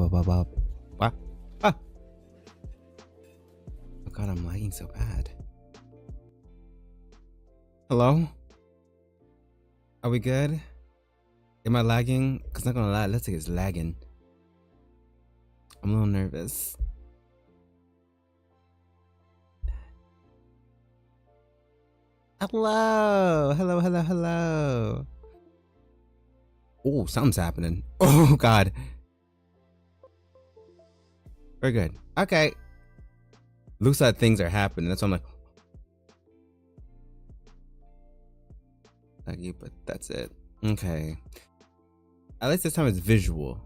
What? Ah! Oh god, I'm lagging so bad. Hello? Are we good? Am I lagging? Cause not gonna lie, let's say it's lagging. I'm a little nervous. Hello, hello, hello, hello. Oh, something's happening. Oh god. Very good. Okay. Looks like things are happening. That's why I'm like you, but that's it. Okay. At least this time it's visual.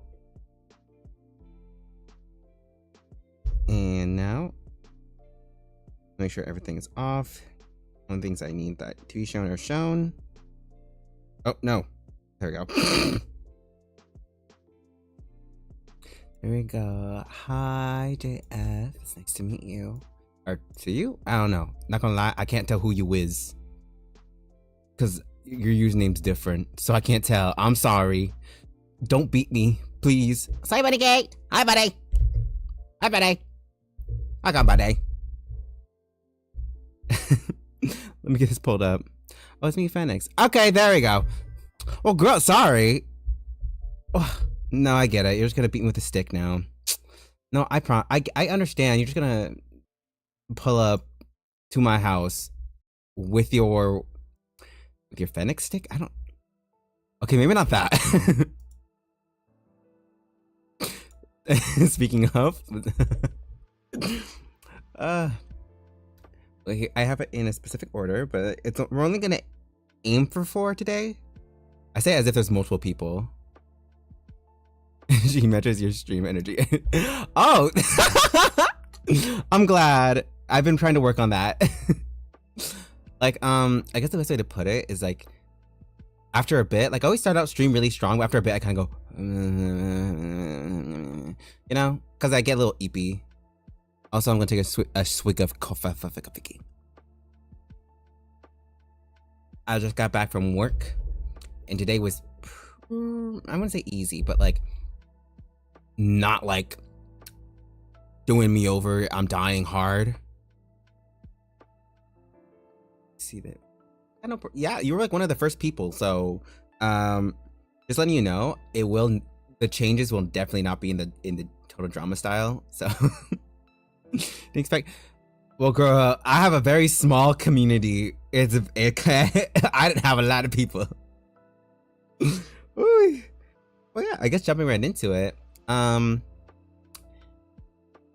And now, make sure everything is off. One things I need that to be shown are shown. Oh no, there we go. There we go. Hi JF, it's nice to meet you. Or to you? I don't know. Not gonna lie, I can't tell who you is. Cause your username's different, so I can't tell. I'm sorry. Don't beat me, please. Say buddy gay. Hi buddy. Hi buddy. Hi God buddy. Let me get this pulled up. Oh, it's me, Phoenix. Okay, there we go. Well, girl, sorry. Oh, no, I get it. You're just gonna beat me with a stick now. No, I understand. You're just gonna pull up to my house with your Phoenix stick. I don't. Okay, maybe not that. Speaking of, I have it in a specific order, but we're only gonna aim for 4 today. I say it as if there's multiple people. She measures your stream energy. Oh, I'm glad. I've been trying to work on that. Like, I guess the best way to put it is like, after a bit, like I always start out stream really strong, but after a bit I kind of go, you know, because I get a little eepy. Also, I'm gonna take a swig of coffee. I just got back from work, and today was, I wouldn't say easy, but like, not like doing me over. I'm dying hard. See that? I know. Yeah, you were like one of the first people. So, just letting you know, the changes will definitely not be in the total drama style. So, didn't expect. Well, girl, I have a very small community. I didn't have a lot of people. Well, yeah, I guess jumping right into it.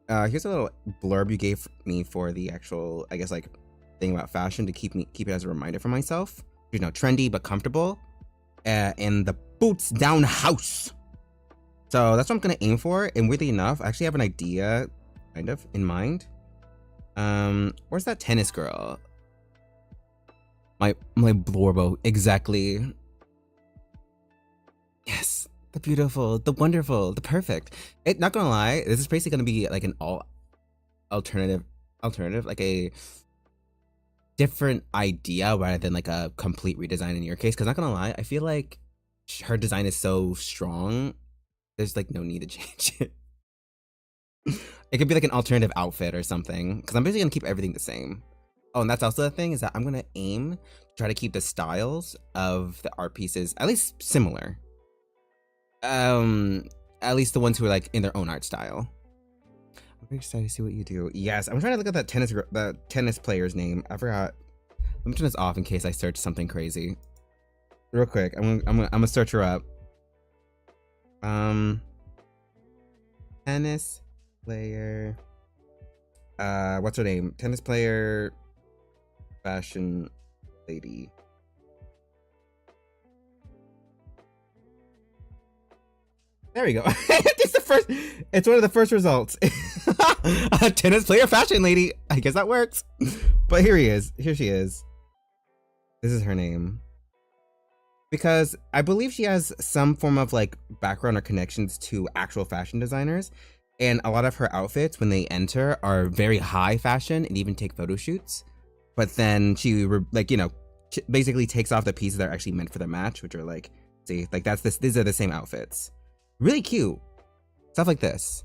Here's a little blurb you gave me for the actual, I guess, like, thing about fashion to keep it as a reminder for myself. You know, trendy but comfortable, and the boots down house. So that's what I'm gonna aim for. And weirdly enough, I actually have an idea, kind of, in mind. Where's that tennis girl? My blorbo, exactly. Yes, the beautiful, the wonderful, the perfect. Not gonna lie, this is basically gonna be like an alternative, like a different idea rather than like a complete redesign in your case. Because not gonna lie, I feel like her design is so strong, there's like no need to change it. It could be like an alternative outfit or something, because I'm basically gonna keep everything the same. Oh, and that's also the thing, is that I'm gonna aim to try to keep the styles of the art pieces at least similar. At least the ones who are like in their own art style. I'm very excited to see what you do. Yes, I'm trying to look at that tennis player's name. I forgot. Let me turn this off in case I search something crazy. Real quick, I'm gonna search her up. Tennis player. What's her name? Tennis player, fashion lady. There we go. It's one of the first results. A tennis player, fashion lady. I guess that works. But here she is. This is her name. Because I believe she has some form of like background or connections to actual fashion designers. And a lot of her outfits, when they enter, are very high fashion and even take photo shoots. But then she, like, you know, basically takes off the pieces that are actually meant for the match, which are like, see, like these are the same outfits. Really cute. Stuff like this.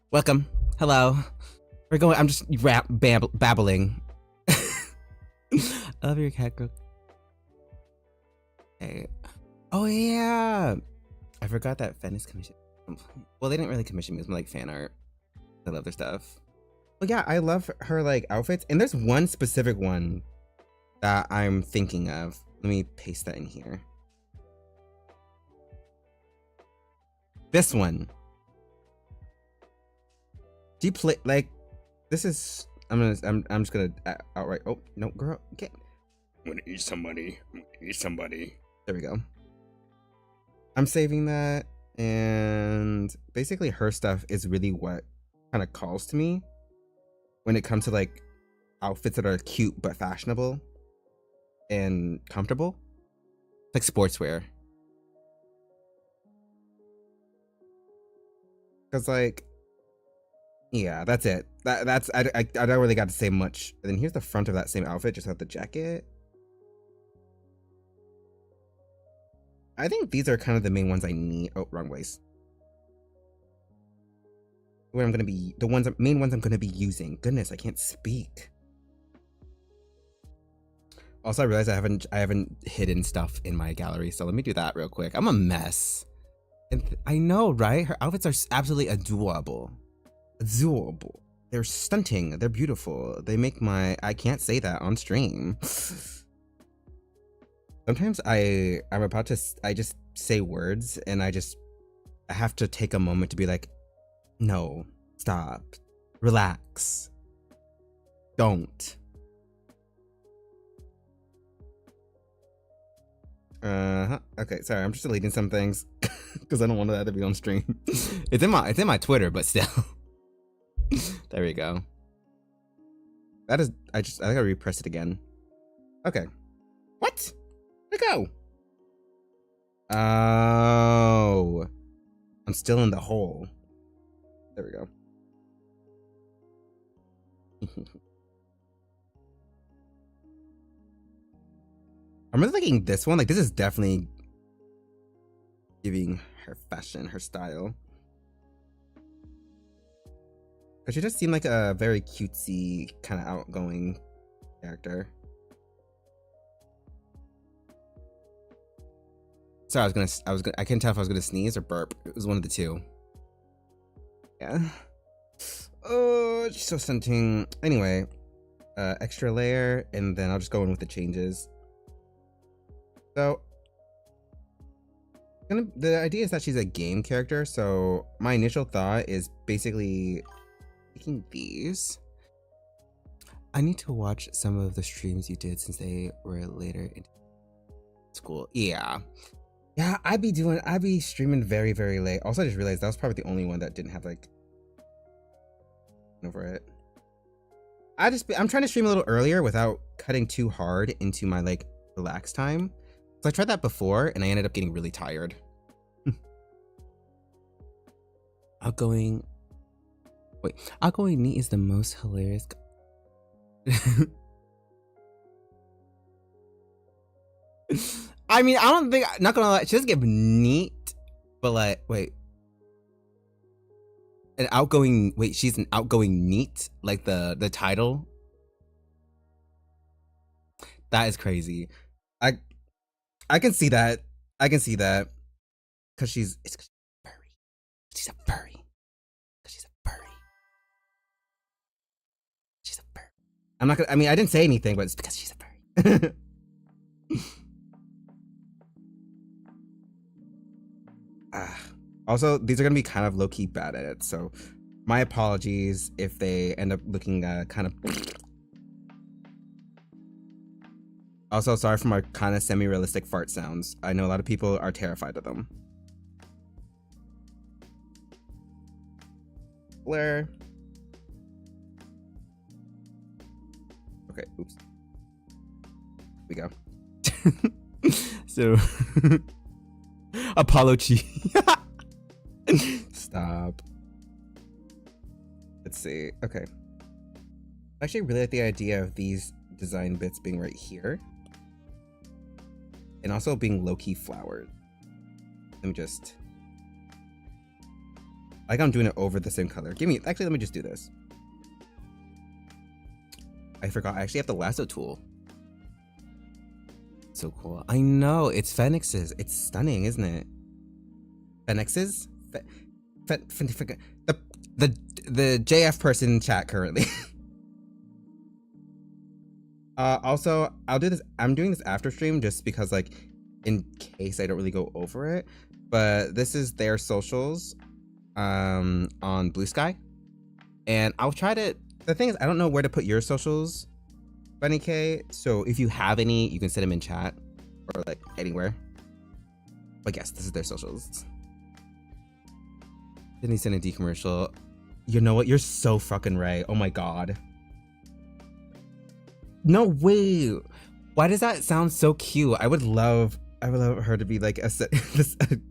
Welcome. Hello. We're going. I'm just babbling. I love your cat girl. Hey. Oh yeah. I forgot that Venice commission. Well, they didn't really commission me. It was more like fan art. I love their stuff. But yeah, I love her like outfits. And there's one specific one that I'm thinking of. Let me paste that in here. This one. Do you play like this is I'm just gonna outright oh no girl get I'm gonna eat somebody. There we go. I'm saving that, and basically her stuff is really what kind of calls to me when it comes to like outfits that are cute but fashionable and comfortable. Like sportswear. Cause like, yeah, that's it. That's I don't really got to say much. And then here's the front of that same outfit, just without the jacket. I think these are kind of the main ones I need. Oh, wrong ways. Where I'm gonna be the main ones I'm gonna be using. Goodness, I can't speak. Also, I realized I haven't hidden stuff in my gallery, so let me do that real quick. I'm a mess. And I know, right? Her outfits are absolutely adorable. Adorable. They're stunting. They're beautiful. They make my... I can't say that on stream. Sometimes I'm about to... I just say words and I have to take a moment to be like, no, stop, relax, don't. Okay, sorry, I'm just deleting some things because I don't want that to be on stream. It's in my Twitter, but still. There we go. That is, I gotta repress it again. Okay. What? Where'd it go? Oh, I'm still in the hole. There we go. I'm really liking this one. Like, this is definitely giving her fashion, her style. But she just seemed like a very cutesy, kind of outgoing character. Sorry, I couldn't tell if I was gonna sneeze or burp. It was one of the two. Yeah. Oh, she's so stunting. Anyway, extra layer, and then I'll just go in with the changes. So, the idea is that she's a game character, so my initial thought is basically taking these. I need to watch some of the streams you did since they were later in school. Yeah, I'd be streaming very, very late. Also, I just realized that was probably the only one that didn't have like over it. I'm trying to stream a little earlier without cutting too hard into my like relax time. So I tried that before and I ended up getting really tired. Outgoing neat is the most hilarious. I mean, I don't think, not gonna lie, she doesn't give neat, but like, wait. She's an outgoing neat, like the title. That is crazy. I can see that. Cause she's furry. She's a furry. I'm not gonna, I mean, I didn't say anything, but it's because she's a furry. Also, these are gonna be kind of low-key bad edits, so my apologies if they end up looking kind of. Also, sorry for my kind of semi-realistic fart sounds. I know a lot of people are terrified of them. Blair. Okay, oops. Here we go. So, Apollo Chi. Stop. Let's see. Okay. I actually really like the idea of these design bits being right here. And also being low-key flowered. Let me just, like I'm doing it over the same color. Actually, let me just do this. I forgot, I actually have the lasso tool. So cool. I know, it's Phoenix's. It's stunning, isn't it? Phoenix's? The JF person in chat currently. Also, I'm doing this after stream just because, like, in case I don't really go over it. But this is their socials on Blue Sky. And I'll try to, the thing is, I don't know where to put your socials, Bunny K. So if you have any, you can send them in chat or like anywhere. But yes, this is their socials. Didn't he send a D commercial? You know what? You're so fucking right. Oh my god. No way. Why does that sound so cute? I would love her to be like a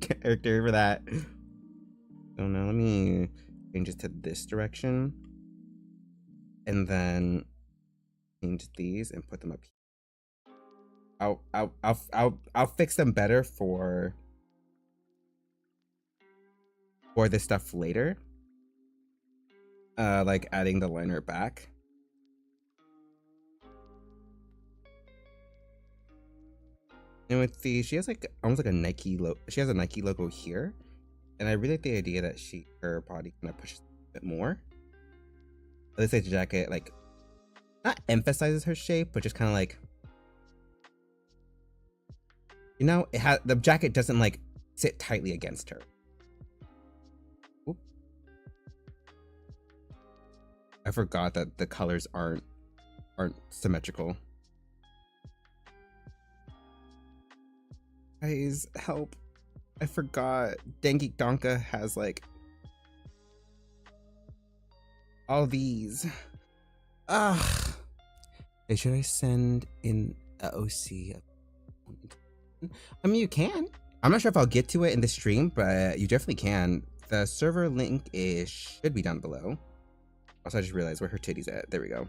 character for that. Oh no, let me change it to this direction. And then change these and put them up here. I'll fix them better for this stuff later. Like adding the liner back. And with the, she has like almost like a Nike logo. She has a Nike logo here, and I really like the idea that her body kind of pushes a bit more. This like jacket like not emphasizes her shape, but just kind of like, you know, the jacket doesn't like sit tightly against her. Oop. I forgot that the colors aren't symmetrical. Guys, help. I forgot. Dengi Donka has like all these. Ugh. Hey, should I send in a OC? I mean, you can. I'm not sure if I'll get to it in the stream, but you definitely can. The server link should be down below. Also, I just realized where her titties at. There we go.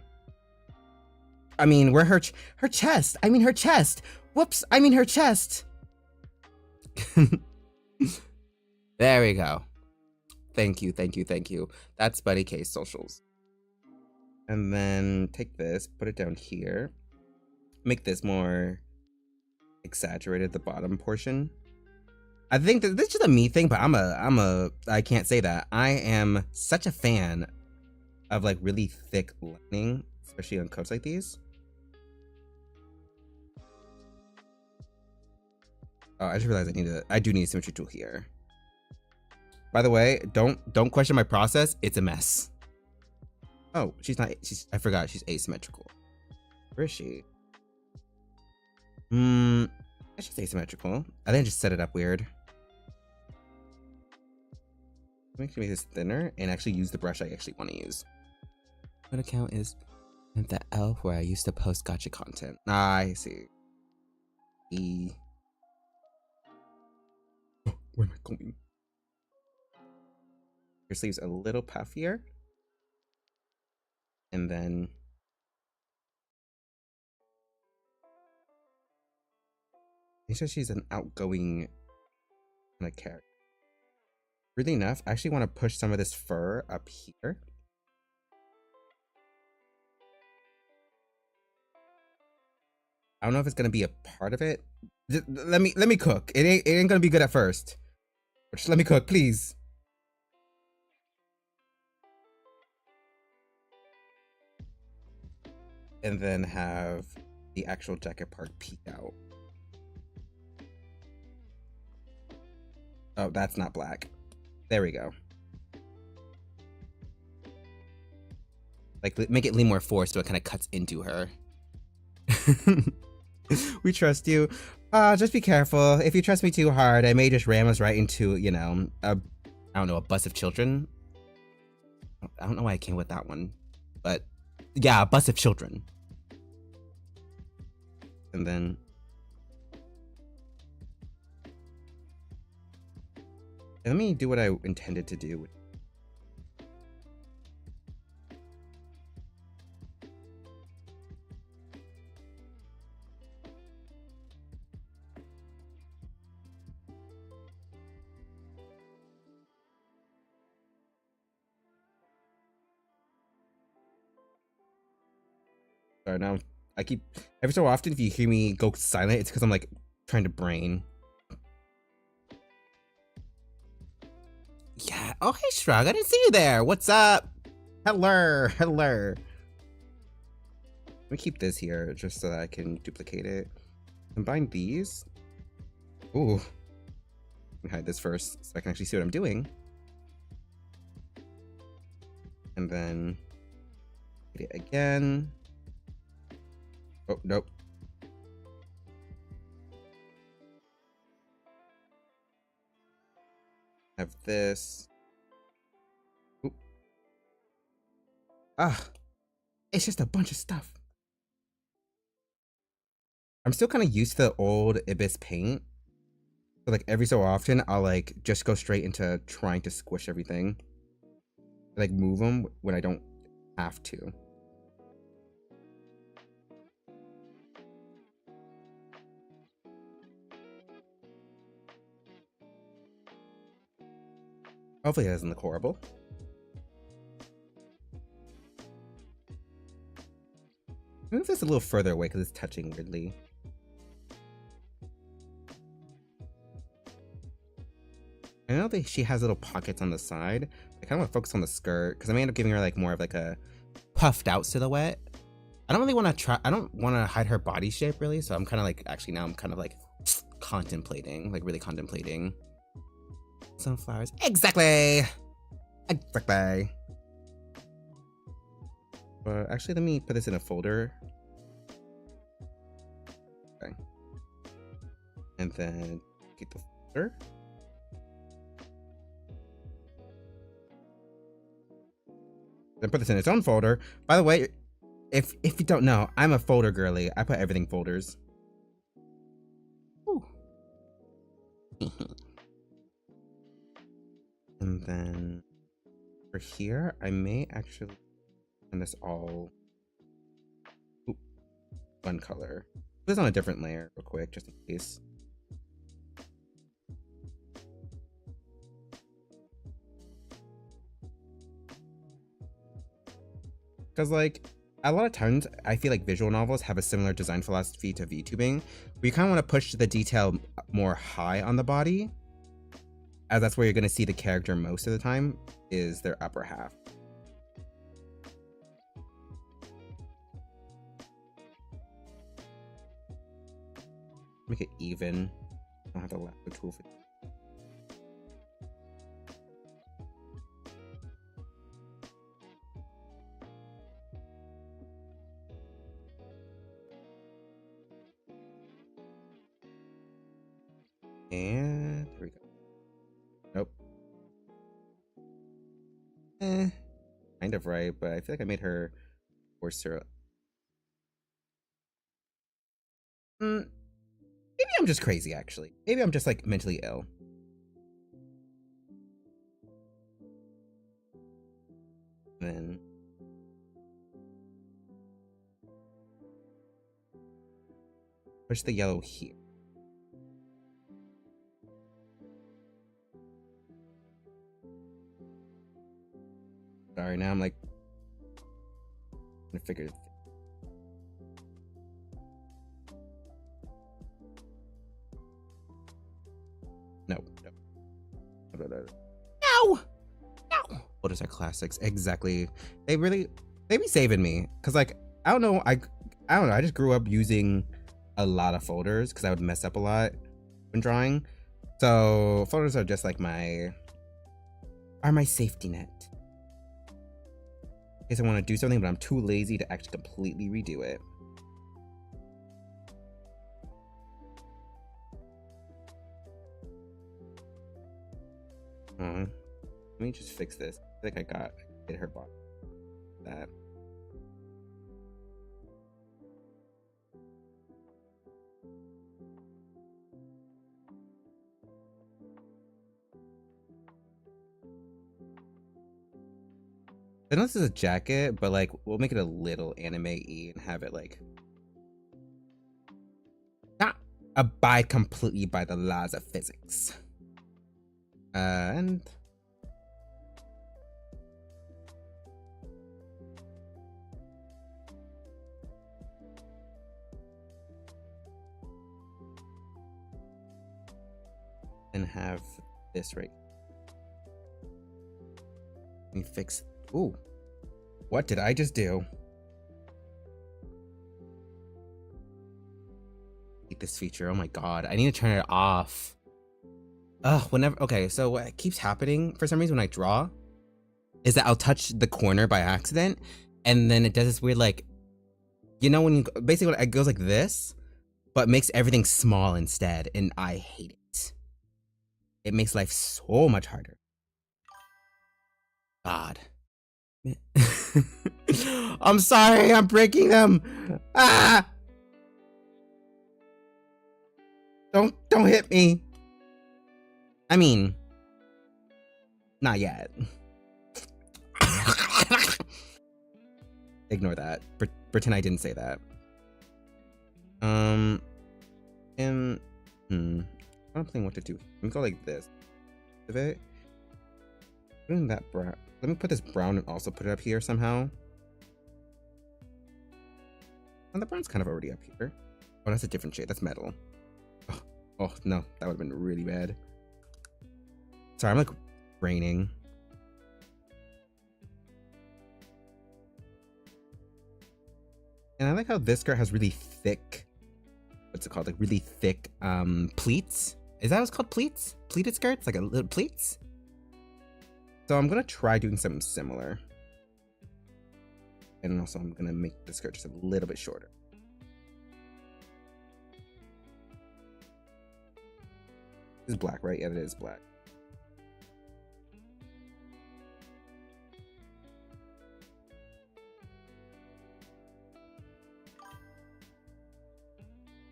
I mean, where her chest. I mean, her chest. Whoops. I mean, her chest. There we go. Thank you. That's Buddy K's socials. And then take this, put it down here. Make this more exaggerated, the bottom portion. I think that this is just a me thing, but I can't say that. I am such a fan of like really thick lining, especially on coats like these. Oh, I just realized I do need a symmetry tool here. By the way, don't question my process. It's a mess. Oh, I forgot she's asymmetrical. Where is she? She's asymmetrical. I think I just set it up weird. Make this thinner and actually use the brush I actually want to use. What account is the elf where I used to post gotcha content? Ah, I see. Oh, where am I going? Your sleeves a little puffier. And then make sure she's an outgoing kind of character. Weirdly enough, I actually want to push some of this fur up here. I don't know if it's gonna be a part of it. Let me cook. It ain't gonna be good at first. But just let me cook, please. And then have the actual jacket part peek out. Oh, that's not black. There we go. Like, make it lean more forced so it kind of cuts into her. We trust you. Just be careful. If you trust me too hard, I may just ram us right into, you know, I don't know, a bus of children. I don't know why I came with that one. But, yeah, a bus of children. And then... let me do what I intended to do. Sorry, now I keep every so often if you hear me go silent, it's because I'm like trying to brain. Yeah. Oh, hey, Shrug. I didn't see you there. What's up? Hello. Hello. Let me keep this here just so that I can duplicate it. Combine these. Ooh. Let me hide this first so I can actually see what I'm doing. And then hit it again. Oh, nope. Have this. Oop. Ah, it's just a bunch of stuff. I'm still kind of used to the old Ibis paint. So like every so often, I'll like just go straight into trying to squish everything. Like move them when I don't have to. Hopefully it doesn't look horrible. Move this a little further away because it's touching weirdly. I know that she has little pockets on the side. I kind of want to focus on the skirt because I may end up giving her like more of like a puffed out silhouette. I don't really want to try. I don't want to hide her body shape really. So I'm kind of like actually now I'm kind of like contemplating, like really contemplating. Sunflowers. Exactly. Exactly. But actually, let me put this in a folder. Okay. And then get the folder. Then put this in its own folder. By the way, if you don't know, I'm a folder girly. I put everything folders. Ooh. And then for here, I may actually send this all one color. Put this on a different layer real quick, just in case. Because like a lot of times I feel like visual novels have a similar design philosophy to VTubing, where you kind of want to push the detail more high on the body, as that's where you're going to see the character most of the time, is their upper half. Make it even. I don't have the lasso tool for. And here we go. Nope. Kind of right, but I feel like I made her worse. Maybe I'm just crazy, actually. Maybe I'm just like mentally ill. Then push the yellow here. Sorry, now I'm like trying to figure. No. No. What is our classics? Exactly. They be saving me. Cause like, I don't know. I don't know. I just grew up using a lot of folders because I would mess up a lot when drawing. So folders are just like my safety net. In case I want to do something, but I'm too lazy to actually completely redo it. Let me just fix this. I think I hit her body. That. I know this is a jacket, but like we'll make it a little anime-y and have it like not abide completely by the laws of physics. And have this right. Let me fix. Ooh, what did I just do? Hate this feature. Oh my god, I need to turn it off. Whenever. Okay, so what keeps happening for some reason when I draw is that I'll touch the corner by accident, and then it does this weird like, you know, when you basically it goes like this, but makes everything small instead, and I hate it. It makes life so much harder. God. I'm sorry, I'm breaking them. Ah! Don't hit me. I mean, not yet. Ignore that. Pretend I didn't say that. I don't think what to do. Let me go like this. Of it. Put in that brown. Let me put this brown and also put it up here somehow. And the brown's kind of already up here. Oh, that's a different shade. That's metal. Oh no, that would have been really bad. Sorry, I'm like raining. And I like how this skirt has really thick, what's it called? Like really thick pleats. Is that what it's called? Pleats? Pleated skirts? Like a little pleats? So I'm gonna try doing something similar. And also I'm gonna make the skirt just a little bit shorter. This is black, right? Yeah, it is black.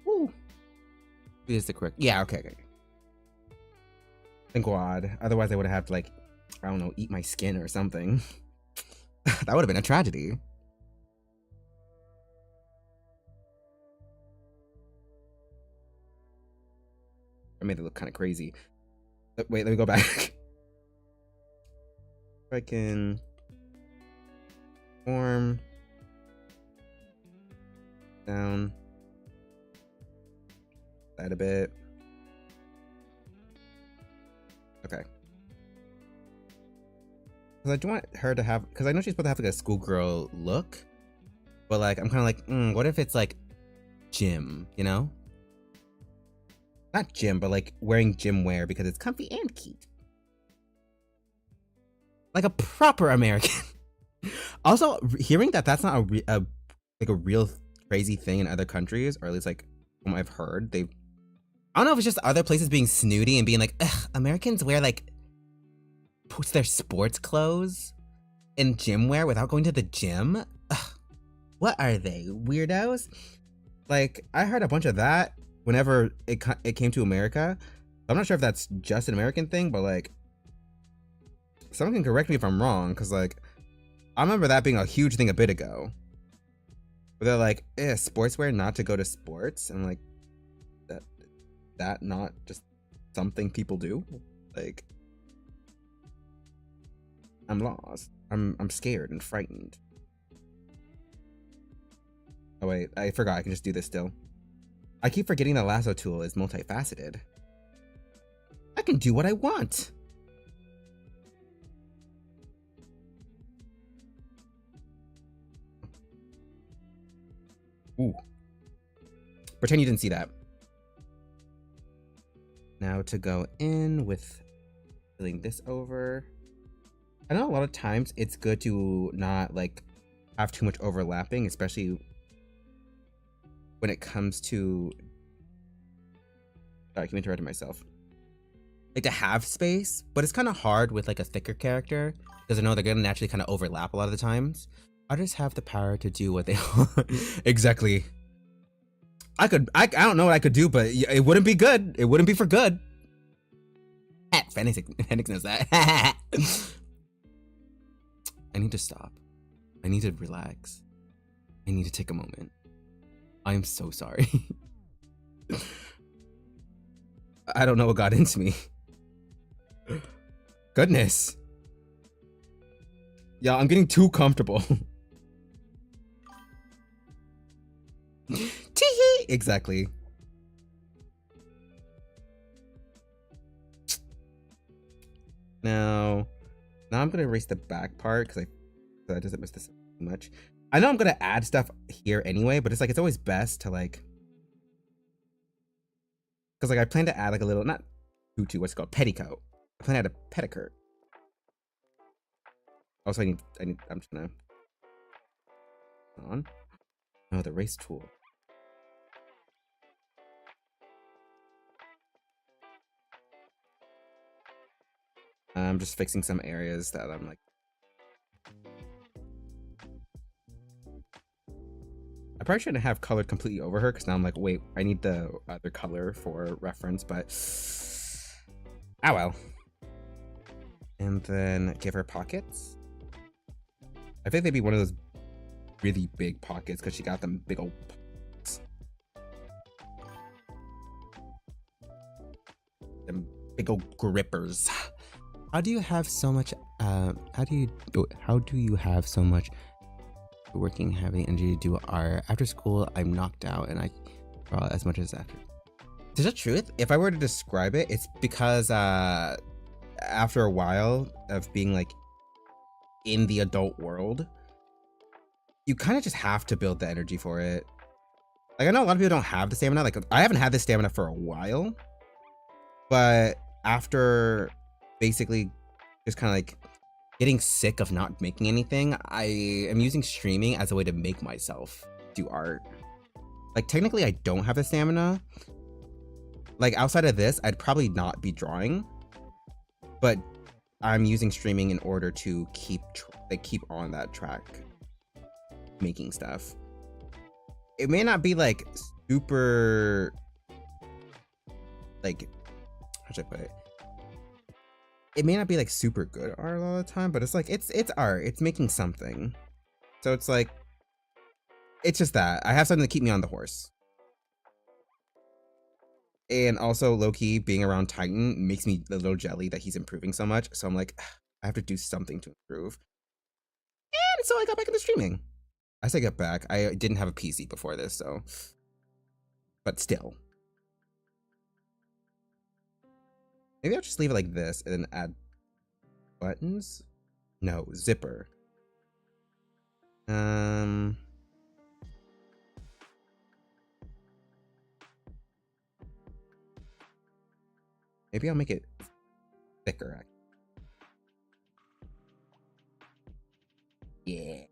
Woo! Is the correct? Yeah, okay. Thank God. Otherwise I would have had to like, I don't know, eat my skin or something. That would have been a tragedy. I made it look kind of crazy. Wait, let me go back. If I can form down that a bit. Okay. Because I do want her to have, because I know she's supposed to have like a schoolgirl look, but like I'm kind of like, what if it's like gym, you know? Not gym, but like wearing gym wear because it's comfy and cute. Like a proper American. Also, hearing that that's not a real crazy thing in other countries, or at least like from what I've heard, I don't know if it's just other places being snooty and being like, ugh, Americans wear like puts their sports clothes in gym wear without going to the gym. Ugh, what are they, weirdos? Like I heard a bunch of that whenever it came to America. I'm not sure if that's just an American thing, but like someone can correct me if I'm wrong, because like I remember that being a huge thing a bit ago. Where they're like, sportswear not to go to sports, and I'm like, that not just something people do? Like, I'm lost. I'm scared and frightened. Oh wait, I forgot I can just do this still. I keep forgetting the lasso tool is multifaceted. I can do what I want. Ooh. Pretend you didn't see that. Now to go in with filling this over. I know a lot of times it's good to not like have too much overlapping, especially when it comes to, sorry, I keep interrupting myself. Like to have space, but it's kind of hard with like a thicker character because I know they're gonna naturally kind of overlap a lot of the times. Artists have the power to do what they want. Exactly. I don't know what I could do, but it wouldn't be good. It wouldn't be for good. Phoenix knows that. I need to stop. I need to relax. I need to take a moment. I am so sorry. I don't know what got into me. Goodness. Yeah, I'm getting too comfortable. Tee-hee! Exactly. Now I'm gonna erase the back part so that doesn't miss this too much. I know I'm gonna add stuff here anyway, but it's like it's always best to like, because like I plan to add like a little, not tutu, what's it called, petticoat. I plan to add a petticoat. Also, I'm just gonna on. Oh, the erase tool. I'm just fixing some areas that I'm like. I probably shouldn't have colored completely over her because now I'm like, wait, I need the other color for reference, but ah well. And then give her pockets. I think they'd be one of those really big pockets because she got them big old pockets. Them big old grippers. How do you have so much how do you have so much working heavy energy to do art? After school I'm knocked out and I draw as much as after. To the truth, if I were to describe it, it's because after a while of being like in the adult world, you kind of just have to build the energy for it. Like I know a lot of people don't have the stamina. Like I haven't had this stamina for a while, but after basically just kind of like getting sick of not making anything, I am using streaming as a way to make myself do art. Like technically I don't have the stamina. Like outside of this, I'd probably not be drawing, but I'm using streaming in order to keep on that track making stuff. It may not be like super, like, how should I put it? It may not be like super good art all the time, but it's like it's art. It's making something. So it's like it's just that I have something to keep me on the horse. And also low-key being around Titan makes me a little jelly that he's improving so much. So I'm like, I have to do something to improve. And so I got back into streaming. I say get back. I didn't have a PC before this, so but still. Maybe I'll just leave it like this and then add buttons. No, zipper. Maybe I'll make it thicker. Yeah.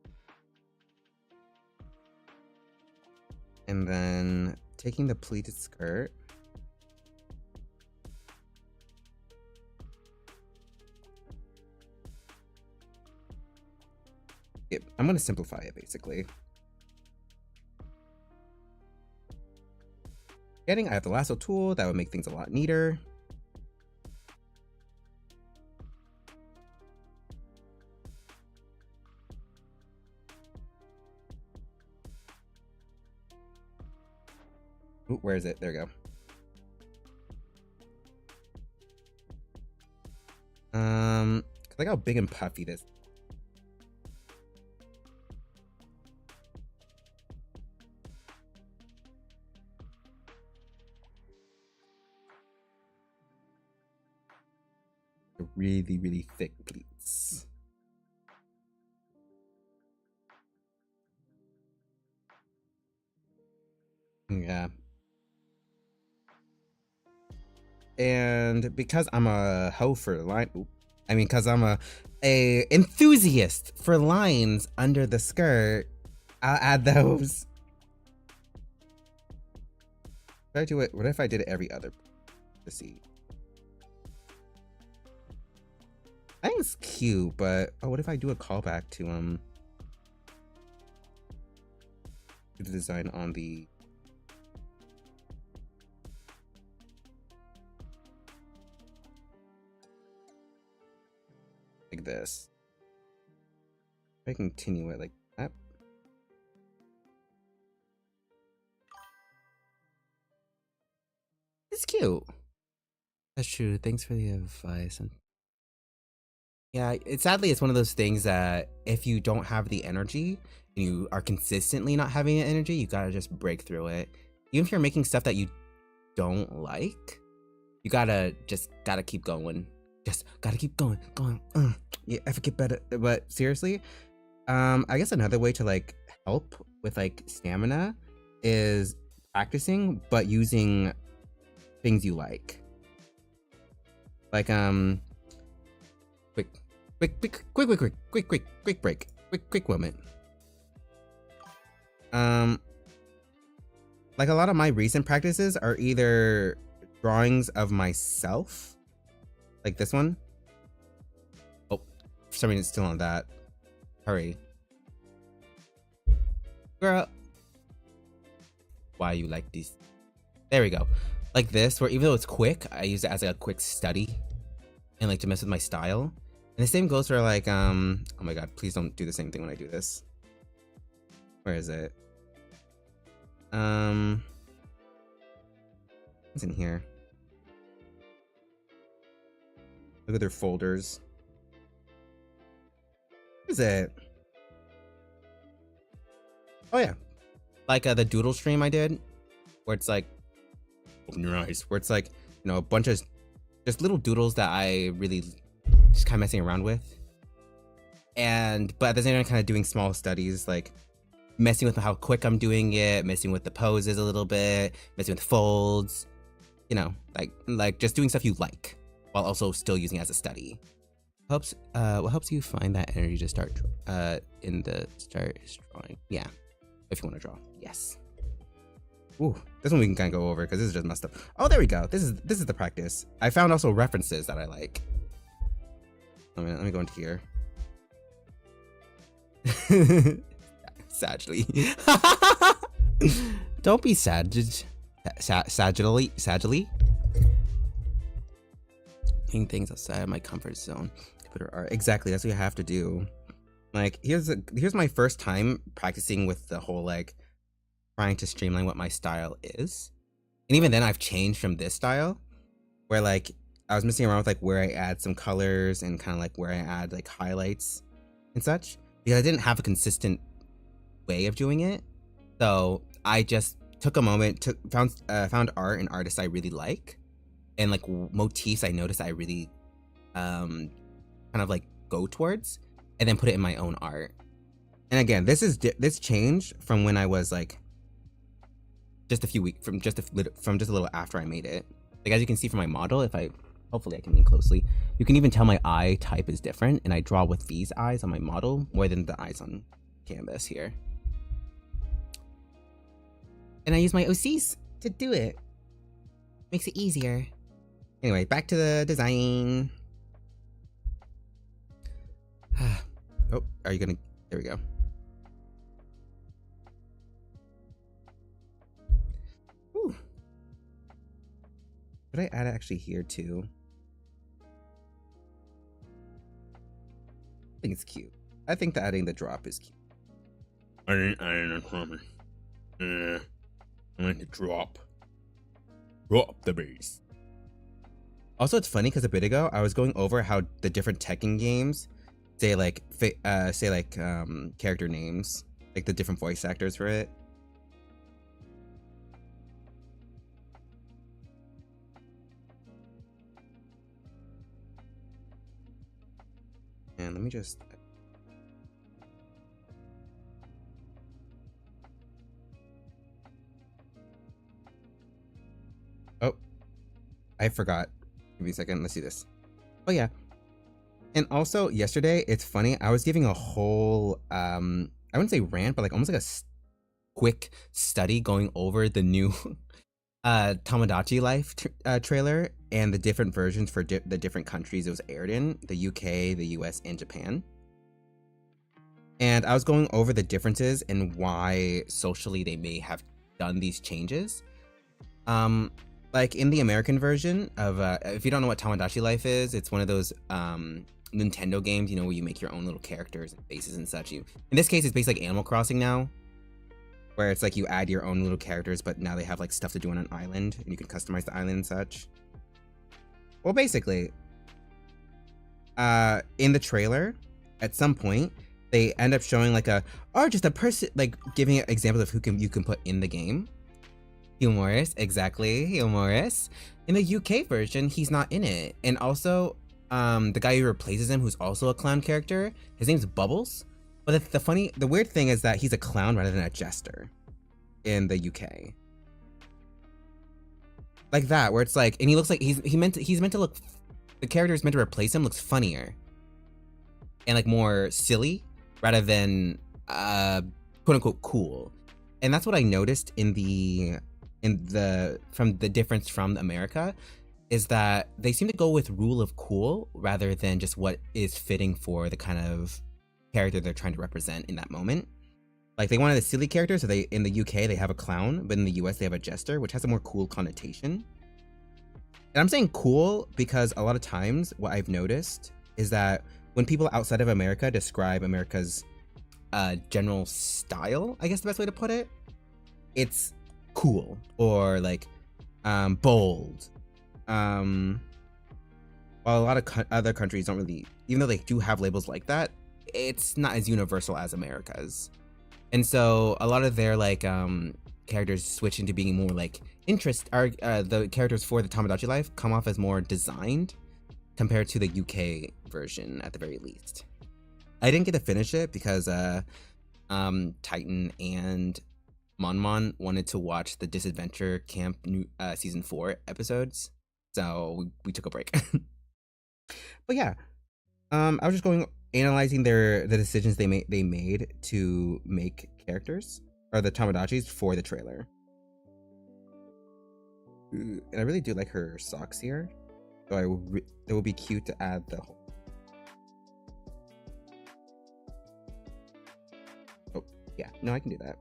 And then taking the pleated skirt. I'm going to simplify it basically. I have the lasso tool that would make things a lot neater. Ooh, where is it? There we go. Like how big and puffy this. Really, really thick pleats. Yeah. And because I'm a hoe for line, because I'm a enthusiast for lines under the skirt, I'll add those. If I do it, what if I did it every other? Let's see. I think it's cute, but what if I do a callback to the design on the like this. I continue it like that. It's cute. That's true. Thanks for the advice. Yeah, sadly it's one of those things that if you don't have the energy and you are consistently not having the energy, you gotta just break through it. Even if you're making stuff that you don't like, you gotta keep going. Just gotta keep going. Yeah, I forget better. But seriously, I guess another way to like help with like stamina is practicing, but using things you like. Like quick break. Quick moment. Like a lot of my recent practices are either drawings of myself, like this one. Oh, for some reason it's still on that. Hurry. Girl. Why you like this? There we go. Like this, where even though it's quick, I use it as like a quick study and like to mess with my style. And the same goes for like, oh my god, please don't do the same thing when I do this. Where is it? What's in here? Look at their folders. What is it? Oh yeah. Like the doodle stream I did, where it's like, open your eyes, where it's like, you know, a bunch of just little doodles that I really just kind of messing around with. But at the same time, kind of doing small studies, like messing with how quick I'm doing it, messing with the poses a little bit, messing with folds, you know, like just doing stuff you like while also still using it as a study. What helps you find that energy to start in the start drawing? Yeah, if you want to draw. Yes. Ooh, this one we can kind of go over because this is just messed up. Oh, there we go. This is the practice. I found also references that I like. Let me go into here. Sagely. Don't be saggily. Doing things outside of my comfort zone. Exactly, that's what you have to do. Like, here's my first time practicing with the whole like trying to streamline what my style is. And even then I've changed from this style where like I was messing around with like where I add some colors and kind of like where I add like highlights and such, because I didn't have a consistent way of doing it. So I just took a moment, found art and artists I really like, and like motifs I noticed I really kind of like go towards, and then put it in my own art. And again, this changed from when I was like just a few weeks from just a little after I made it. Like as you can see from my model, hopefully I can lean closely, you can even tell my eye type is different, and I draw with these eyes on my model more than the eyes on canvas here. And I use my OCs to do it. Makes it easier. Anyway, back to the design. Oh, are you gonna... There we go. Ooh. Should I add it actually here too? I think it's cute. I think that adding the drop is cute. I didn't promise. I want to drop the base. Also, it's funny because a bit ago I was going over how the different Tekken games say like character names, like the different voice actors for it. And let me just... Oh, I forgot. Give me a second. Let's see this. Oh yeah. And also yesterday, it's funny, I was giving a whole I wouldn't say rant, but like almost like a quick study going over the new Tamagotchi Life trailer and the different versions for the different countries it was aired in, the UK, the US, and Japan. And I was going over the differences and why socially they may have done these changes. Like in the American version of, if you don't know what Tamagotchi Life is, it's one of those Nintendo games, you know, where you make your own little characters and faces and such. In this case, it's basically like Animal Crossing now, where it's like you add your own little characters, but now they have like stuff to do on an island, and you can customize the island and such. Well, basically, in the trailer, at some point, they end up showing like just a person, like giving examples of who you can put in the game. Humorous, exactly, humorous. In the UK version, he's not in it. And also, the guy who replaces him, who's also a clown character, his name's Bubbles. But the weird thing is that he's a clown rather than a jester in the UK. Like that, where it's like, and he looks like he's meant to look. The character is meant to replace him looks funnier and like more silly rather than quote unquote cool. And that's what I noticed from the difference from America, is that they seem to go with rule of cool rather than just what is fitting for the kind of character they're trying to represent in that moment. Like they wanted a silly character, so in the UK they have a clown, but in the US they have a jester, which has a more cool connotation. And I'm saying cool because a lot of times what I've noticed is that when people outside of America describe America's general style, I guess the best way to put it, it's cool or like bold. While a lot of other countries don't really, even though they do have labels like that, it's not as universal as America's. And so a lot of their like characters switch into being more like the characters for the Tamagotchi life come off as more designed compared to the UK version at the very least. I didn't get to finish it because Titan and Monmon wanted to watch the Disadventure Camp season 4 episodes, so we took a break. But yeah, I was just analyzing the decisions they made to make characters or the Tamagotchis for the trailer. And I really do like her socks here, so it would be cute to add the whole. Oh yeah, no, I can do that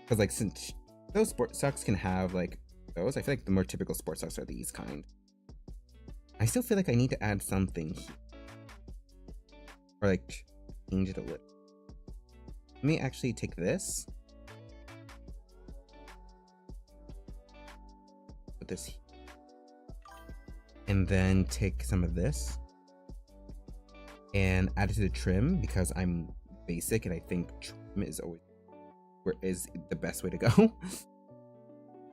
because like since those sports socks can have like those, I feel like the more typical sports socks are these kind. I still feel like I need to add something here. Or like change it a little. Let me actually take this. Put this here. And then take some of this and add it to the trim because I'm basic and I think trim is the best way to go.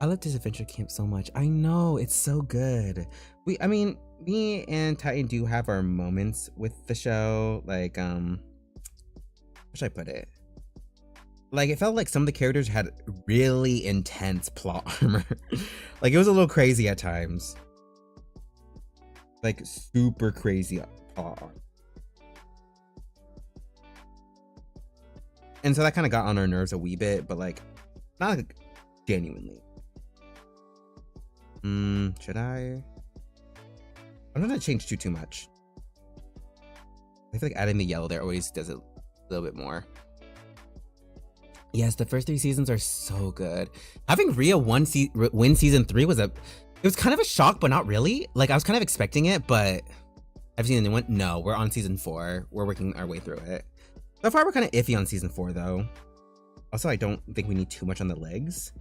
I love Disadventure Camp so much. I know, it's so good. Me and Titan do have our moments with the show. Like, how should I put it? Like, it felt like some of the characters had really intense plot armor. Like, it was a little crazy at times. Like, super crazy plot armor. And so that kind of got on our nerves a wee bit, but like, not like, genuinely. Should I? I'm not gonna change too much. I feel like adding the yellow there always does it a little bit more. Yes, the first 3 seasons are so good. Having Rhea win season 3 it was kind of a shock, but not really. Like I was kind of expecting it, but I've seen the new one. No, we're on season 4. We're working our way through it. So far, we're kind of iffy on season 4 though. Also, I don't think we need too much on the legs.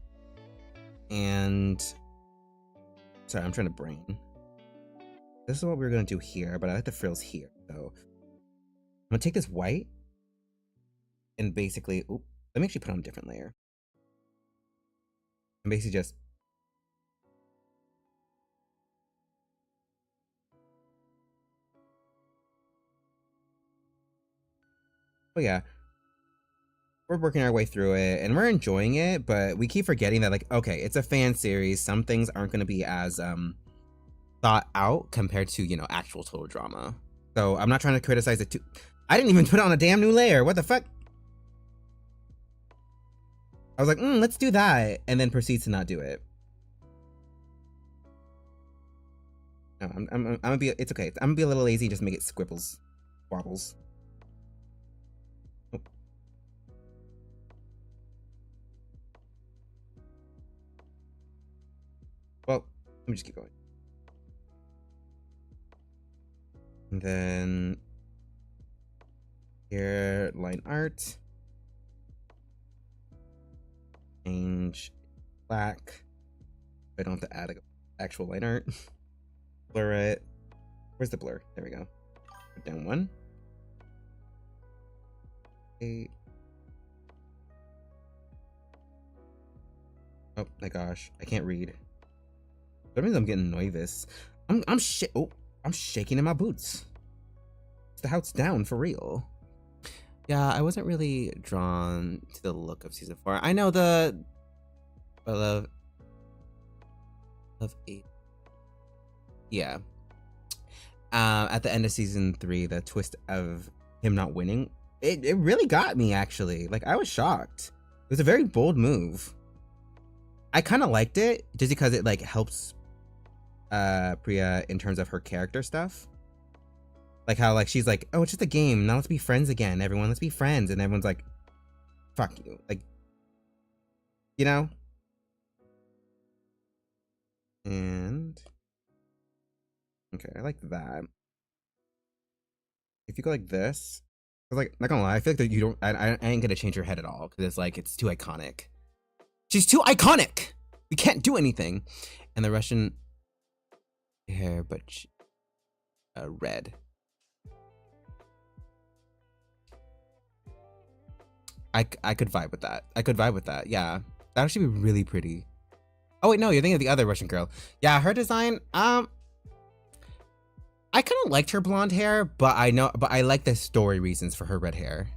And sorry, I'm trying to brain. This is what we're gonna do here, but I like the frills here. So I'm gonna take this white and basically, let me actually put on a different layer. And basically just yeah, we're working our way through it and we're enjoying it, but we keep forgetting that like, okay, it's a fan series. Some things aren't gonna be as thought out compared to, you know, actual total drama. So I'm not trying to criticize it too. I didn't even put on a damn new layer. What the fuck? I was like, let's do that, and then proceeds to not do it. No, I'm gonna be. It's okay. I'm gonna be a little lazy. Just make it squibbles, wobbles. Oh. Well, let me just keep going. And then here, line art. Change black. I don't have to add an actual line art. Blur it. Where's the blur? There we go. Put down 1. 8. Oh my gosh, I can't read. That means I'm getting nervous. I'm shaking in my boots. The house down for real. Yeah, I wasn't really drawn to the look of season 4. I know I love 8. Yeah. At the end of season 3, the twist of him not winning, it really got me, actually. Like, I was shocked. It was a very bold move. I kind of liked it just because it like helps Priya in terms of her character stuff. Like how like she's like, oh, it's just a game. Now let's be friends again. Everyone, let's be friends. And everyone's like, fuck you. Like, you know? And okay, I like that. If you go like this, I was like, not gonna lie, I feel like that you don't. I ain't gonna change her head at all because it's like it's too iconic. She's too iconic. We can't do anything. And the Russian hair, but red. I could vibe with that. I could vibe with that. Yeah, that would actually be really pretty. Oh wait, no, you're thinking of the other Russian girl. Yeah, her design. I kind of liked her blonde hair, but I like the story reasons for her red hair.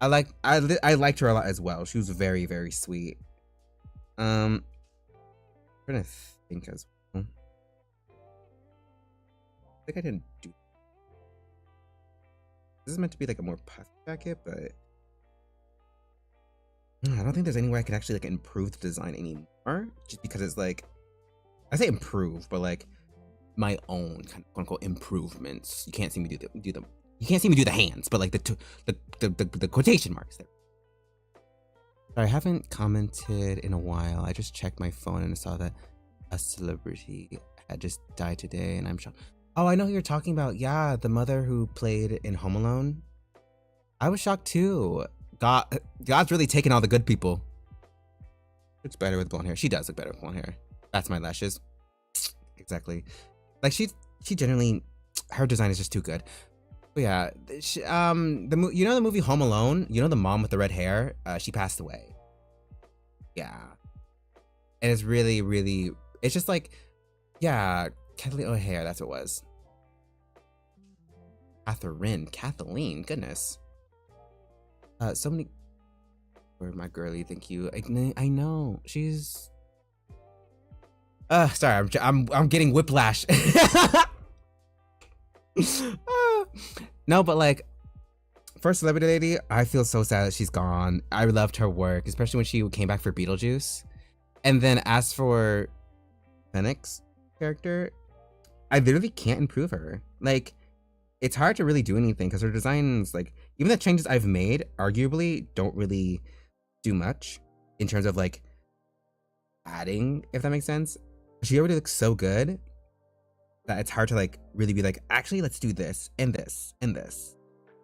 I liked her a lot as well. She was very, very sweet. I'm trying to think as well. I think I didn't do. This is meant to be like a more puffy jacket, but I don't think there's any way I could actually like improve the design anymore. Just because it's like, I say improve, but like my own kind of quote unquote improvements. You can't see me do the you can't see me do the hands, but like the quotation marks there. Sorry, I haven't commented in a while. I just checked my phone and saw that a celebrity had just died today, and I'm shocked. Oh, I know who you're talking about. Yeah, the mother who played in Home Alone. I was shocked too. God's really taking all the good people. Looks better with blonde hair. She does look better with blonde hair. That's my lashes. Exactly. Like she generally, her design is just too good. But yeah, you know the movie Home Alone. You know the mom with the red hair. She passed away. Yeah, and it's really, really. It's just like, yeah, Kathleen O'Hare. That's what it was. Kathleen. Goodness. So many. Where my girlie? Thank you. I know she's. Sorry, I'm getting whiplash. No, but like, first celebrity lady, I feel so sad that she's gone. I loved her work, especially when she came back for Beetlejuice. And then as for Fennec's character, I literally can't improve her. Like, it's hard to really do anything because her designs, like, even the changes I've made, arguably don't really do much in terms of like adding, if that makes sense. She already looks so good that it's hard to like really be like, actually, let's do this and this and this.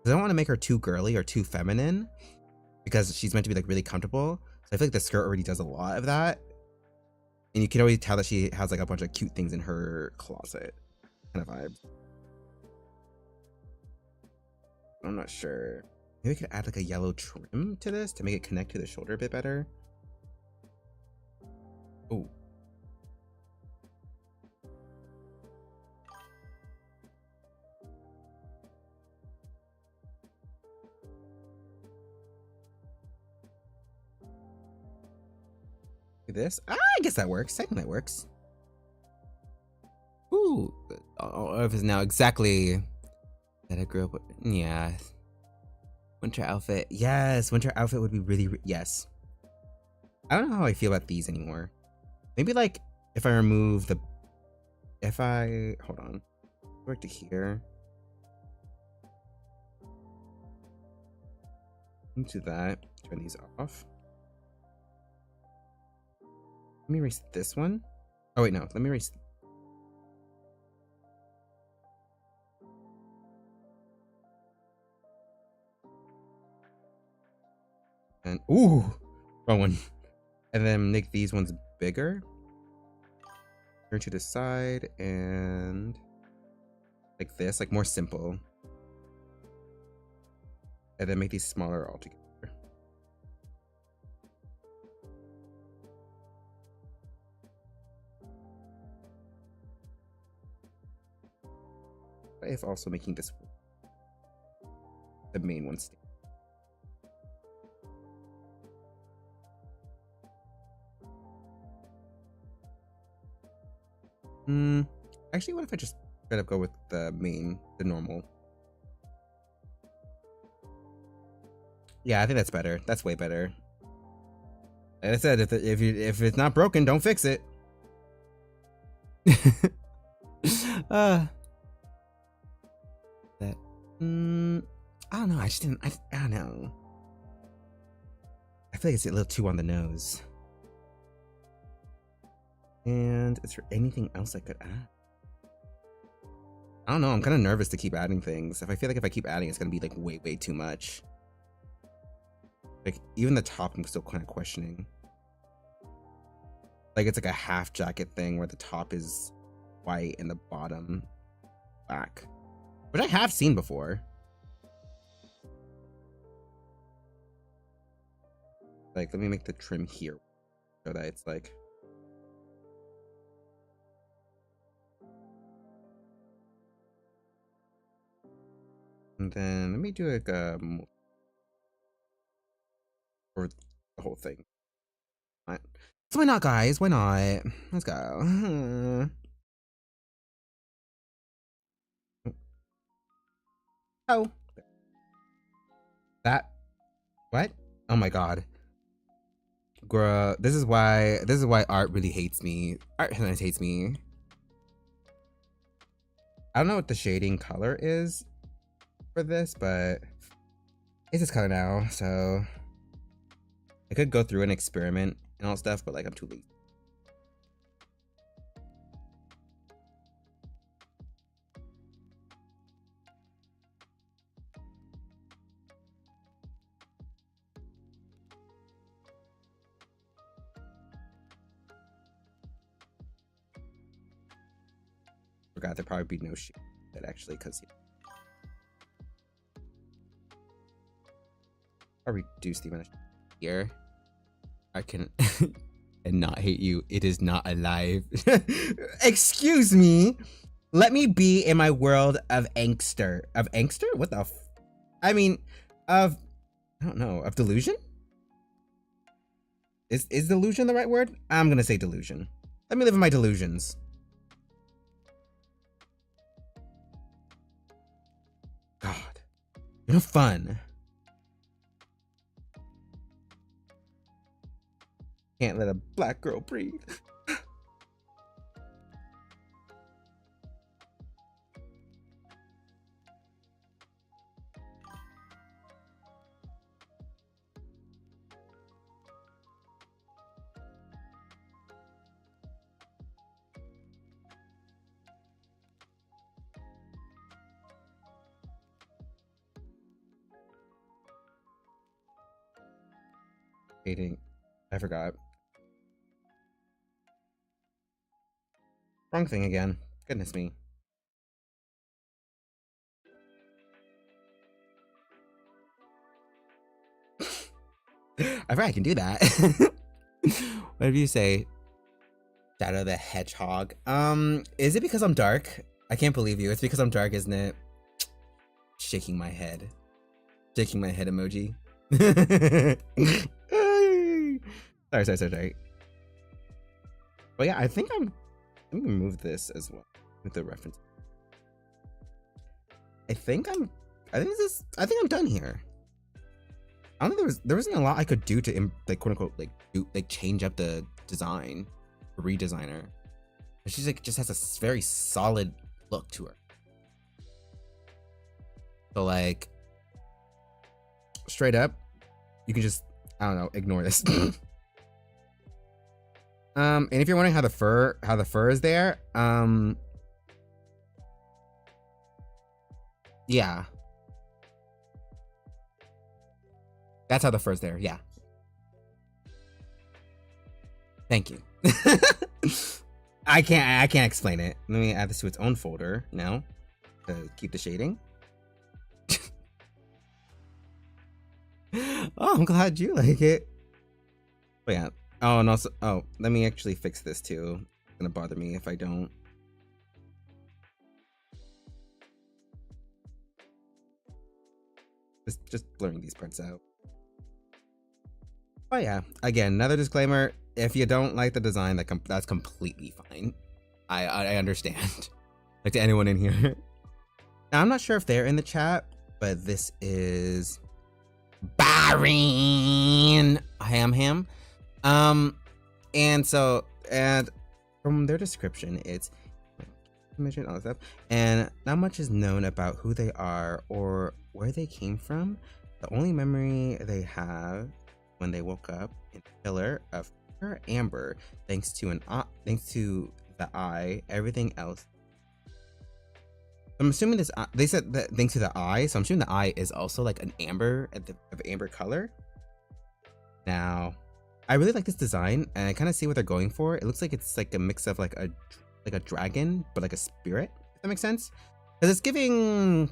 I don't want to make her too girly or too feminine because she's meant to be like really comfortable. So I feel like the skirt already does a lot of that. And you can already tell that she has like a bunch of cute things in her closet kind of vibes. I'm not sure. Maybe we could add like a yellow trim to this to make it connect to the shoulder a bit better. Oh. This? I guess that works. I think that works. Ooh. I don't know if it's now exactly that I grew up with. Yeah. Winter outfit. Yes, winter outfit would be really, yes. I don't know how I feel about these anymore. Maybe like if I remove the, hold on. Go to here. Into that. Turn these off. Let me erase this one. Oh wait, no. Let me erase. And ooh, wrong one. And then make these ones bigger. Turn to the side and like this, like more simple. And then make these smaller altogether. if also making this the main one stay? Actually, what if I just straight up go with the main, the normal? Yeah, I think that's better. That's way better. Like I said, if it's not broken, don't fix it. That. I don't know. I just didn't. I don't know. I feel like it's a little too on the nose. And is there anything else I could add? I don't know. I'm kind of nervous to keep adding things. I feel like if I keep adding, it's gonna be like way too much. Like even the top, I'm still kind of questioning. Like it's like a half jacket thing where the top is white and the bottom black, which I have seen before. Like, let me make the trim here so that it's like. And then let me do like for the whole thing. Right. So why not, guys? Why not? Let's go. Oh, that what? Oh my god, bruh. This is why art really hates me. Art sometimes hates me. I don't know what the shading color is for this, but it's this color now, so I could go through and experiment and all stuff, but like I'm too lazy. Forgot there'd probably be no shade that actually, because I'll reduce the amount of here. I can and not hate you. It is not alive. Excuse me. Let me be in my world of angster. Of angster? What the I mean, of I don't know, of delusion? Is delusion the right word? I'm gonna say delusion. Let me live in my delusions. God. You're fun. Can't let a black girl breathe. Dating. I forgot. Wrong thing again. Goodness me. I forgot I can do that. Whatever you say. Shadow the Hedgehog. Is it because I'm dark? I can't believe you. It's because I'm dark, isn't it? Shaking my head. Shaking my head emoji. Sorry. But yeah, I think I'm gonna move this as well with the reference. I think I'm done here. I don't think there wasn't a lot I could do to like quote unquote like change up the design, redesigner. She's like just has a very solid look to her. So like straight up, you can just I don't know, ignore this. And if you're wondering how the fur is there, yeah. That's how the fur's there, yeah. Thank you. I can't explain it. Let me add this to its own folder now to keep the shading. Oh, I'm glad you like it. But yeah. Oh, and also, let me actually fix this too. It's gonna bother me if I don't. Just blurring these parts out. Oh yeah, again, another disclaimer. If you don't like the design, that's completely fine. I understand. Like to anyone in here. Now, I'm not sure if they're in the chat, but this is Baron Ham. And from their description, it's mention all this stuff, and not much is known about who they are or where they came from. The only memory they have when they woke up in a pillar of pure amber, thanks to the eye. Everything else. I'm assuming this. They said that thanks to the eye, so I'm assuming the eye is also like an amber of amber color. Now, I really like this design, and I kind of see what they're going for. It looks like it's like a mix of like a dragon, but like a spirit. If that makes sense, because it's giving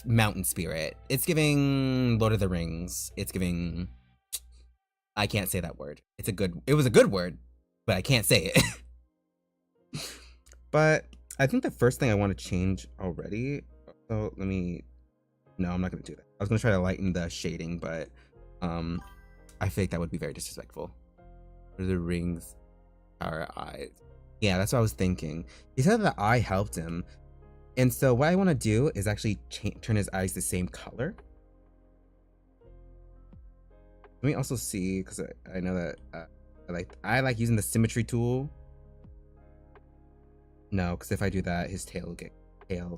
mountain spirit. It's giving Lord of the Rings. It's giving. I can't say that word. It was a good word, but I can't say it. But I think the first thing I want to change already. So no, I'm not gonna do that. I was gonna try to lighten the shading, but I think that would be very disrespectful. Lord of the Rings, our eyes. Yeah, that's what I was thinking. He said that the eye helped him, and so what I want to do is actually turn his eyes the same color. Let me also see, because I know that I like using the symmetry tool. No, because if I do that, his tail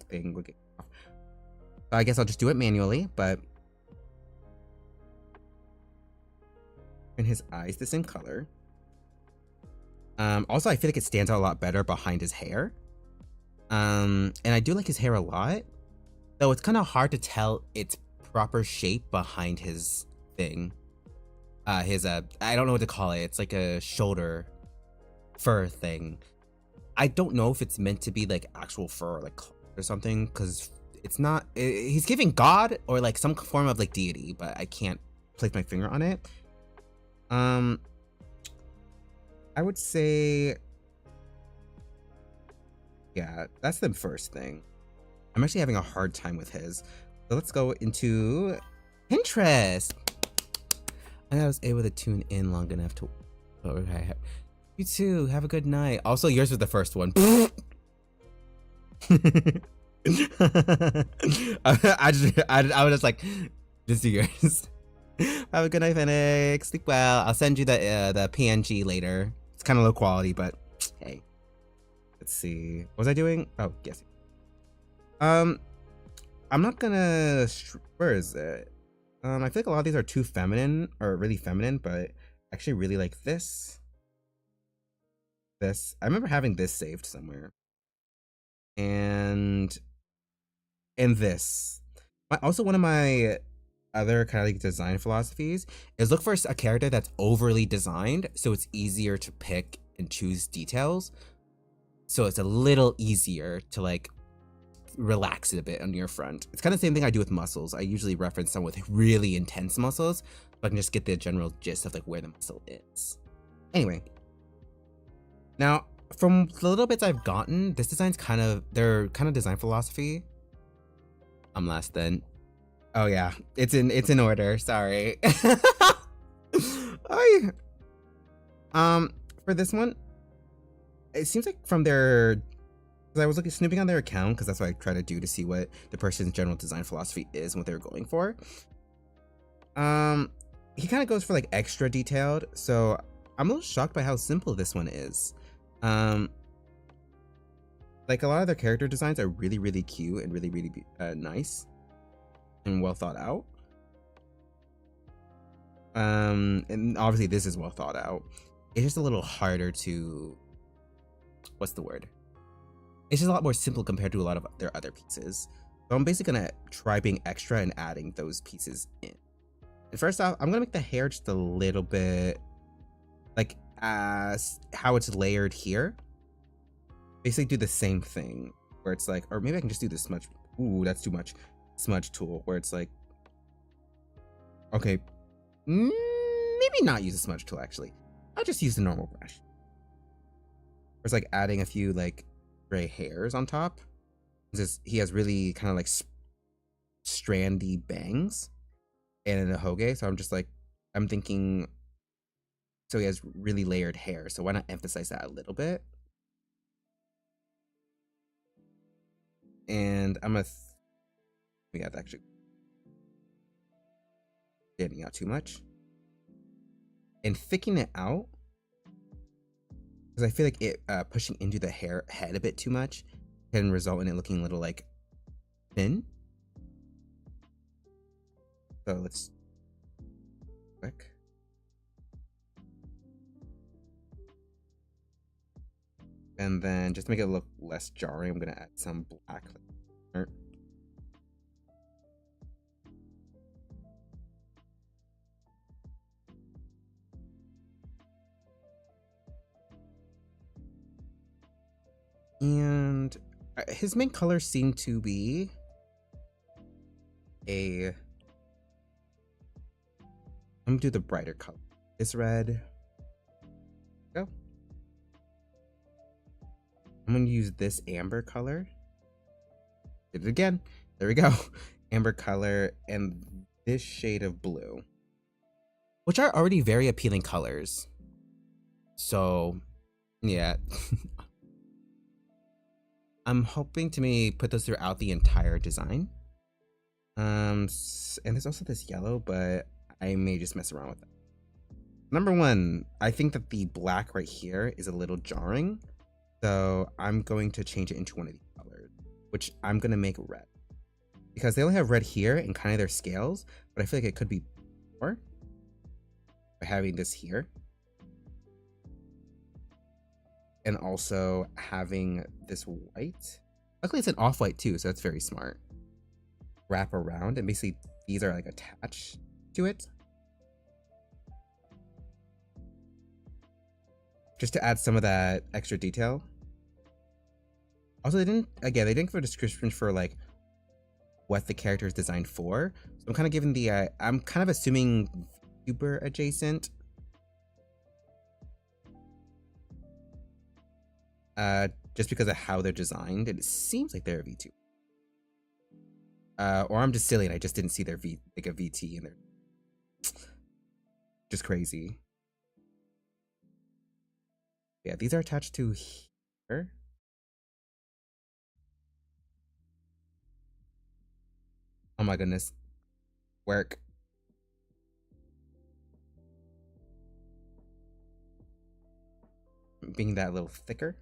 thing will get off. So I guess I'll just do it manually, but turn his eyes the same color. Also, I feel like it stands out a lot better behind his hair. And I do like his hair a lot, though it's kind of hard to tell its proper shape behind his thing. I don't know what to call it. It's like a shoulder fur thing. I don't know if it's meant to be like actual fur or like or something, because it's not. He's giving God or like some form of like deity, but I can't place my finger on it. I would say, yeah, that's the first thing. I'm actually having a hard time with his. So let's go into Pinterest. I was able to tune in long enough to. Okay. You too. Have a good night. Also, yours was the first one. I was just like, just do yours. Have a good night, Phoenix. Sleep well. I'll send you the PNG later. It's kind of low quality, but hey. Let's see. What was I doing? Oh, yes. I'm not gonna. Where is it? I feel like a lot of these are too feminine or really feminine, but I actually really like this. I remember having this saved somewhere. And this. Also, one of my other kind of like design philosophies is look for a character that's overly designed, so it's easier to pick and choose details. So it's a little easier to like relax it a bit on your front. It's kind of the same thing I do with muscles. I usually reference some with really intense muscles, but I can just get the general gist of like where the muscle is. Anyway, now from the little bits I've gotten, this design's their kind of design philosophy. I'm last then. Oh yeah, it's in order. Sorry. For this one, it seems like from their. I was snooping on their account because that's what I try to do to see what the person's general design philosophy is and what they're going for. He kind of goes for like extra detailed, so I'm a little shocked by how simple this one is. Like a lot of their character designs are really, really cute and really, really nice and well thought out. And obviously this is well thought out. It's just a little harder to. What's the word? It's just a lot more simple compared to a lot of their other pieces. So I'm basically gonna try being extra and adding those pieces in. And first off, I'm gonna make the hair just a little bit like as how it's layered here. Basically do the same thing where it's like, or maybe I can just do the smudge. Ooh, that's too much. Smudge tool where it's like, okay, maybe not use a smudge tool actually. I'll just use the normal brush. It's like adding a few like gray hairs on top. He has really kind of like strandy bangs. and a hoge. So I'm just like, I'm thinking, so he has really layered hair. So why not emphasize that a little bit? And I'm gonna, we got actually standing out too much and thickening it out because I feel like it pushing into the head a bit too much can result in it looking a little like thin. So let's quick. And then just to make it look less jarring, I'm gonna add some black. And his main colors seem to be I'm gonna do the brighter color. This red. Go. I'm gonna use this amber color. Did it again. There we go. Amber color and this shade of blue, which are already very appealing colors. So, yeah. I'm hoping to maybe put those throughout the entire design. And there's also this yellow, but I may just mess around with that. Number one, I think that the black right here is a little jarring. So I'm going to change it into one of these colors, which I'm going to make red. Because they only have red here and kind of their scales, but I feel like it could be more by having this here. And also having this white. Luckily it's an off-white too, so that's very smart. Wrap around, and basically these are like attached to it. Just to add some of that extra detail. Also, they didn't give a description for like what the character is designed for. So I'm kind of giving the, I'm kind of assuming VTuber adjacent. Just because of how they're designed, and it seems like they're a VTuber. Or I'm just silly and I just didn't see their like a VT in there. Just crazy. Yeah, these are attached to here. Oh my goodness. Work. Being that a little thicker.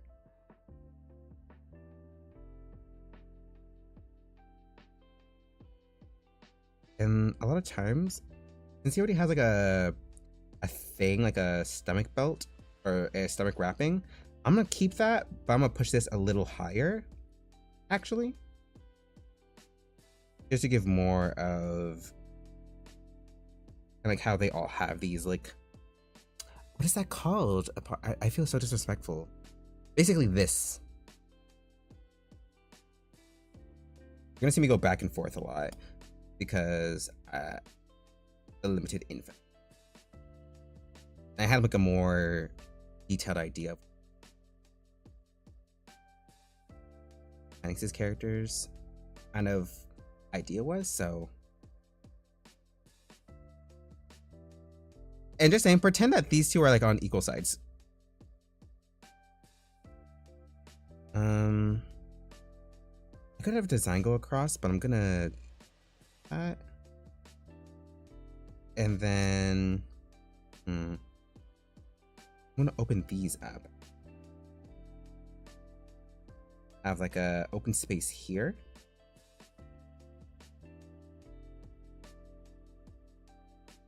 And a lot of times, since he already has like a thing, like a stomach belt or a stomach wrapping, I'm gonna keep that, but I'm gonna push this a little higher, actually. Just to give more of like how they all have these like, what is that called? I feel so disrespectful. Basically this. You're gonna see me go back and forth a lot because the limited info. I had like a more detailed idea of Phoenix's characters kind of idea was, so. And just saying, pretend that these two are like on equal sides. I could have design go across, but I'm gonna that. And then I'm gonna open these up. I have like a open space here.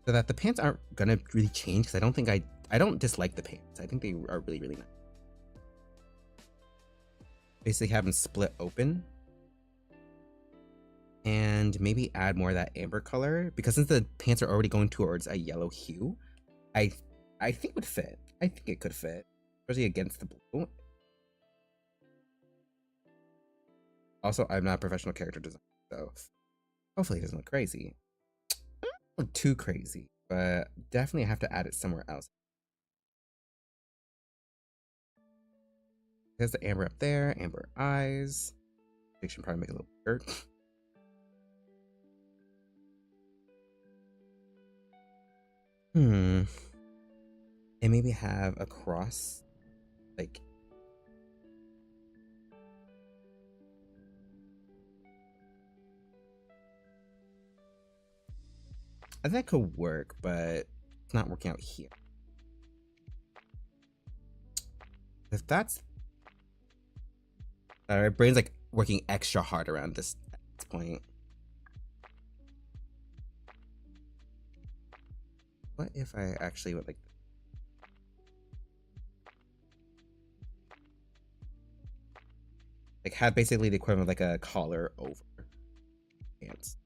So that the pants aren't gonna really change, because I don't think I don't dislike the pants. I think they are really, really nice. Basically have them split open. And maybe add more of that amber color, because since the pants are already going towards a yellow hue, I think it would fit. I think it could fit, especially against the blue. Also, I'm not a professional character designer, so hopefully it doesn't look crazy. Not look too crazy, but definitely I have to add it somewhere else. There's the amber up there, amber eyes. I should probably make it a little bigger. And maybe have a cross, like, I think that could work, but it's not working out here. If that's my brain's like working extra hard around this at this point. What if I actually would like had basically the equivalent of like a collar over pants?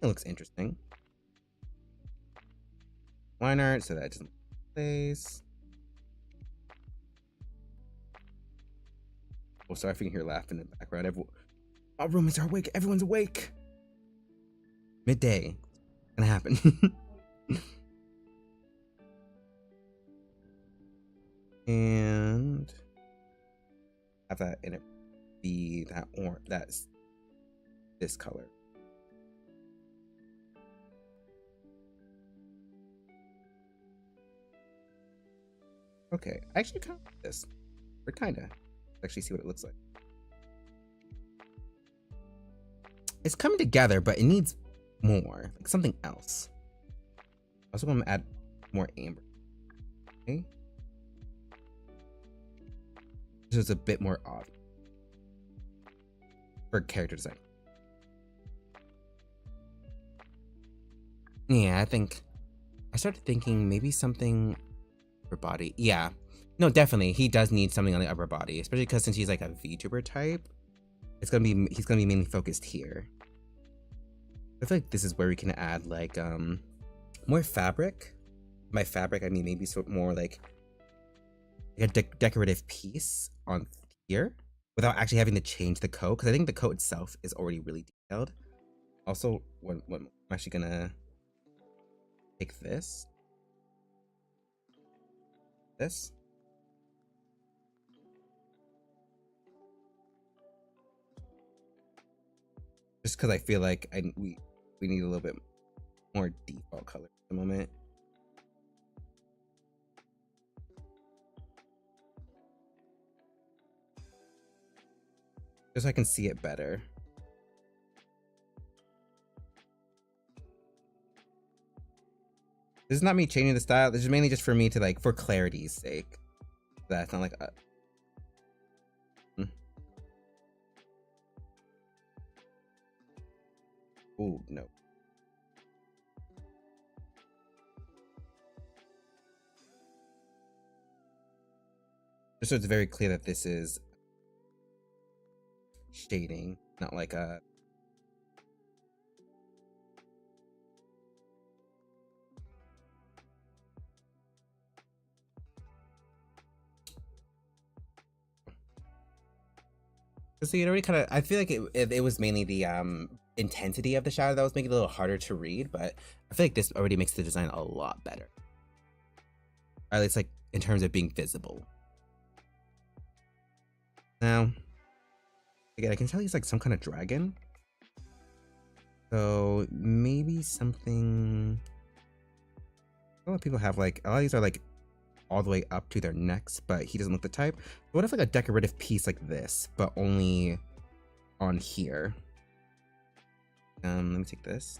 It looks interesting. Line art so that it doesn't place. Oh, sorry if you can hear laughing in the background. Our roommates are awake. Everyone's awake. Midday. It's gonna happen. And have that in it be that orange. That's this color. Okay, I actually kind of like this. Or kinda. Let's actually see what it looks like. It's coming together, but it needs more, like something else. I also want to add more amber. Okay. So it's a bit more obvious for character design. Yeah, I think I started thinking maybe something upper body. Yeah. No, definitely. He does need something on the upper body, especially because since he's like a VTuber type, he's gonna be mainly focused here. I feel like this is where we can add like more fabric. By fabric, I mean maybe more like a decorative piece on here without actually having to change the coat, because I think the coat itself is already really detailed. Also, when I'm actually gonna take this, just because I feel like we need a little bit more default color at the moment. Just so I can see it better. This is not me changing the style. This is mainly just for me to like, for clarity's sake. That's not like oh no. Just so it's very clear that this is shading, not like a see, it already kind of, I feel like it was mainly the intensity of the shadow that was making it a little harder to read, but I feel like this already makes the design a lot better. Or at least like in terms of being visible. Now, again, I can tell he's like some kind of dragon. So maybe something. A lot of people have like, a lot of these are like all the way up to their necks, but he doesn't look the type. What if like a decorative piece like this, but only on here? Let me take this.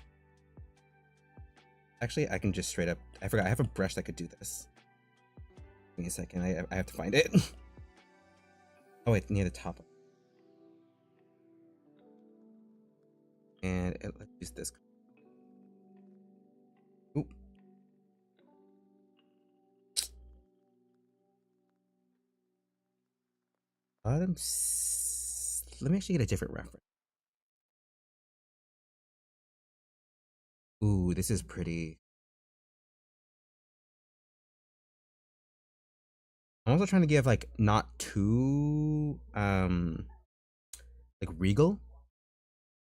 Actually, I can just straight up, I forgot, I have a brush that could do this. Give me a second, I have to find it. Oh wait, near the top. And let's use this. Oop. Bottom. Let me actually get a different reference. Ooh, this is pretty. I'm also trying to give like not too like regal,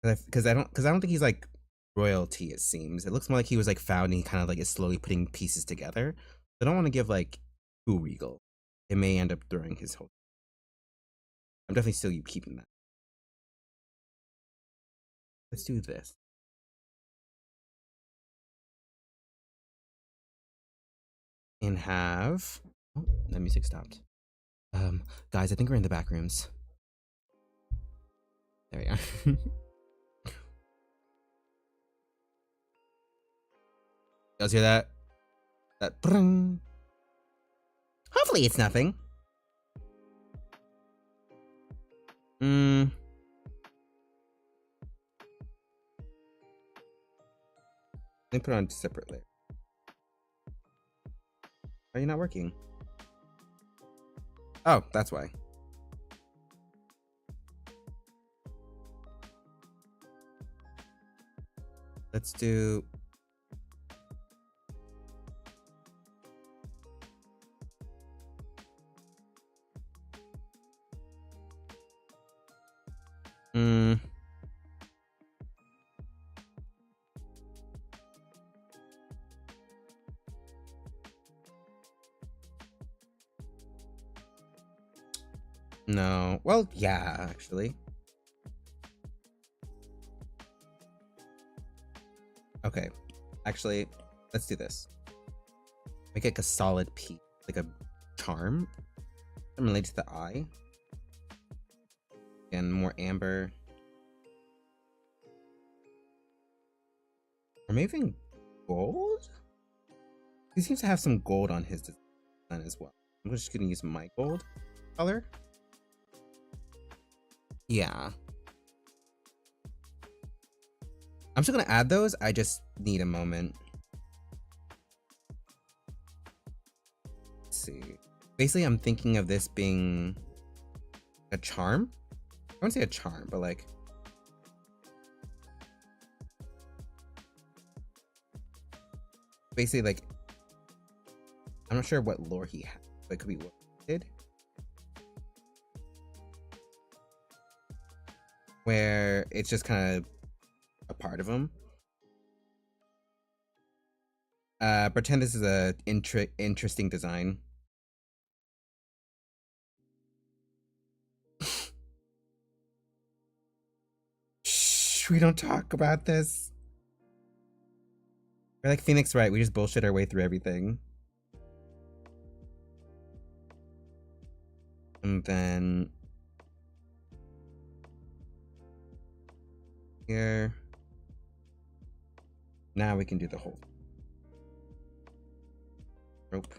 because I don't think he's like royalty. It seems it looks more like he was like found and he kind of like is slowly putting pieces together. I don't want to give like too regal. It may end up throwing his whole. I'm definitely still keeping that. Let's do this. and have... Oh, the music stopped. Guys, I think we're in the back rooms. There we are. You guys hear that? That brung. Hopefully it's nothing. Let me put it on separate layer. Are you not working? Oh, that's why. Let's do... No. Well, yeah, actually. Okay. Actually, let's do this. Make it like a solid piece, like a charm. Related to the eye. And more amber. Or maybe even gold? He seems to have some gold on his design as well. I'm just gonna use my gold color. Yeah. I'm still gonna add those. I just need a moment. Let's see. Basically, I'm thinking of this being a charm. I wouldn't say a charm, but like... basically, like... I'm not sure what lore he had, but it could be what he did. Where it's just kind of a part of him. Pretend this is a interesting design. Shh, we don't talk about this. We're like Phoenix Wright, we just bullshit our way through everything. And then... here. Now we can do the whole rope.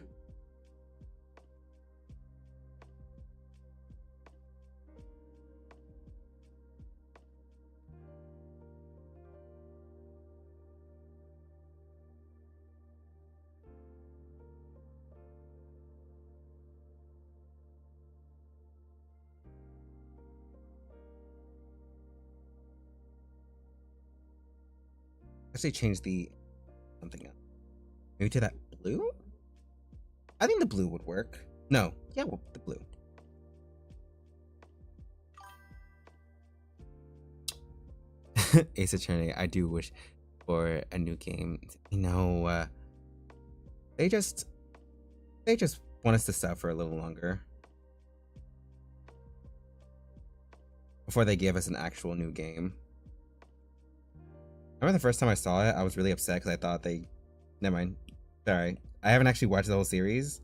Actually change the something up. Maybe to that blue? I think the blue would work. No, yeah, well, the blue. Ace Attorney, I do wish for a new game. You know, they just want us to suffer a little longer before they give us an actual new game. I remember the first time I saw it, I was really upset because I thought they... Never mind. Sorry. I haven't actually watched the whole series.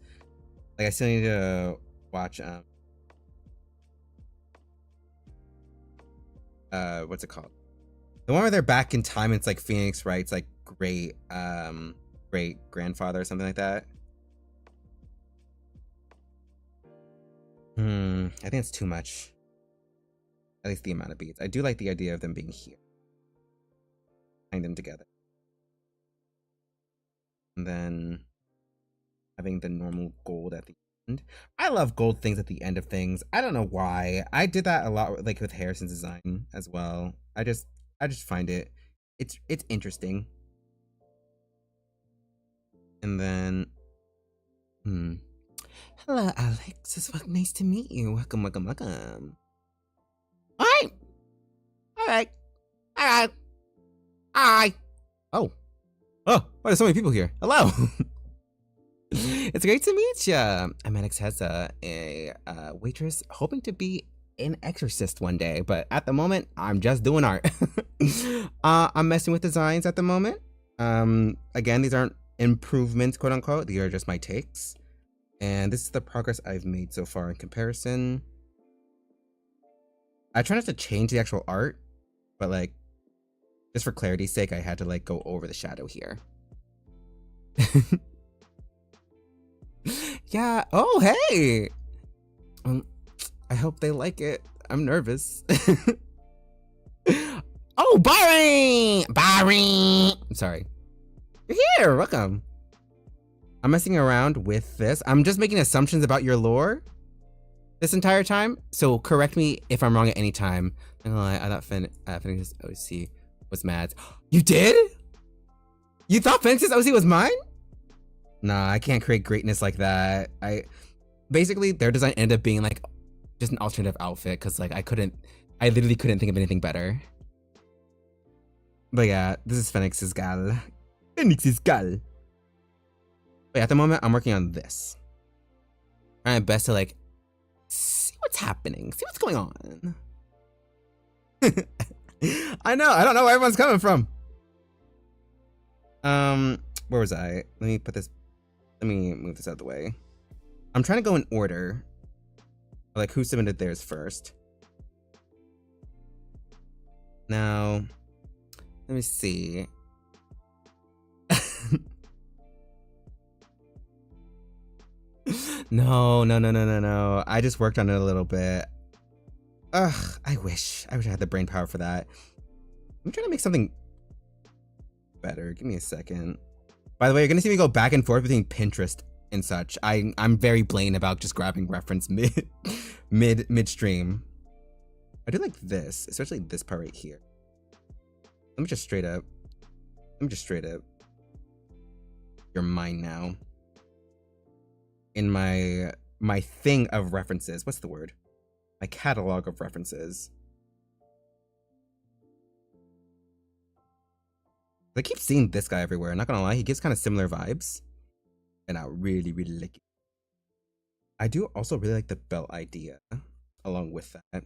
Like, I still need to watch, what's it called? The one where they're back in time and it's like Phoenix Wright's like great grandfather or something like that. I think it's too much. At least the amount of beads. I do like the idea of them being here. Them together, and then having the normal gold at the end. I love gold things at the end of things. I don't know why. I did that a lot, like with Harrison's design as well. I just find it's interesting. And then, hello, Alex. It's fucking nice to meet you. Welcome. All right. Hi. Oh, why there's so many people here? Hello. It's great to meet ya. I'm Alex Heza, a waitress hoping to be an exorcist one day, but at the moment, I'm just doing art. I'm messing with designs at the moment. Again, these aren't improvements, quote unquote. These are just my takes. And this is the progress I've made so far in comparison. I try not to change the actual art, but like, just for clarity's sake, I had to like go over the shadow here. Yeah. Oh, hey. I hope they like it. I'm nervous. Oh, Barry! Barry! I'm sorry. You're here. Welcome. I'm messing around with this. I'm just making assumptions about your lore this entire time. So correct me if I'm wrong at any time. I'm gonna lie, I thought Phoenix's OC was Mads. You did? You thought Phoenix's OC was mine? Nah, I can't create greatness like that. Basically their design ended up being like just an alternative outfit because like I literally couldn't think of anything better. But yeah, this is Phoenix's gal. Phoenix's gal. But at the moment, I'm working on this. Trying my best to like see what's happening, see what's going on. I know, I don't know where everyone's coming from. Where was I? Let me move this out of the way. I'm trying to go in order. Like who submitted theirs first. Now, let me see. No. I just worked on it a little bit. Ugh, I wish I had the brain power for that. I'm trying to make something better. Give me a second. By the way, you're gonna see me go back and forth between Pinterest and such. I'm very blatant about just grabbing reference midstream. I do like this, especially this part right here. Let me just straight up. You're mine now. In my thing of references. What's the word? My catalog of references. I keep seeing this guy everywhere. Not gonna lie, he gives kind of similar vibes. And I really, really like it. I do also really like the belt idea along with that.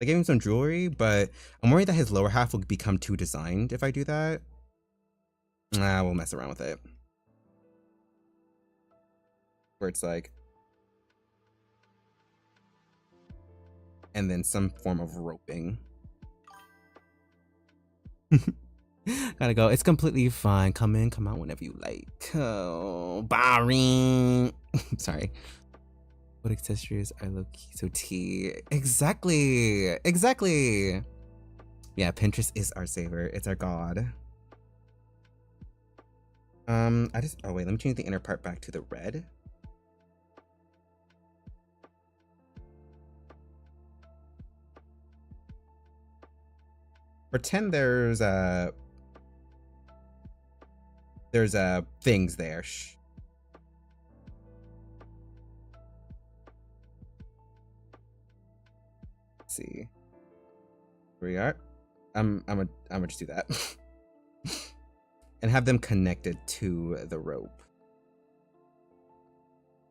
I gave him some jewelry, but I'm worried that his lower half will become too designed if I do that. Nah, we'll mess around with it. Where it's like, and then some form of roping. Gotta go. It's completely fine. Come in, come out whenever you like. Oh, boring. Sorry. What accessories are low-key so tea? Exactly. Yeah, Pinterest is our savior. It's our god. Oh wait, let me change the inner part back to the red. Pretend there's things there. Shh. Let's see. Here we are. I'm gonna just do that. And have them connected to the rope.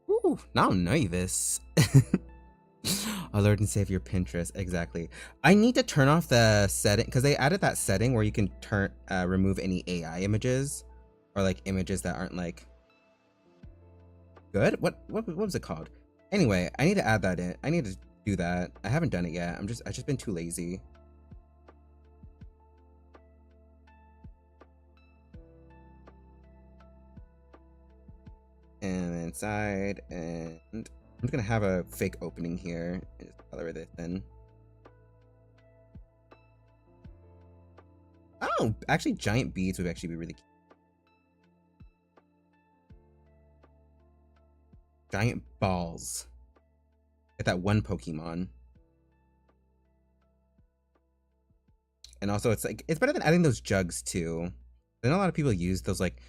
Ooh, now I know this. Our Lord and Savior Pinterest, exactly. I need to turn off the setting because they added that setting where you can remove any AI images or like images that aren't like good. What was it called? Anyway, I need to add that in. I need to do that. I haven't done it yet. I've just been too lazy. And inside, and I'm just gonna have a fake opening here and just color this in. Oh, actually giant beads would actually be really cute. Giant balls. Get that one Pokemon. And also it's like, it's better than adding those jugs too. I know a lot of people use those like,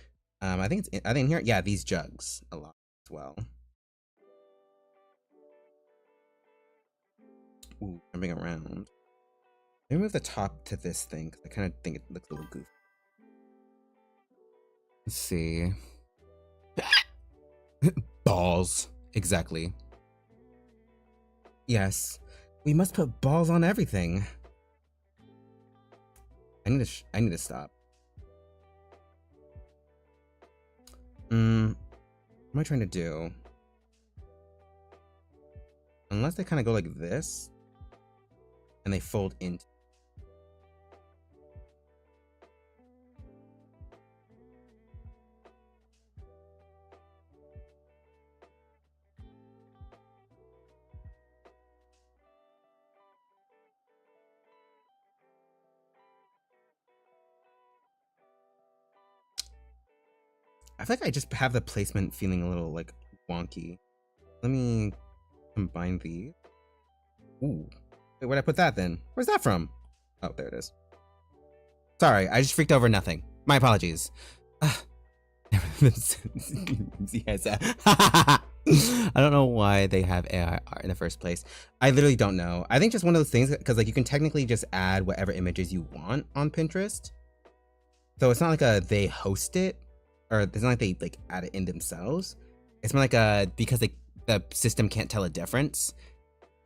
I think in here? Yeah, these jugs a lot as well. Ooh, jumping around. Let me move the top to this thing because I kind of think it looks a little goofy. Let's see. Balls. Exactly. Yes. We must put balls on everything. I need to stop. What am I trying to do? Unless they kind of go like this and they fold into. I feel like I just have the placement feeling a little like wonky. Let me combine these. Ooh. Wait, where'd I put that then? Where's that from? Oh, there it is. Sorry, I just freaked over nothing. My apologies. Yes. I don't know why they have AI art in the first place. I literally don't know. I think just one of those things, because like you can technically just add whatever images you want on Pinterest. So it's not like they host it, or it's not like they like add it in themselves. It's more like because the system can't tell a difference,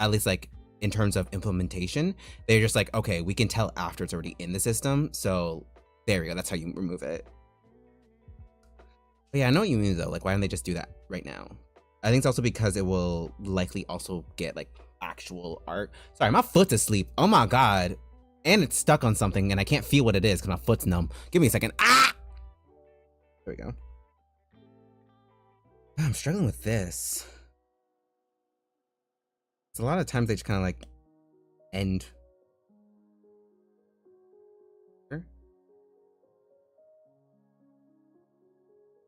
at least like in terms of implementation, they're just like, okay, we can tell after it's already in the system. So there we go. That's how you remove it. But yeah, I know what you mean though. Like, why don't they just do that right now? I think it's also because it will likely also get like actual art. Sorry, my foot's asleep. Oh my God. And it's stuck on something and I can't feel what it is because my foot's numb. Give me a second. Ah! There we go. I'm struggling with this. It's a lot of times they just kind of like end.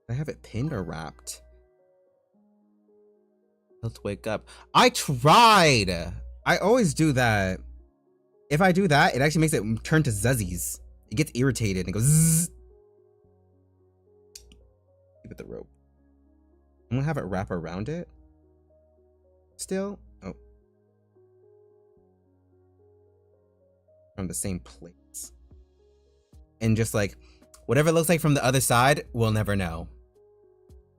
I have it pinned or wrapped. Let's wake up. I tried. I always do that. If I do that, it actually makes it turn to zuzzies. It gets irritated and it goes zzz. Keep it the rope. I'm gonna have it wrap around it. Still. Oh. From the same place. And just like, whatever it looks like from the other side, we'll never know.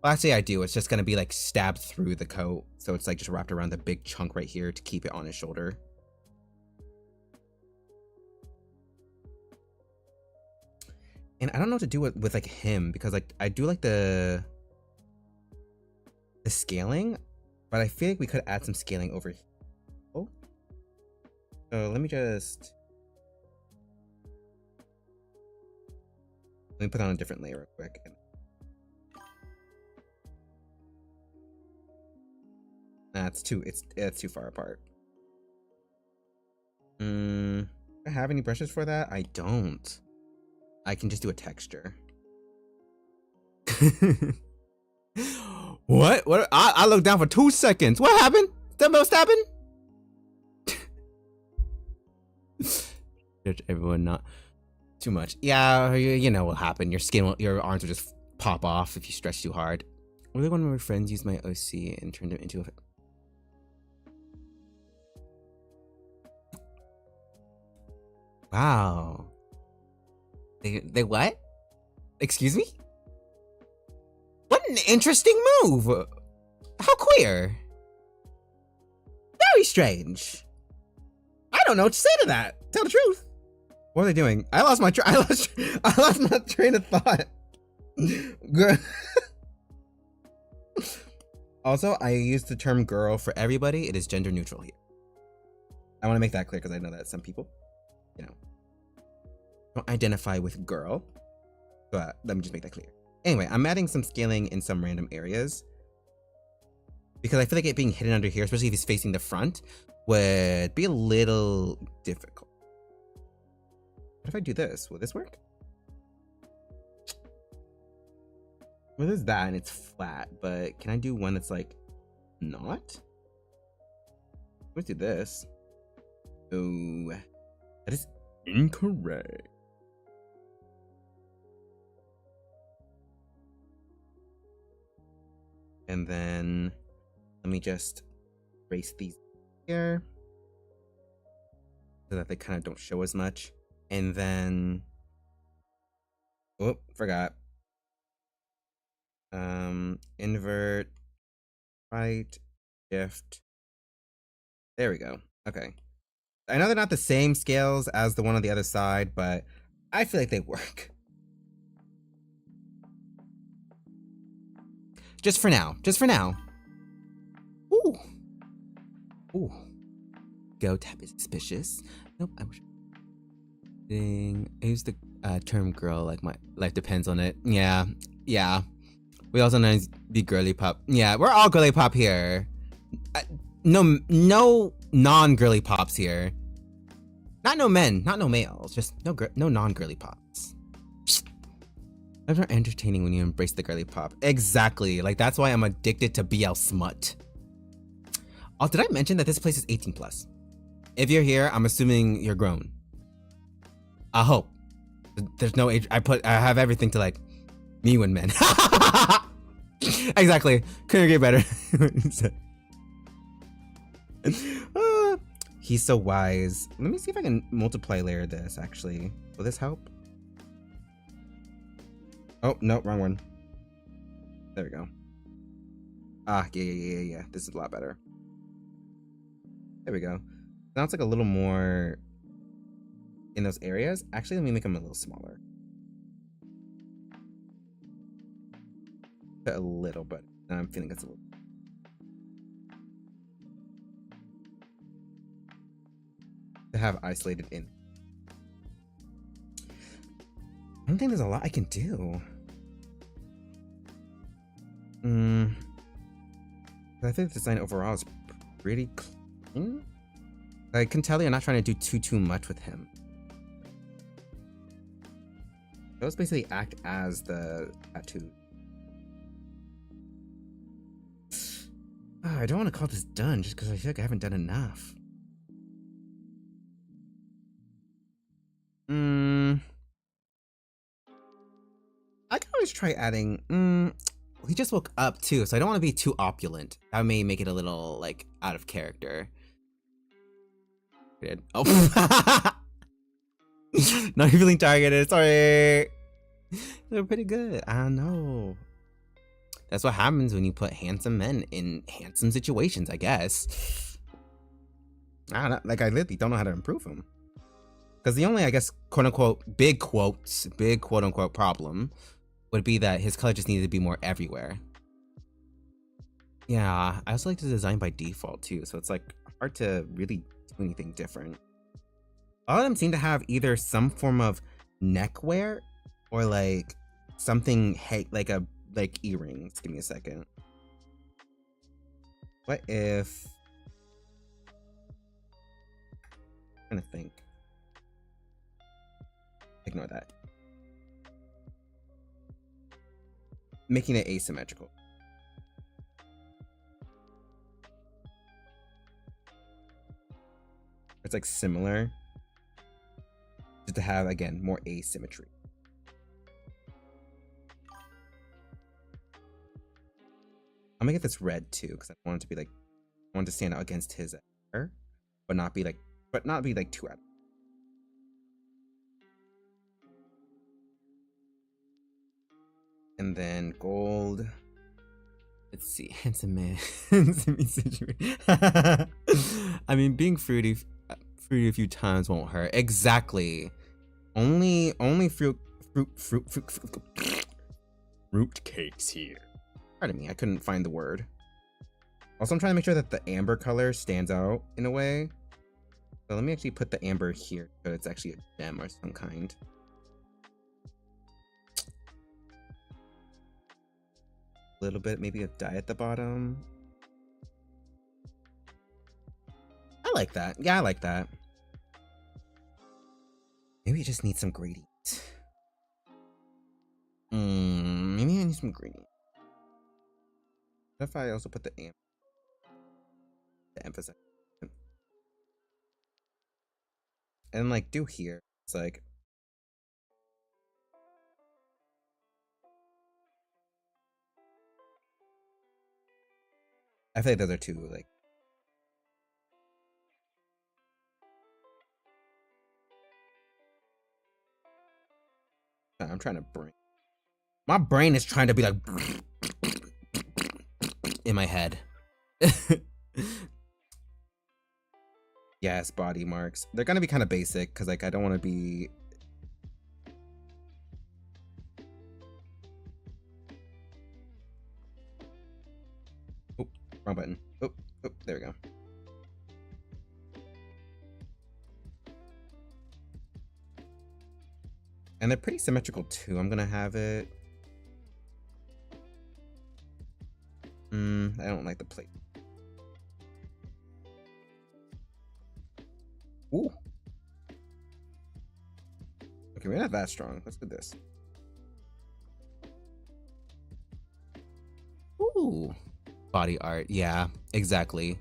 Well, actually I do. It's just gonna be like stabbed through the coat. So it's like just wrapped around the big chunk right here to keep it on his shoulder. And I don't know what to do with like him, because like I do like the scaling, but I feel like we could add some scaling over here. Oh. So let me put on a different layer real quick. It's too far apart. Do I have any brushes for that? I don't. I can just do a texture. What? I looked down for 2 seconds. What happened? Something else happened? Judge everyone not too much. Yeah, you know what happened. Your arms will just pop off if you stretch too hard. Really, one of my friends used my OC and turned it into a... Wow. They what? Excuse me? What an interesting move. How queer. Very strange. I don't know what to say to that. Tell the truth. What are they doing? I lost my I lost my train of thought. Girl. Also, I use the term girl for everybody. It is gender neutral here. I want to make that clear because I know that some people, you know, don't identify with girl. But let me just make that clear. Anyway, I'm adding some scaling in some random areas because I feel like it being hidden under here, especially if he's facing the front, would be a little difficult. What if I do this? Will this work? Well, there's that and it's flat, but can I do one that's like not? Let's do this. Oh, that is incorrect. And then let me just erase these here so that they kind of don't show as much. And then, oh, forgot. Invert, right, shift. There we go. Okay. I know they're not the same scales as the one on the other side, but I feel like they work. Just for now. Just for now. Ooh. Ooh. Go tap is suspicious. Nope. I wish. I use the term girl like my life depends on it. Yeah. Yeah. We also know be girly pop. Yeah, we're all girly pop here. No non-girly pops here. Not no men, not no males, just no non-girly pops. Those are entertaining when you embrace the girly pop. Exactly, like that's why I'm addicted to BL smut. Oh, did I mention that this place is 18 plus? If you're here, I'm assuming you're grown. I hope. There's no age. I have everything to like me when men. Exactly. Couldn't agree better. He's so wise. Let me see if I can multiply layer this actually. Will this help? Oh, no, wrong one. There we go. Ah, yeah. This is a lot better. There we go. Now it's like a little more in those areas. Actually, let me make them a little smaller. A little, but I'm feeling it's a little. To have isolated in. I don't think there's a lot I can do. I think the design overall is pretty clean. I can tell you're not trying to do too much with him. Those basically act as the tattoo. Oh, I don't want to call this done just because I feel like I haven't done enough. I can always try adding. He just woke up too, so I don't want to be too opulent. That may make it a little like out of character. Good. Oh, not feeling targeted. Sorry. They're pretty good. I know. That's what happens when you put handsome men in handsome situations, I guess. I don't know, like I literally don't know how to improve them. Because the only, I guess, quote unquote, big quote unquote problem would be that his color just needed to be more everywhere. Yeah, I also like to design by default too, so it's like hard to really do anything different. All of them seem to have either some form of neckwear or like something like earrings. Give me a second. What if I'm trying to think. Ignore that. Making it asymmetrical. It's like similar. Just to have again more asymmetry. I'm gonna get this red too, because I want it to be like I want it to stand out against his hair, but not be like too out. And then gold. Let's see, handsome man. I mean, being fruity a few times won't hurt. Exactly. Only fruit cakes here. Pardon me, I couldn't find the word. Also, I'm trying to make sure that the amber color stands out in a way. So let me actually put the amber here, so it's actually a gem or some kind. A little bit, maybe of dye at the bottom. I like that. Yeah, I like that. Maybe I just need some gradient. Maybe I need some gradient. What if I also put the amber to emphasize? And like do here. It's like I feel like those are two like I'm trying to bring my brain is trying to be like in my head. Yes, body marks. They're gonna be kind of basic because like I don't want to be And they're pretty symmetrical too. I'm gonna have it. I don't like the plate. Ooh. Okay, we're not that strong. Let's do this. Ooh. Body art. Yeah, exactly.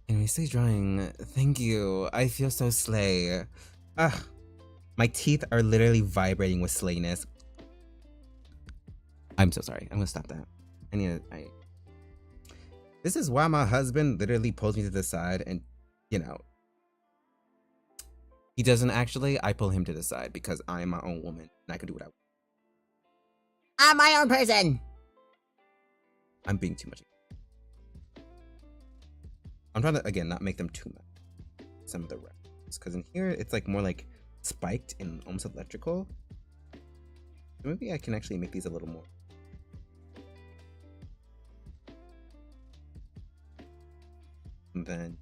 And we say drawing. Thank you. I feel so slay. Ugh. My teeth are literally vibrating with slayness. I'm so sorry. I'm gonna stop that. This is why my husband literally pulls me to the side and, you know, he doesn't actually. I pull him to the side because I am my own woman and I can do what I want. I'm my own person. I'm being too much. I'm trying to, again, not make them too much. Some of the references. Because in here, it's like more like spiked and almost electrical. So maybe I can actually make these a little more. And then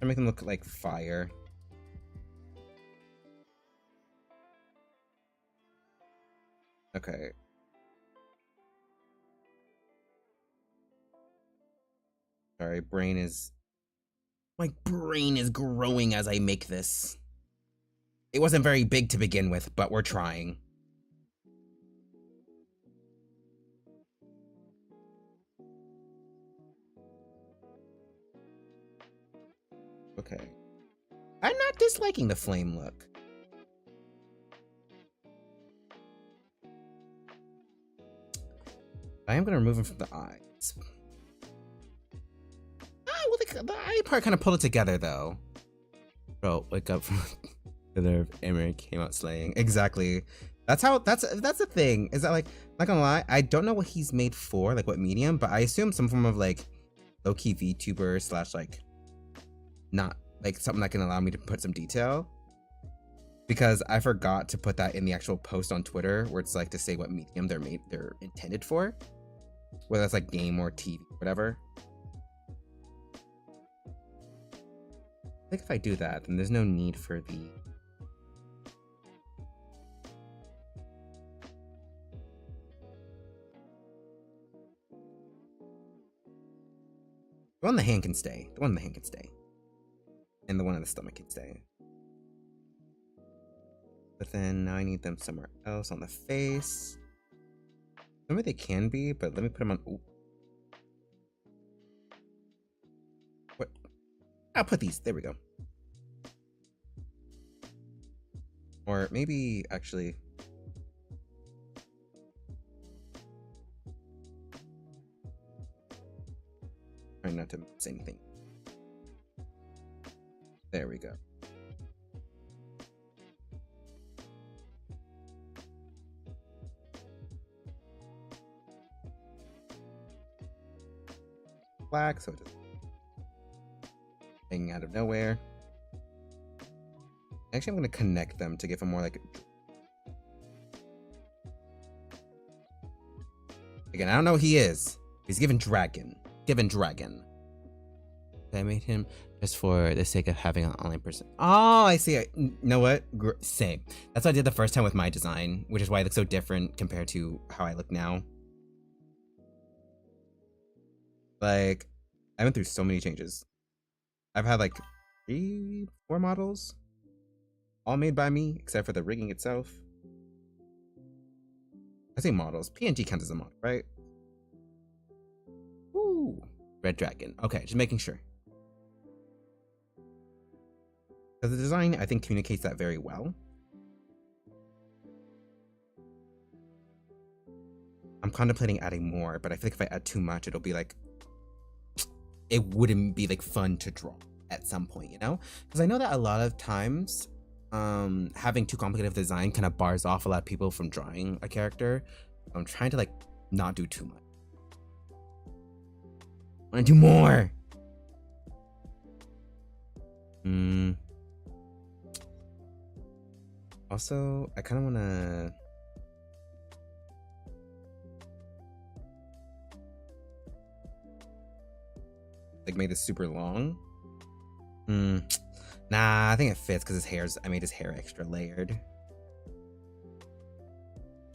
I make them look like fire. Okay. Sorry, my brain is growing as I make this. It wasn't very big to begin with, but we're trying. Okay. I'm not disliking the flame look. I am going to remove him from the eyes. Well, the eye part kind of pulled it together, though. Bro, wake up from the nerve. Emery came out slaying. Exactly. That's the thing. Is that, like, not gonna lie, I don't know what he's made for, like what medium, but I assume some form of like low-key VTuber slash like not like something that can allow me to put some detail. Because I forgot to put that in the actual post on Twitter where it's like to say what medium they're intended for. Whether that's like game or TV, whatever. I think if I do that, then there's no need for the... The one on the hand can stay. The one on the hand can stay. And the one on the stomach can stay. But then now I need them somewhere else on the face. Maybe they can be, but let me put them on... Ooh. What? I'll put these. There we go. Or maybe, actually... Trying not to miss anything. There we go. Black, so it just hanging out of nowhere. Actually, I'm going to connect them to give them more like... Again, I don't know who he is. He's given dragon. Given dragon. I made him just for the sake of having an online person. Oh, I see. You know what? Same. That's what I did the first time with my design, which is why it looks so different compared to how I look now. Like, I went through so many changes. I've had like 3, 4 models. All made by me, except for the rigging itself. I say models. PNG counts as a model, right? Ooh. Red dragon. Okay, just making sure. Because the design, I think, communicates that very well. I'm contemplating adding more, but I feel like if I add too much, it'll be like... It wouldn't be like fun to draw at some point, you know? Because I know that a lot of times, having too complicated of design kind of bars off a lot of people from drawing a character. I'm trying to like not do too much. I want to do more. Also, I kind of want to... like make this super long. Nah, I think it fits because I made his hair extra layered.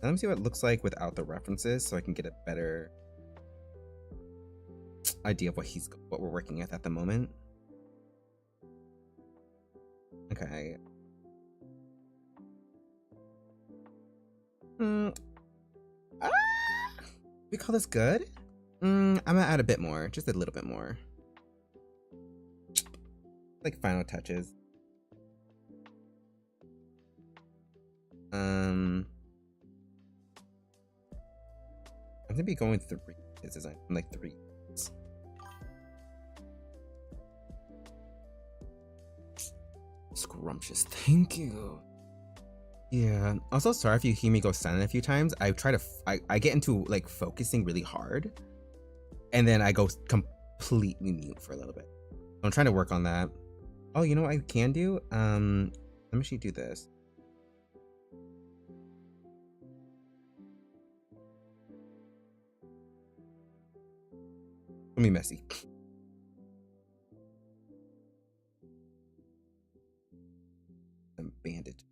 Let me see what it looks like without the references so I can get a better idea of what we're working with at the moment. Okay. We call this good? I'm gonna add a bit more, just a little bit more. Like final touches. I'm gonna be going through his design, like 3. Scrumptious, thank you. Yeah. Also, sorry if you hear me go silent a few times. I get into like focusing really hard, and then I go completely mute for a little bit. I'm trying to work on that. Oh, you know what I can do? Let me actually do this. Let me messy. Some bandages.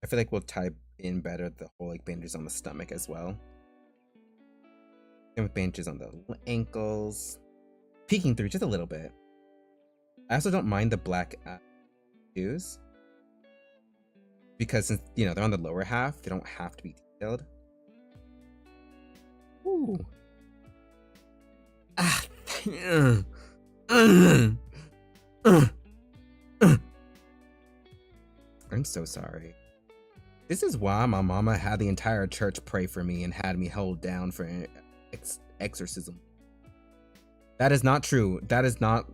I feel like we'll tie in better the whole like bandages on the stomach as well. And with bandages on the ankles. Peeking through just a little bit. I also don't mind the black shoes. Because since, you know, they're on the lower half, they don't have to be detailed. Ooh. Ah. I'm so sorry. This is why my mama had the entire church pray for me and had me hold down for exorcism. That is not true. That is not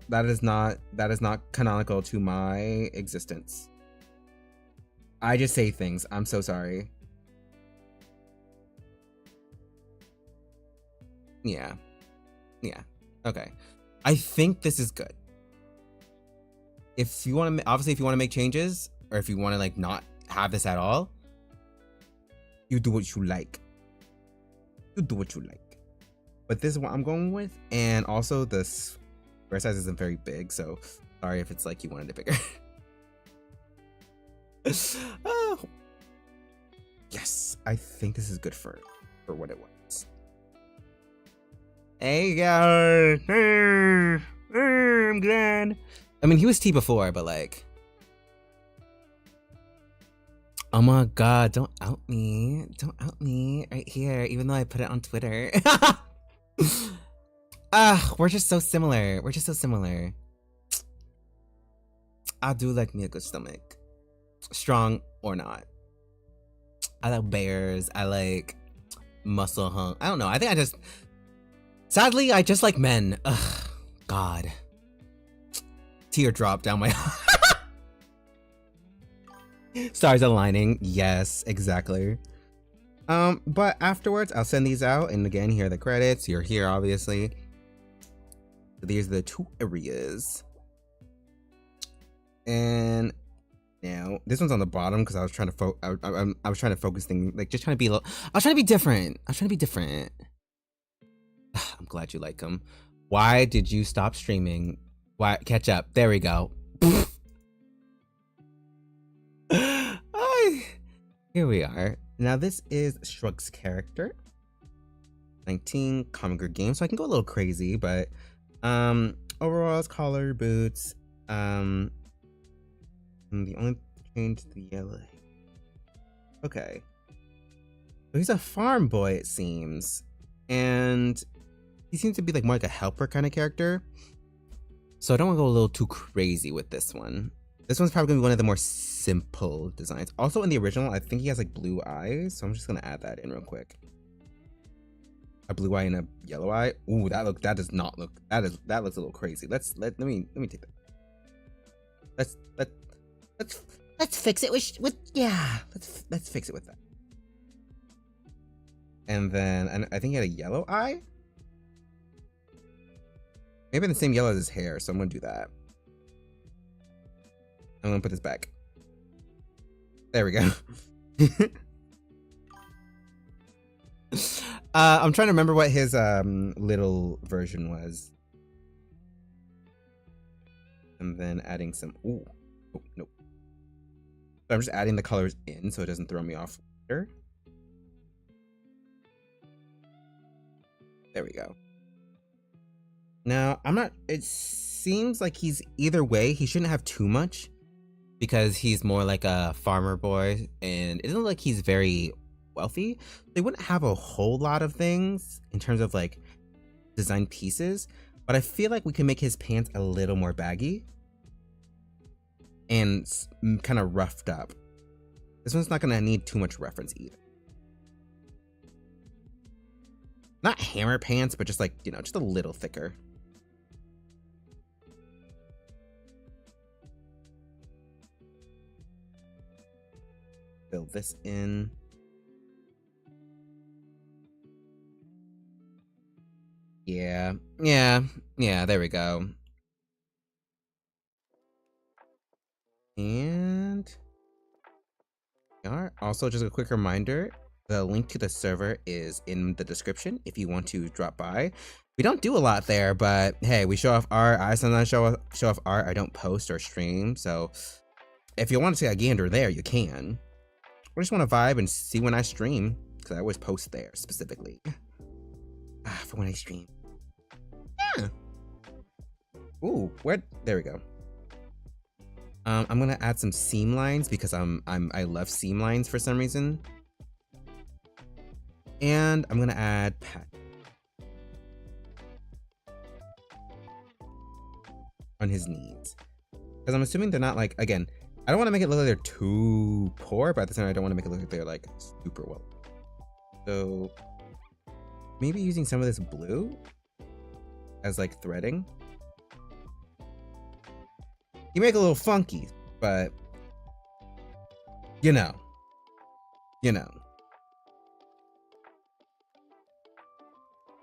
canonical to my existence. I just say things. I'm so sorry. Yeah. Yeah. Okay. I think this is good. If you want to, obviously, if you want to make changes, or if you want to like not have this at all, you do what you like. You do what you like. But this is what I'm going with, and also this square size isn't very big, so sorry if it's like you wanted it bigger. Oh. Yes, I think this is good for what it was. Hey guys, I'm glad. I mean, he was T before, but like, oh my god, don't out me. Don't out me right here, even though I put it on Twitter. We're just so similar. We're just so similar. I do like me a good stomach. Strong or not. I like bears. I like muscle hung. I don't know. I think sadly, I just like men. Ugh, God. Teardrop down my stars aligning. Yes, exactly. But afterwards, I'll send these out, and again, here are the credits. You're here, obviously. These are the 2 areas, and now this one's on the bottom because I was trying to I was trying to focus things, like just trying to be I was trying to be different. I'm glad you like them. Why did you stop streaming? Why catch up? There we go. Here we are. Now this is Shrug's character. 19 comic game, so I can go a little crazy, but overalls, collar, boots. And the only change to the yellow. Okay. So he's a farm boy, it seems. And he seems to be like more like a helper kind of character. So I don't want to go a little too crazy with this one. This one's probably gonna be one of the more simple designs. Also in the original, I think he has like blue eyes, so I'm just gonna add that in real quick. A blue eye and a yellow eye. Ooh, that looks a little crazy. Let me take that. Let's fix it with yeah. Let's fix it with that. And then I think he had a yellow eye. Maybe the same yellow as his hair, so I'm gonna do that. I'm gonna put this back. There we go. I'm trying to remember what his little version was. And then adding some, ooh, oh, nope. So I'm just adding the colors in so it doesn't throw me off later. There we go. Now, it seems like he's either way, he shouldn't have too much because he's more like a farmer boy and it doesn't look like he's very wealthy. They wouldn't have a whole lot of things in terms of like design pieces, but I feel like we can make his pants a little more baggy and kind of roughed up. This one's not gonna need too much reference either. Not hammer pants, but just like, you know, just a little thicker. Fill this in. Yeah, there we go. And also just a quick reminder, the link to the server is in the description if you want to drop by. We don't do a lot there, but hey, we show off art. I sometimes show off art. I don't post or stream, so if you want to see a gander there, you can. I just want to vibe and see when I stream, because I always post there specifically. For when I stream. Yeah. Ooh, there we go. I'm gonna add some seam lines because I love seam lines for some reason. And I'm gonna add pat on his knees. Because I'm assuming they're not like, again, I don't want to make it look like they're too poor, but at the same time I don't want to make it look like they're like super well. So maybe using some of this blue as like threading. You make it a little funky, but you know.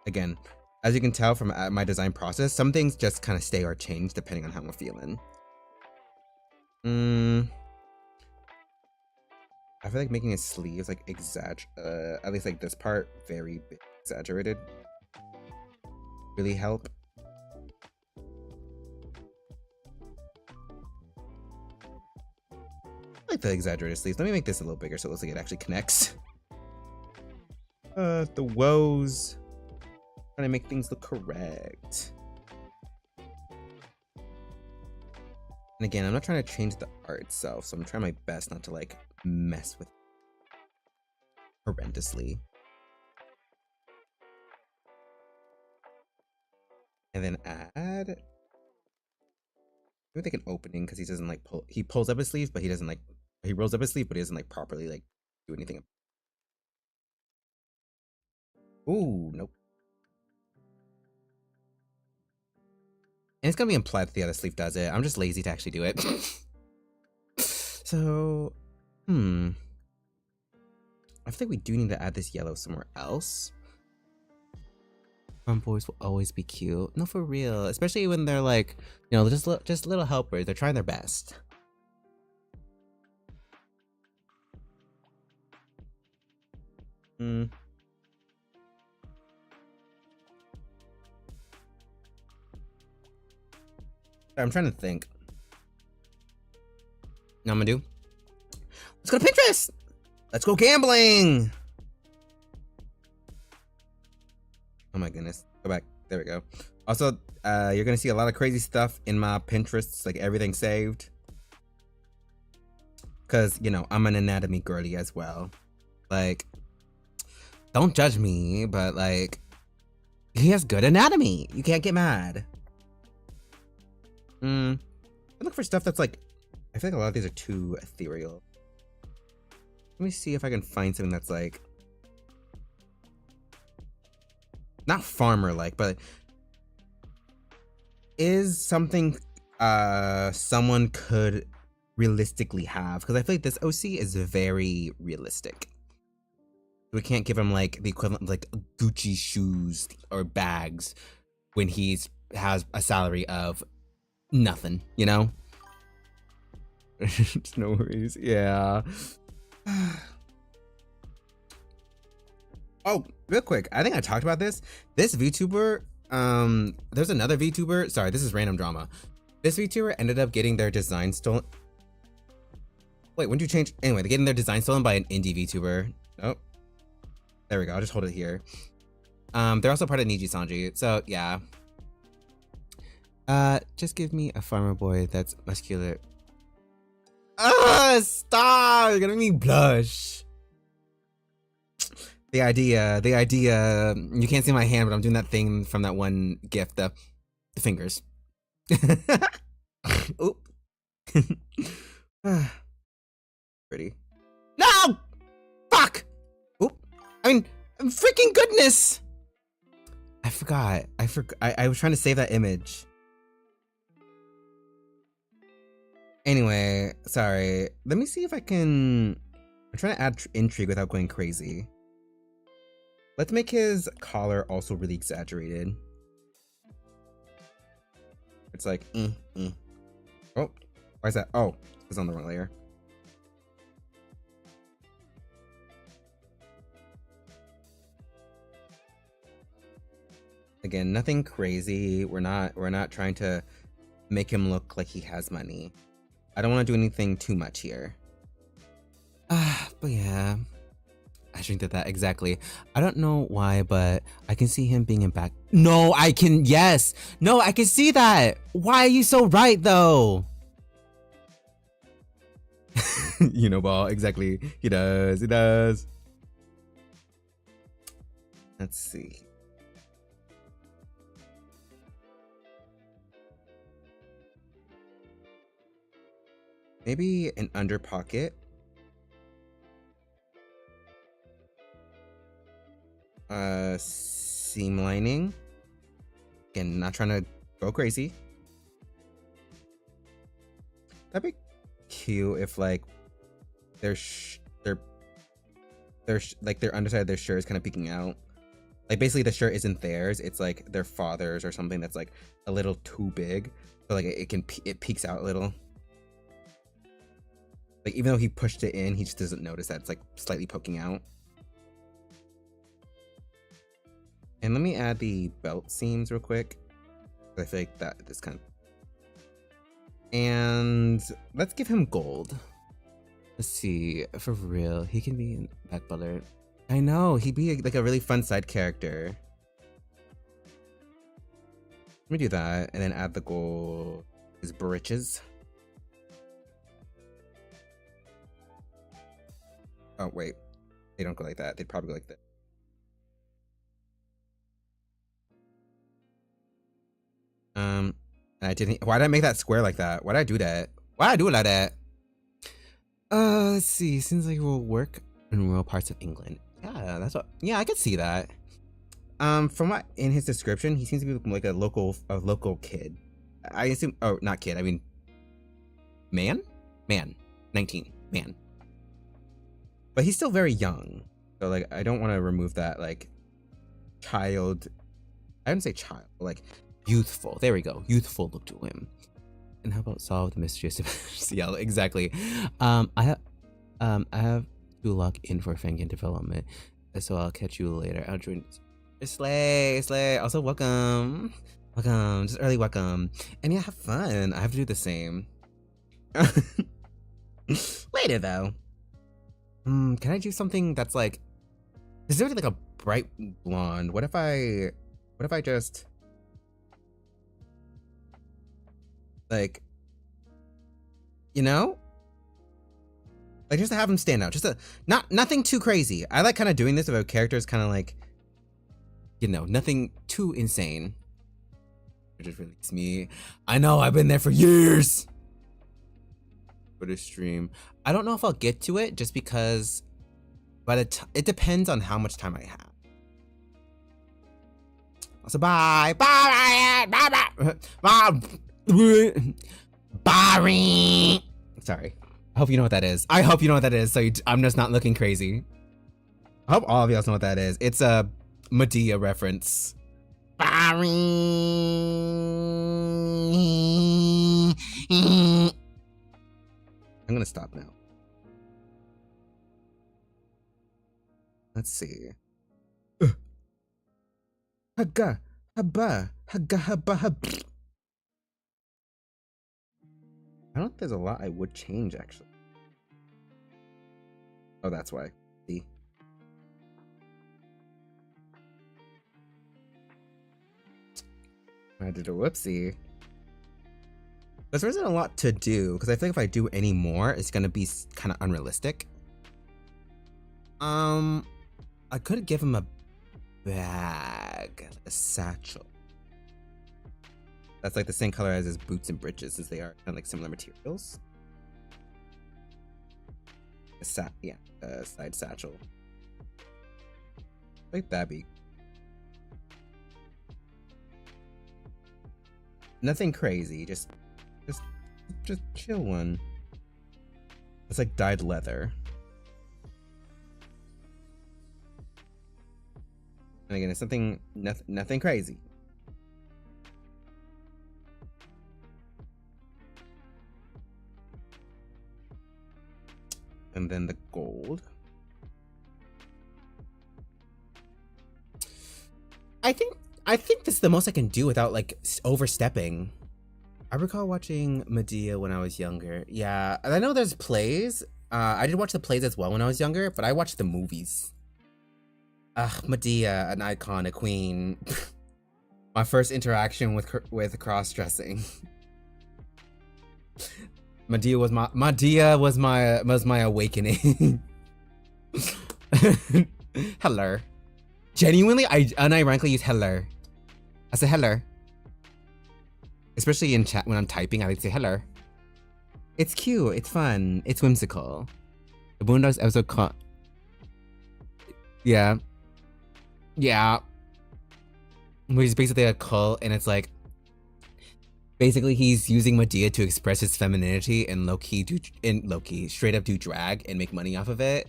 Again, as you can tell from my design process, some things just kind of stay or change depending on how I'm feeling. I feel like making his sleeves like at least like this part very exaggerated really help. I like the exaggerated sleeves. Let me make this a little bigger so it looks like it actually connects. The woes. Trying to make things look correct. And again, I'm not trying to change the art itself, so I'm trying my best not to like mess with it horrendously. And then add, maybe like an opening because he doesn't like he pulls up his sleeve, but he doesn't like, he rolls up his sleeve, but he doesn't like properly like do anything. Ooh, nope. And it's gonna be implied that the other sleeve does it. I'm just lazy to actually do it. So, I think we do need to add this yellow somewhere else. Farm boys will always be cute. No, for real. Especially when they're like, you know, just little helpers. They're trying their best. I'm trying to think. Now I'm gonna do. Let's go to Pinterest. Let's go gambling. Oh my goodness. Go back. There we go. Also, you're gonna see a lot of crazy stuff in my Pinterest, like everything saved. Cause you know I'm an anatomy girly as well. Like, don't judge me, but like, he has good anatomy. You can't get mad. I look for stuff that's like, I feel like a lot of these are too ethereal. Let me see if I can find something that's like, not farmer-like, but is something someone could realistically have. Because I feel like this OC is very realistic. We can't give him like the equivalent of like Gucci shoes or bags when he's has a salary of nothing, you know? No worries. Yeah. Oh, real quick, I think I talked about this. This VTuber, there's another VTuber. Sorry, this is random drama. This VTuber ended up getting their design stolen. Wait, when did you change? Anyway, they're getting their design stolen by an indie VTuber. Oh, there we go. I'll just hold it here. They're also part of Niji Sanji. So yeah. Just give me a farmer boy that's muscular. Stop! You're gonna make me blush. The idea, you can't see my hand, but I'm doing that thing from that one gif, the fingers. Oop. Pretty. No! Fuck! Oop. I mean, freaking goodness! I forgot. I was trying to save that image. Anyway, sorry. Let me see if I can... I'm trying to add intrigue without going crazy. Let's make his collar also really exaggerated. It's like, Oh, why is that? Oh, it's on the wrong layer. Again, nothing crazy. We're not trying to make him look like he has money. I don't want to do anything too much here. But yeah. I shouldn't did that, exactly. I don't know why, but I can see him being in back. No, I can, yes! No, I can see that! Why are you so right, though? You know, ball, exactly. He does, he does. Let's see. Maybe an under pocket. Seam lining. Again, not trying to go crazy. That'd be cute if like their underside of their shirt is kind of peeking out. Like basically the shirt isn't theirs. It's like their father's or something that's like a little too big. So like it peeks out a little. Like even though he pushed it in, he just doesn't notice that it's like slightly poking out. And let me add the belt seams real quick. I feel like that this kind of... And let's give him gold. Let's see, for real, he can be in back butler. I know, he'd be like a really fun side character. Let me do that, and then add the gold, his britches. Oh wait, they don't go like that. They'd probably go like that. I didn't. Why did I make that square like that? Why did I do that? Why did I do it like that? Let's see. Seems like we'll work in rural parts of England. Yeah, that's what. Yeah, I could see that. From what in his description, he seems to be like a local kid. I assume. Oh, not kid. I mean, man, 19, man. But he's still very young, so like I don't want to remove that like child. I wouldn't say child, but like youthful. There we go. Youthful look to him. And how about solve the mystery of yeah, exactly. I have to log in for Fangin development, so I'll catch you later. I'll join. Slay. Also, welcome. Just early welcome. And yeah, have fun. I have to do the same. Later though. Can I do something that's like? Is there like a bright blonde? What if I just like, you know, like just to have him stand out, just nothing too crazy. I like kind of doing this about characters, kind of like, you know, nothing too insane. It just release me. I know, I've been there for years. For the stream, I don't know if I'll get to it just because by the time it depends on how much time I have. So bye. Sorry. I hope you know what that is. So I'm just not looking crazy. I hope all of y'all know what that is. It's a Medea reference. I'm gonna stop now. Let's see. Haga, haba, haga, haba, hab. I don't think there's a lot I would change, actually. Oh, that's why. See? I did a whoopsie. There isn't a lot to do, because I feel like if I do any more, it's gonna be kind of unrealistic. I could give him a bag, a satchel. That's like the same color as his boots and breeches, since they are kind of like similar materials. A side satchel. Like that'd be nothing crazy, just chill one. It's like dyed leather. And again, it's something nothing crazy. And then the gold. I think this is the most I can do without like overstepping. I recall watching Medea when I was younger. Yeah, I know there's plays. I did watch the plays as well when I was younger, but I watched the movies. Medea, an icon, a queen. My first interaction with cross-dressing. Medea was my awakening. Hello. Genuinely, I unironically use hello. I say hello. Especially in chat when I'm typing, I like to say hello. It's cute, it's fun, it's whimsical. The Boondocks episode caught. Yeah. Yeah. Where he's basically a cult, and it's like basically he's using Medea to express his femininity and low-key straight up do drag and make money off of it,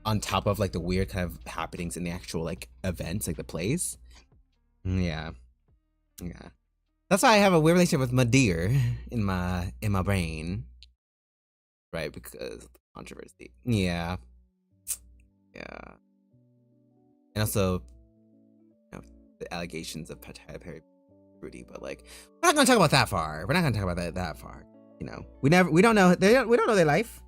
on top of like the weird kind of happenings in the actual like events, like the plays. Yeah. That's why I have a weird relationship with Medea in my brain. Right, because of the controversy. Yeah. And also, you know, the allegations of Perry Rudy, but like, we're not gonna talk about that far. We're not gonna talk about that far. You know, we don't know their life.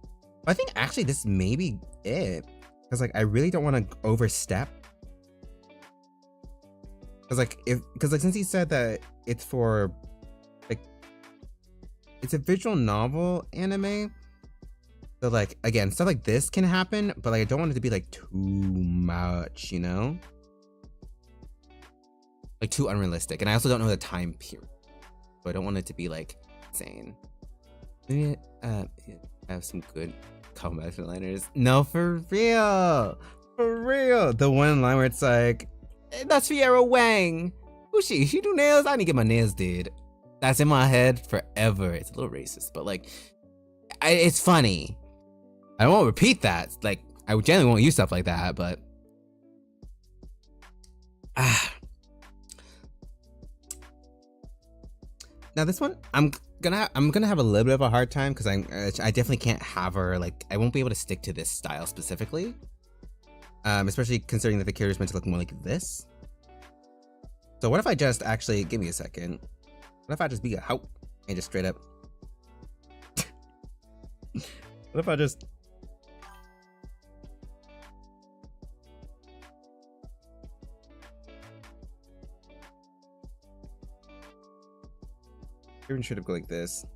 But I think actually this may be it, because like I really don't want to overstep. Because since he said that it's for like it's a visual novel anime, so like again stuff like this can happen, but like I don't want it to be like too much, you know, like too unrealistic. And I also don't know the time period, so I don't want it to be like insane. Maybe I have some good comeback liners. No, for real, the one line where it's like, that's Fiera Wang. Who's she? She do nails? I need to get my nails did. That's in my head forever. It's a little racist, but like, it's funny. I won't repeat that. Like, I generally won't use stuff like that, but now this one, I'm gonna have a little bit of a hard time, because I definitely can't have her like, I won't be able to stick to this style specifically. Especially considering that the character's meant to look more like this. So what if I just actually, give me a second. What if I just be a hoe and just straight up. What if I just. Even should have go like this.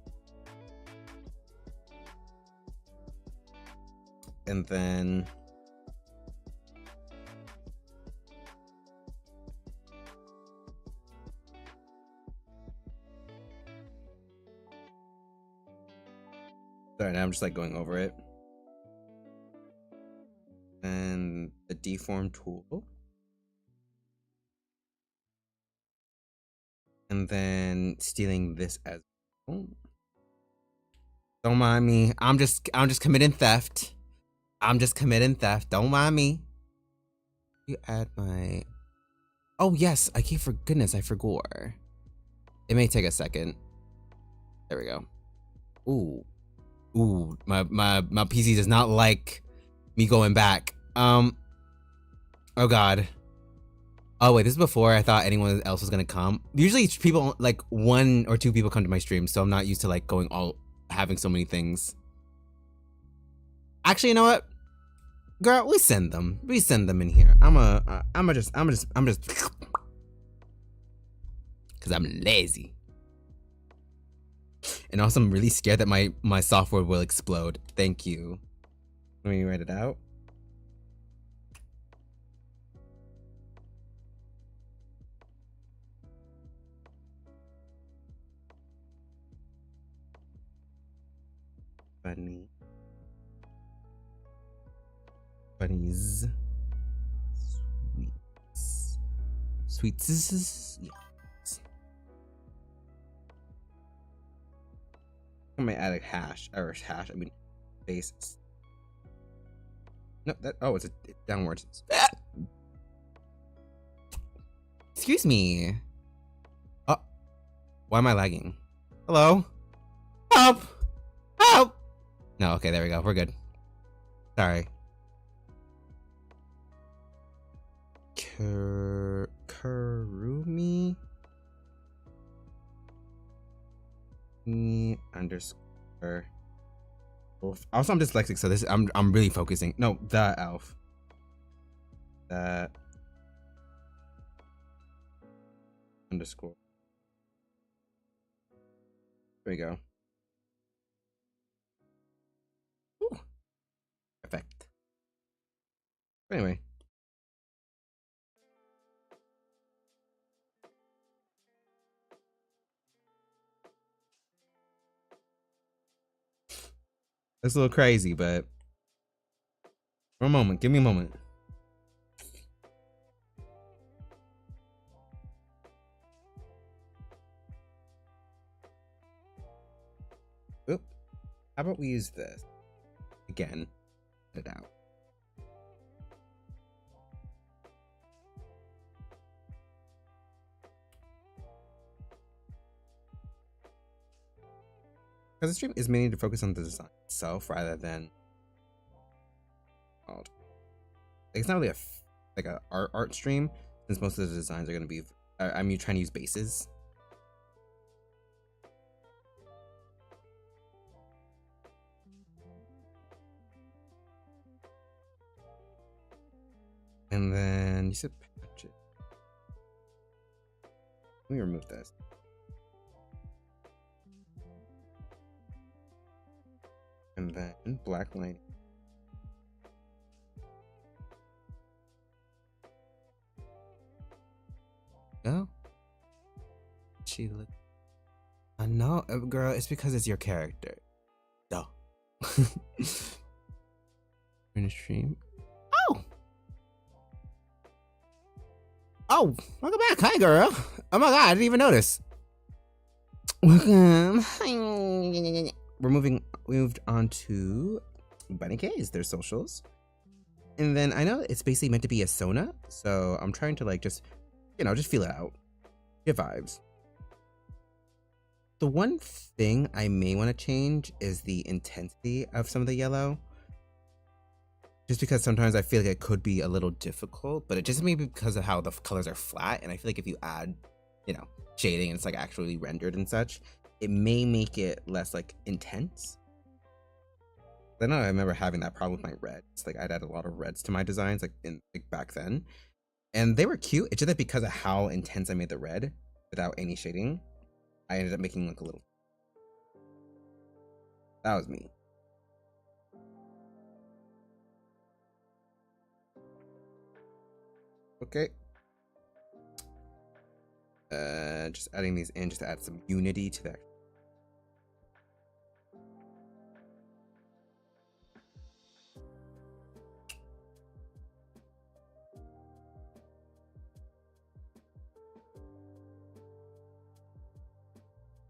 And then. Sorry, now I'm just like going over it. And the deform tool. And then stealing this as well. Don't mind me. I'm just committing theft. Don't mind me. You add my. Oh yes, I keep for goodness, I forgot. It may take a second. There we go. Ooh, my PC does not like me going back. Oh god. Oh wait, this is before I thought anyone else was gonna come. Usually people, like 1 or 2 people come to my stream, so I'm not used to like going all, having so many things. Actually, you know what? Girl, we send them. We send them in here. I'm just, cause I'm lazy. And also I'm really scared that my software will explode. Thank you. Let me write it out. Bunny. Bunnies. Sweets. Sweets. Yes. I might add a hash, or hash, I mean, base. No, that, oh, it's downwards. Excuse me. Oh, why am I lagging? Hello? Help! Help! No, okay, there we go. We're good. Sorry. Kurumi underscore elf. Also, I'm dyslexic, so this I'm really focusing. No, the elf. That underscore. There we go. Ooh. Perfect. Anyway. It's a little crazy, but for a moment, give me a moment. Oop. How about we use this again? Put it out. Because the stream is mainly to focus on the design itself rather than, well, it's not really like a art stream, since most of the designs are going to be, I'm trying to use bases. And then you said patch it. Let me remove this. And then black line. No. She look. No, girl. It's because it's your character. Duh. In a stream. Oh. Oh, welcome back. Hi, girl. Oh my god, I didn't even notice. Welcome. We moved on to Bunny K's, their socials. And then I know it's basically meant to be a Sona, so I'm trying to like just, you know, just feel it out. Get vibes. The one thing I may want to change is the intensity of some of the yellow. Just because sometimes I feel like it could be a little difficult, but it just may be because of how the colors are flat. And I feel like if you add, you know, shading and it's like actually rendered and such, it may make it less like intense. I know I remember having that problem with my reds. Like I'd add a lot of reds to my designs like back then. And they were cute. It's just that because of how intense I made the red without any shading, I ended up making like a little. That was me. Okay. Just adding these in just to add some unity to that.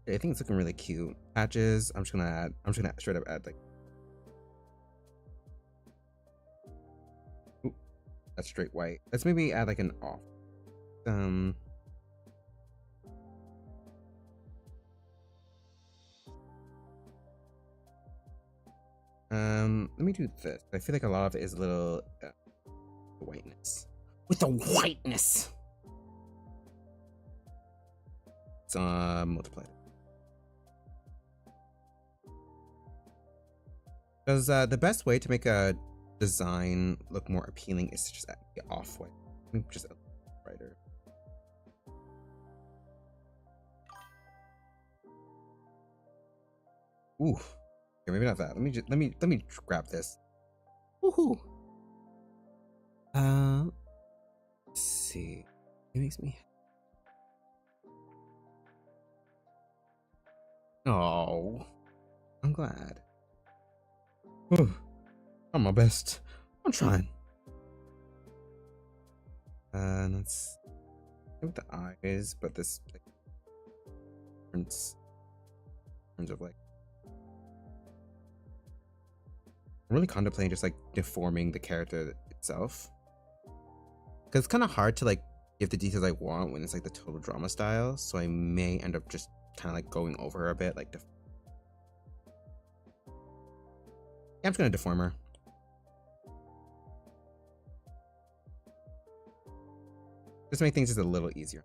I think it's looking really cute. Patches. I'm just gonna straight up add like. Ooh, that's straight white. Let's maybe add like an off. Let me do this. I feel like a lot of it is a little whiteness. With the whiteness. let's multiply it. Because the best way to make a design look more appealing is to just get off-white. Just a brighter. Ooh. Okay, maybe not that. Let me grab this. Woohoo. Let's see. It makes me. Oh, I'm glad. Whew. I'm my best. I'm trying. Let's with the eyes, but this like difference in terms of like. I'm really contemplating just like deforming the character itself, because it's kind of hard to like give the details I want when it's like the total drama style. So I may end up just kind of like going over her a bit, like. Yeah, I'm just gonna deform her. Just to make things just a little easier.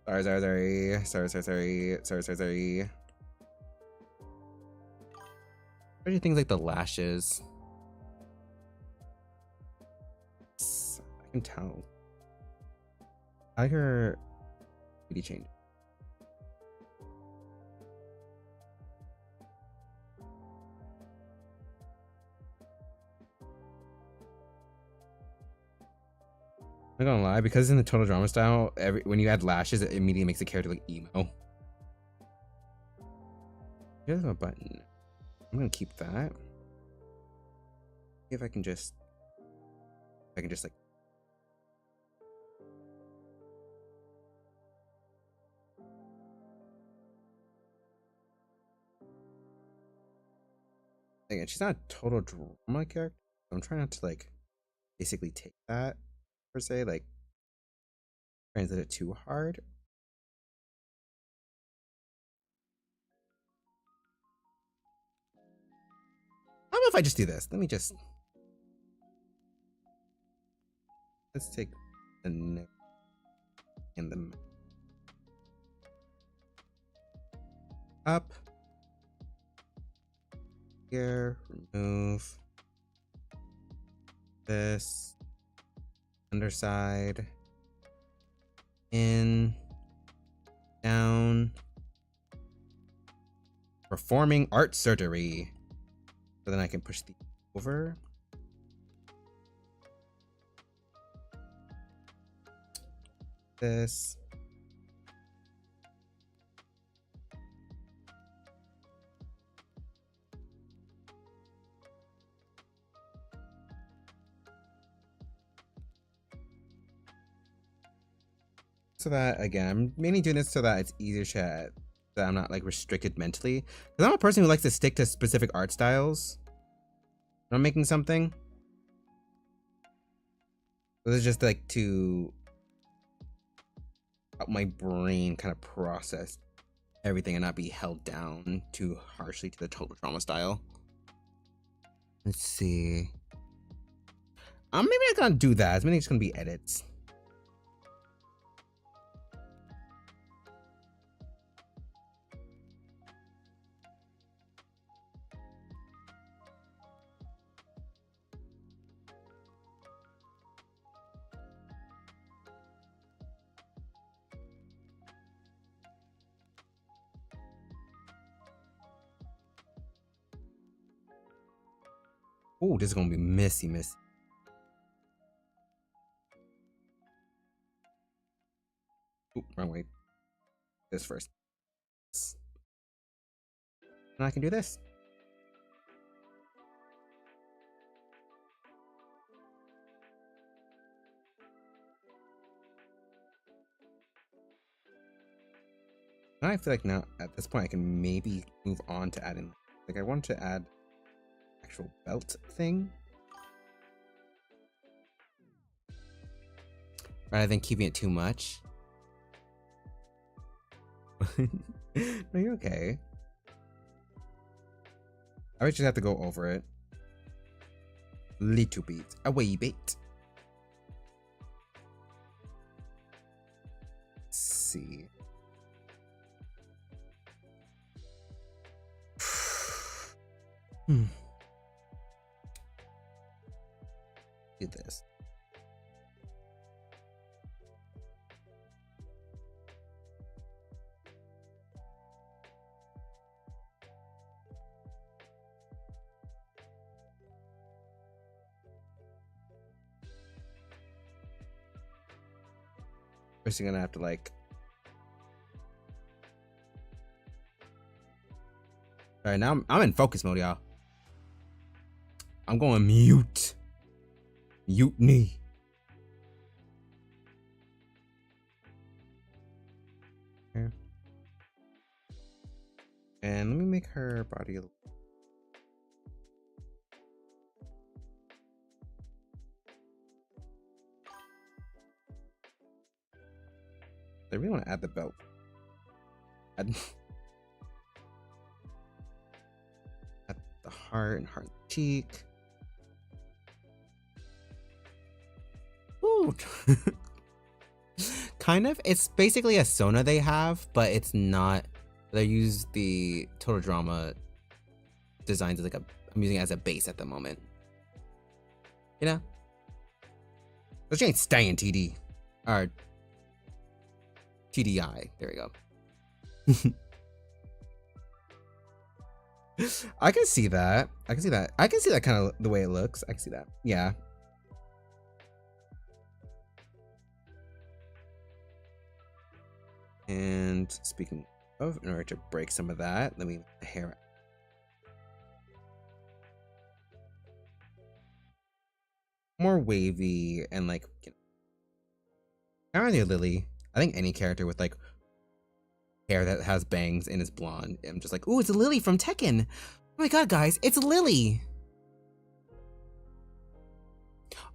Sorry. Especially things like the lashes. I can tell. I like her beauty change. I'm not gonna lie, because in the total drama style, when you add lashes, it immediately makes the character look emo. Here's my button. I'm gonna keep that. See if I can just like. Again, she's not a total drama character. So I'm trying not to like basically take that per se, like translate it too hard. How about if I just do this? Let's take the neck and the up here, remove this underside, in, down, performing art surgery. So then I can push the over. This. So that, again, I'm mainly doing this so that it's easier to, that I'm not like restricted mentally. Because I'm a person who likes to stick to specific art styles when I'm making something. So this is just like to help my brain kind of process everything and not be held down too harshly to the total drama style. Let's see. I'm maybe not gonna do that. It's mainly just gonna be edits. Oh, this is gonna be messy. Ooh, wrong way. This first. And I can do this. Now I feel like now at this point I can maybe move on to adding, like I want to add actual belt thing rather than keeping it too much. No, you're okay. I would just have to go over it little bit, a wee bit. Do this. First, you're gonna have to like. All right, now I'm in focus mode, y'all. I'm going mute. Mutiny. Okay. And let me make her body a little. I really want to add the belt. Add the heart and heart cheek. Ooh. Kind of. It's basically a Sona they have, but it's not. They use the Total Drama designs as like I'm using it as a base at the moment. You know? But she ain't staying TD. Or TDI. There we go. I can see that. I can see that. I can see that kind of the way it looks. I can see that. Yeah. And speaking of, in order to break some of that, let me the hair. More wavy and like, kind of near Lily. I think any character with like hair that has bangs and is blonde, I'm just like, ooh, it's Lily from Tekken. Oh my god, guys, it's Lily.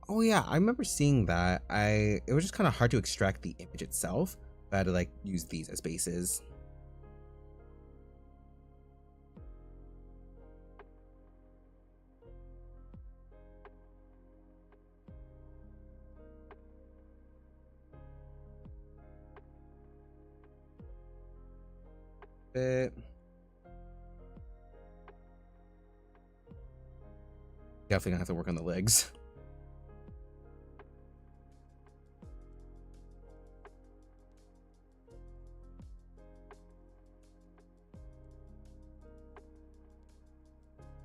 Oh yeah, I remember seeing that. It was just kind of hard to extract the image itself. I had to like use these as bases. Bit. Definitely gonna have to work on the legs.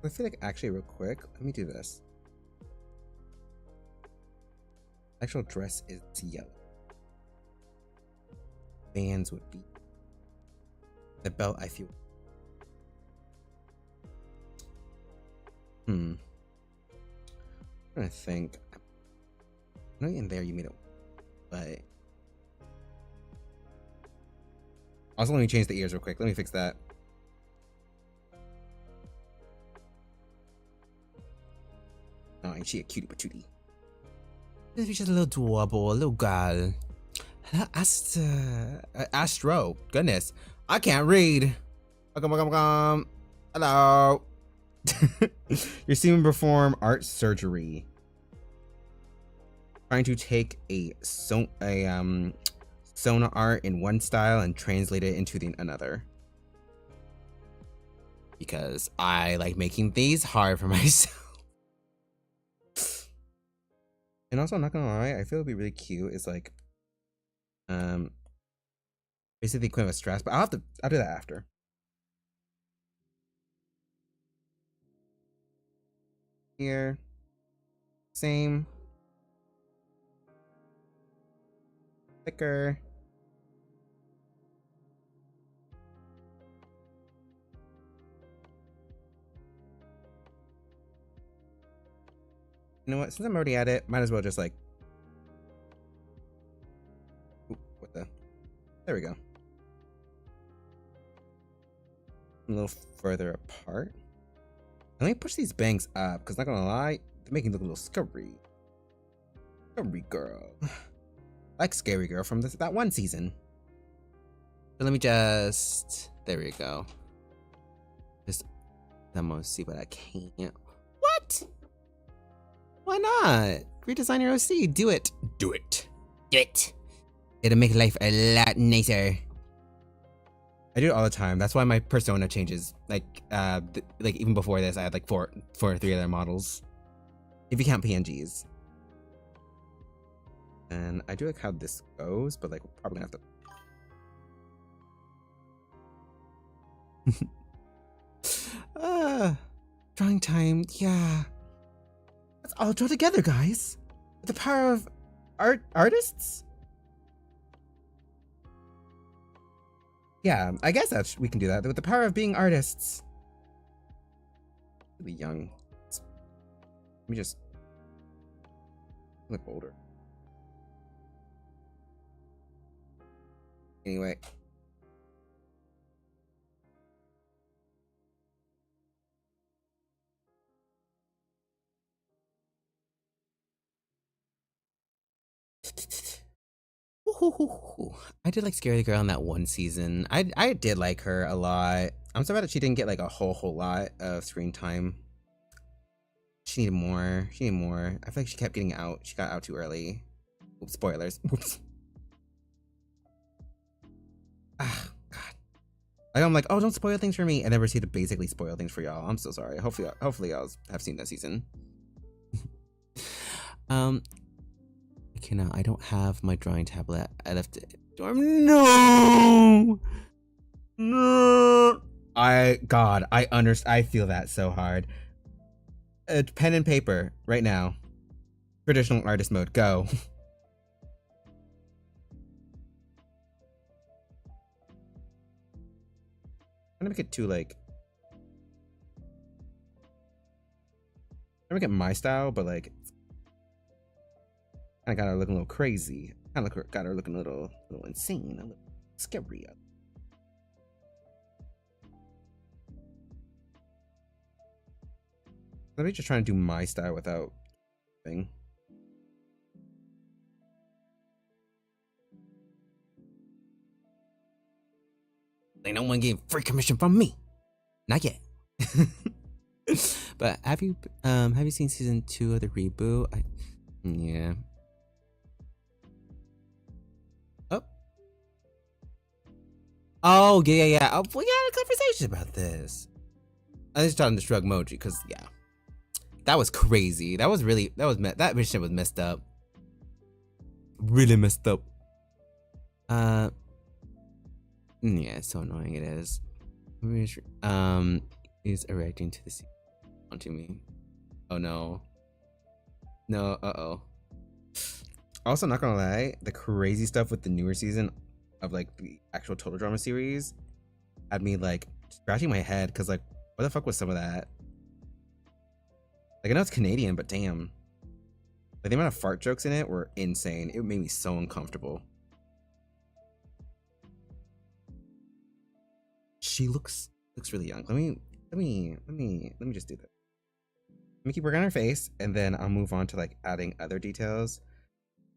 I feel like actually real quick, let me do this. Actual dress is yellow. Bands would be. The belt, I feel. I'm trying to think. I know in there you made it, but also let me change the ears real quick. Let me fix that. Oh, ain't she a cutie patootie? She's just a little adorable, a little girl. Astro, goodness, I can't read. Hello. You're seeing me perform art surgery. Trying to take a Sona art in one style and translate it into another. Because I like making these hard for myself. And also, I'm not gonna lie, I feel it'd be really cute. It's like, basically the equivalent of stress, but I'll do that after. Here, same, thicker. You know what? Since I'm already at it, might as well just like. Ooh, what the? There we go. A little further apart. Let me push these bangs up, because not gonna lie, they're making me look a little scary. Scary girl. Like Scary Girl from that one season. So let me just. There we go. Just almost see what I can. What? Why not? Redesign your OC. Do it. Do it. Do it. It'll make life a lot nicer. I do it all the time. That's why my persona changes. Like even before this, I had like four or three other models. If you count PNGs. And I do like how this goes, but like we're probably gonna have to. Drawing time. Yeah. Let's all draw together, guys. With the power of artists. Yeah, I guess we can do that with the power of being artists. Really young. Let me just look older. Anyway. I did like Scary Girl in that one season. I did like her a lot. I'm so bad that she didn't get like a whole lot of screen time. She needed more. She needed more. I feel like she kept getting out. She got out too early. Oops, spoilers. Oops. Ah, God. Like, I'm like, oh, don't spoil things for me. I never see to basically spoil things for y'all. I'm so sorry. Hopefully y'all have seen that season. Okay, now I don't have my drawing tablet. I left it. No. I feel that so hard. Pen and paper right now. Traditional artist mode. Go. I'm gonna make it too like. I'm gonna make it my style, but like. I got her looking a little crazy. Kind of got her looking a little insane, a little scary. Let me just try and do my style without thing. Ain't no one getting free commission from me. Not yet. But have you seen season 2 of the reboot? Yeah. Oh, yeah. Oh, we had a conversation about this. I just talking to Shrug Moji because yeah, that was crazy. That that mission was messed up. Really messed up. Yeah, it's so annoying. It is. Is erecting to the sea onto me. Oh no. No. Also, not gonna lie, the crazy stuff with the newer season of like the actual total drama series had me like scratching my head because like what the fuck was some of that? Like I know it's Canadian, but damn, like the amount of fart jokes in it were insane. It made me so uncomfortable. She looks really young. Let me just do that. Let me keep working on her face, and then I'll move on to like adding other details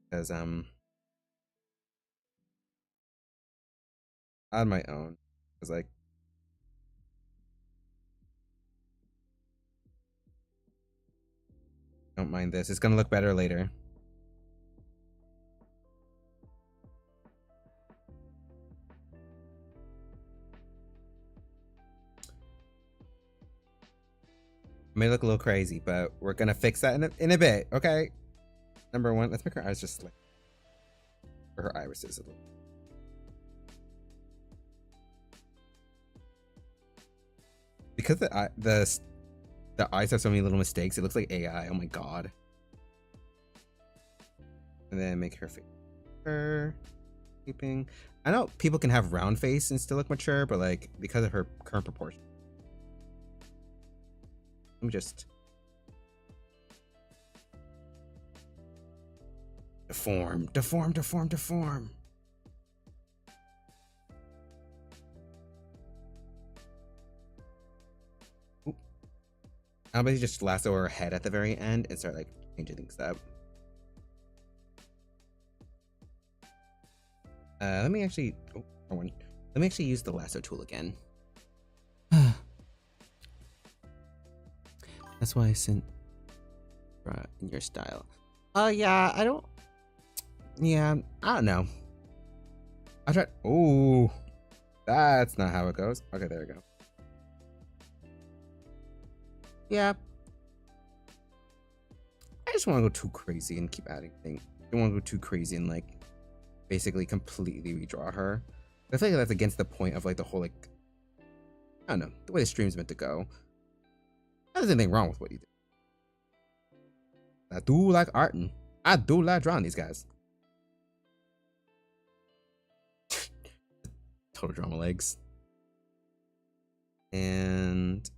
because on my own. It's like don't mind this. It's gonna look better later. May look a little crazy, but we're gonna fix that in a bit, okay? Number one, let's make her eyes just like for her irises a little. Because the eyes have so many little mistakes, it looks like AI. Oh my god. And then make her face keeping. I know people can have round face and still look mature, but like because of her current proportion. Let me just deform. I'll basically just lasso her head at the very end and start like changing things up. Let me actually use the lasso tool again. That's why I sent in your style. Yeah, I don't know. I tried. Oh, That's not how it goes. Okay, there we go. Yeah. I just want to go too crazy and keep adding things. I don't want to go too crazy and like basically completely redraw her. I feel like that's against the point of like the whole like, I don't know, the way the stream's meant to go. There's anything wrong with what you did. I do like arting. I do like drawing these guys. Total drama legs. And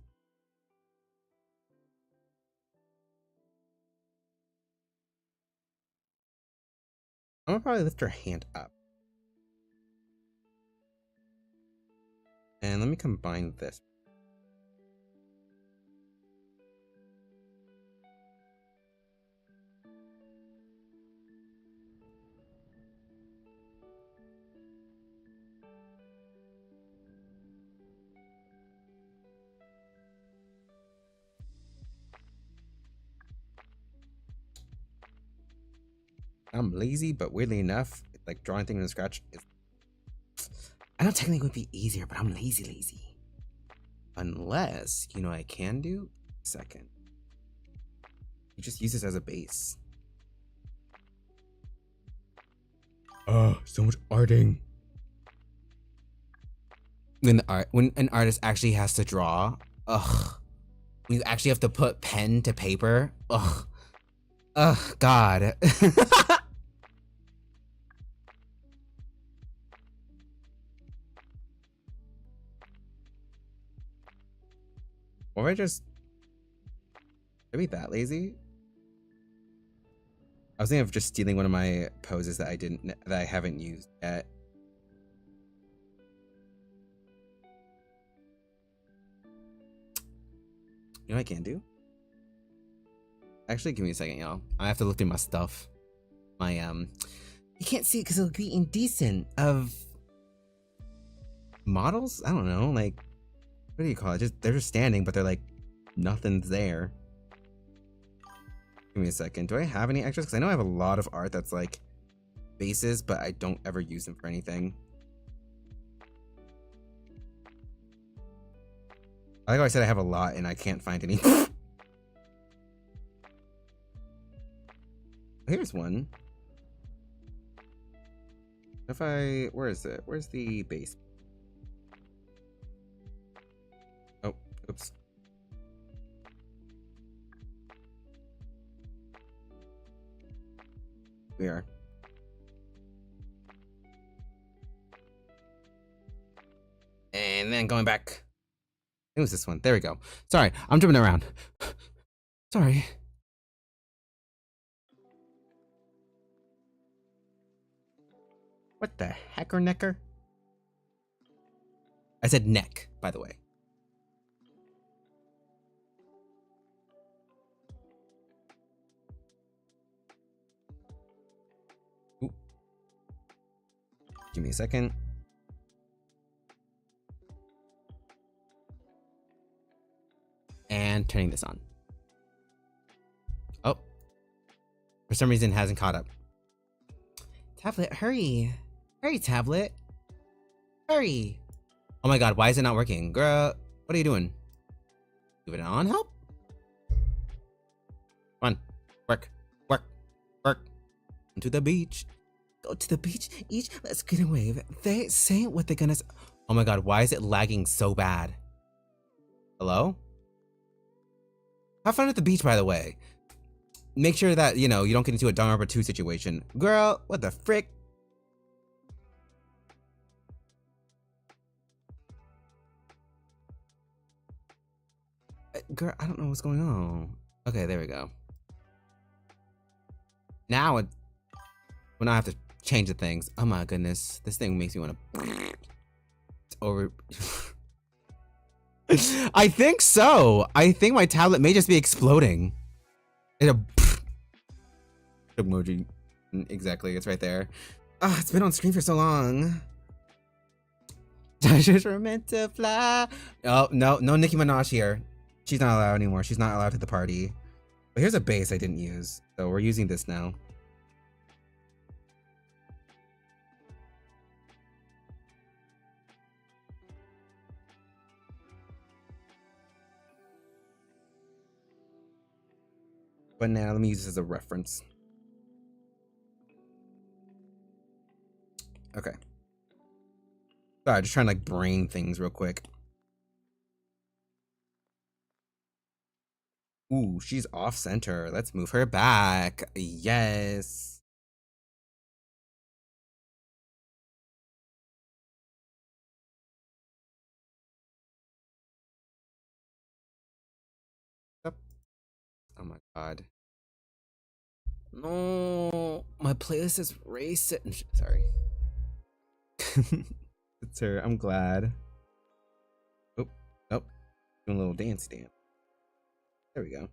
I'm gonna probably lift her hand up. And let me combine this. I'm lazy, but weirdly enough, like drawing things from scratch is, I know technically it would be easier, but I'm lazy. Unless, you know what I can do? Second. You just use this as a base. Oh, so much arting. When an artist actually has to draw, ugh. When you actually have to put pen to paper, ugh. Ugh, God. Or I just, maybe that lazy? I was thinking of just stealing one of my poses that I haven't used yet. You know what I can do? Actually, give me a second, y'all. I have to look through my stuff. My, you can't see it because it'll be indecent of models? I don't know, like, what do you call it? They're just standing, but they're like, nothing's there. Give me a second. Do I have any extras? Because I know I have a lot of art that's like bases, but I don't ever use them for anything. I like how I said I have a lot and I can't find any. Here's one. Where is it? Where's the base? Oh, oops. We are. And then going back. It was this one. There we go. Sorry, I'm jumping around. Sorry. What the hecker necker? I said neck, by the way. Ooh. Give me a second. And turning this on. Oh. For some reason it hasn't caught up. Tablet, hurry. Hurry, tablet. Hurry. Oh my god, why is it not working? Girl, what are you doing? Leave it on, help? Come on. Work. To the beach. Go to the beach. Let's get a wave. They say what they're gonna say. Oh my god, why is it lagging so bad? Hello? Have fun at the beach, by the way. Make sure that, you know, you don't get into a Dung Arbor 2 situation. Girl, what the frick? Girl, I don't know what's going on. Okay, there we go. Now when I have to change the things. Oh my goodness. This thing makes me want to... It's over... I think so. I think my tablet may just be exploding. It's a emoji. Exactly, it's right there. Ah, it's been on screen for so long. Just were meant to fly. Oh no, no Nicki Minaj here. She's not allowed anymore. She's not allowed to the party. But here's a base I didn't use, so we're using this now. But now let me use this as a reference. Okay. Sorry, just trying to like brain things real quick. Ooh, she's off center. Let's move her back. Yes. Yep. Oh my god. No, my playlist is racist. Sorry. It's her. I'm glad. Oh, oh, doing a little dance. There we go.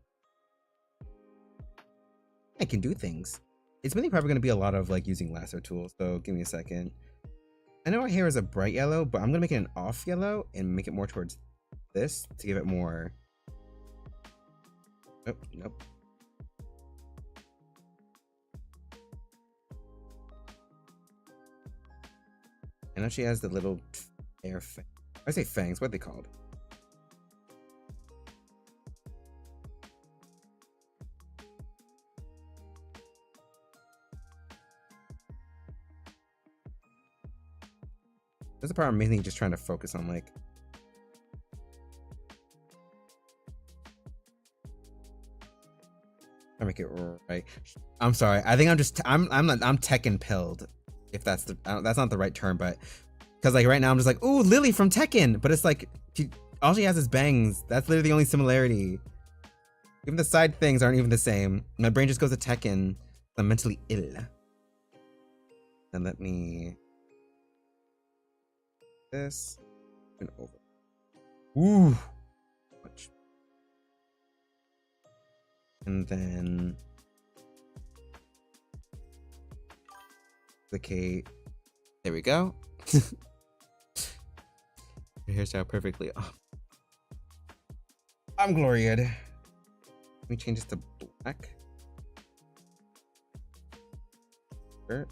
I can do things. It's really probably going to be a lot of like using lasso tools. So give me a second. I know our hair is a bright yellow, but I'm going to make it an off yellow and make it more towards this to give it more. Oh, nope. I know she has the little hair fang. I say fangs. What are they called? This is the part I'm mainly just trying to focus on, like. I make it right. I'm sorry. I think I'm Tekken pilled. If that's that's not the right term, but because like right now I'm just like, ooh, Lily from Tekken, but it's like all she has is bangs. That's literally the only similarity. Even the side things aren't even the same. My brain just goes to Tekken. I'm mentally ill. And let me this and over. Ooh, much. And then duplicate. There we go. Your hairstyle perfectly. Oh. I'm glorious. Let me change this to black. Sure.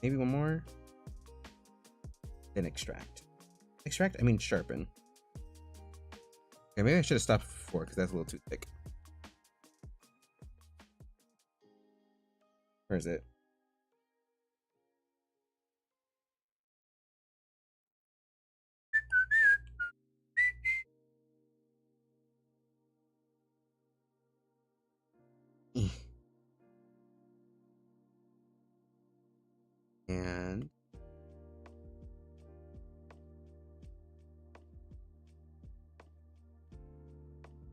Maybe one more. Then extract. Extract? I mean sharpen. Okay, maybe I should have stopped before because that's a little too thick. Where is it? And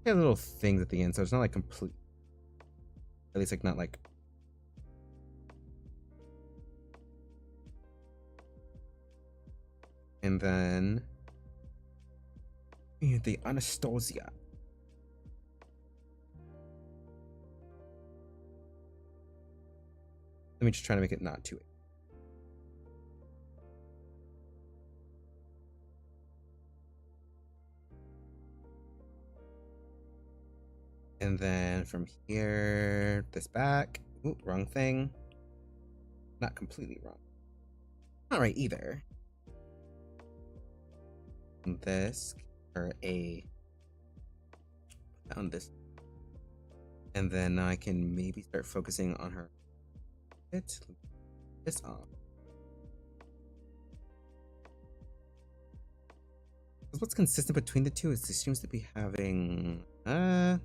yeah, little things at the end, so it's not like complete. At least like not like. And then the Anastasia. Let me just try to make it not too. And then from here, this back. Ooh, wrong thing. Not completely wrong. Not right either. And this or a found this. And then I can maybe start focusing on her. This off. What's consistent between the two is this seems to be having do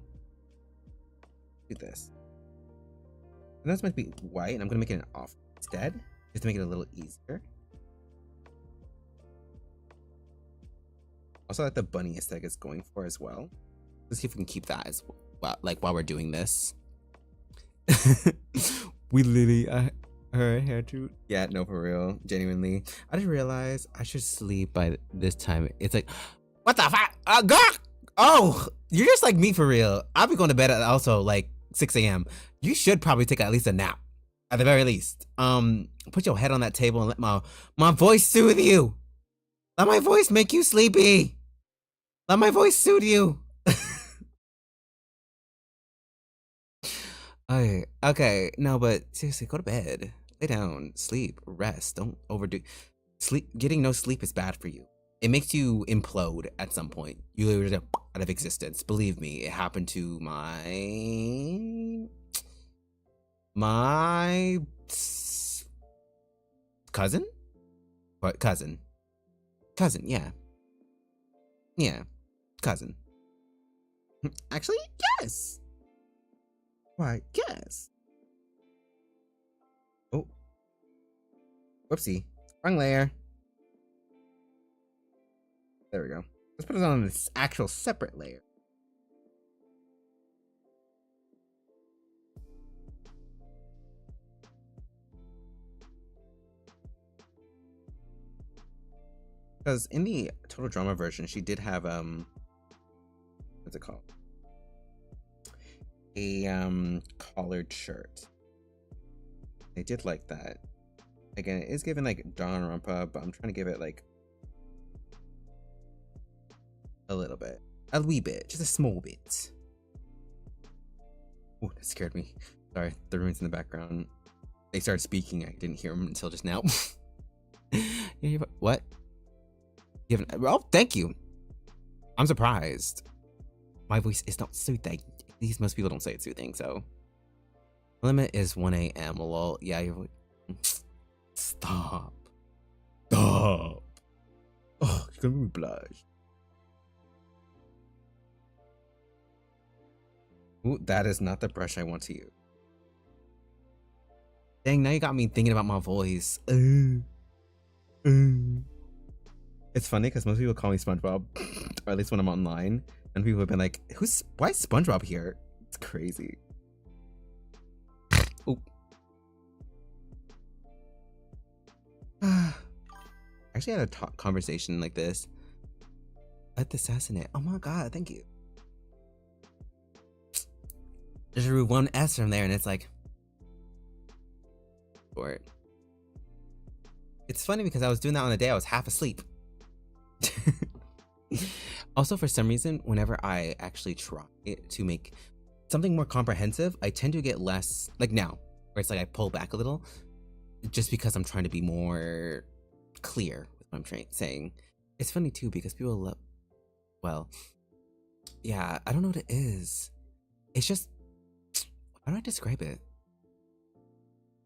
this. And that's meant to be white, and I'm gonna make it an off instead, just to make it a little easier. Also, like the bunny aesthetic is going for as well. Let's see if we can keep that as well, like while we're doing this. We literally her hair too. Yeah, no, for real, genuinely. I just realized I should sleep by this time. It's like, what the fuck? God! Oh, you're just like me for real. I'll be going to bed at also like 6 a.m. You should probably take at least a nap, at the very least. Put your head on that table and let my voice soothe you. Let my voice make you sleepy. Let my voice soothe you. Okay, no, but seriously, go to bed. Lay down, sleep, rest. Don't overdo. Sleep. Getting no sleep is bad for you. it makes you implode at some point. You literally get out of existence. Believe me, it happened to my cousin? What cousin? Cousin, yeah. Yeah. Cousin. Actually, yes. Why, yes. Oh. Whoopsie. Wrong layer. There we go. Let's put it on this actual separate layer. Because in the Total Drama version, she did have what's it called? A collared shirt. I did like that. Again, it is given like Danganronpa, but I'm trying to give it like a little bit. A wee bit. Just a small bit. Oh, that scared me. Sorry, the ruins in the background. They started speaking. I didn't hear them until just now. What? You haven't? Oh, thank you. I'm surprised. My voice is not soothing. These most people don't say it's soothing, so. Limit is 1 a.m. Lol. Yeah, your voice. Stop. Stop. Oh, you're gonna make me blush. Ooh, that is not the brush I want to use. Dang, now you got me thinking about my voice. It's funny because most people call me SpongeBob, or at least when I'm online, and people have been like, why is SpongeBob here? It's crazy. Oh. I actually had a conversation like this. Let's assassinate. Oh my god, thank you. Just remove one S from there and it's like, for it. It's funny because I was doing that on the day I was half asleep. Also, for some reason, whenever I actually try to make something more comprehensive, I tend to get less, like now, where it's like I pull back a little, just because I'm trying to be more clear with what I'm saying. It's funny too, because people love, well, yeah, I don't know what it is. It's just, how do I describe it?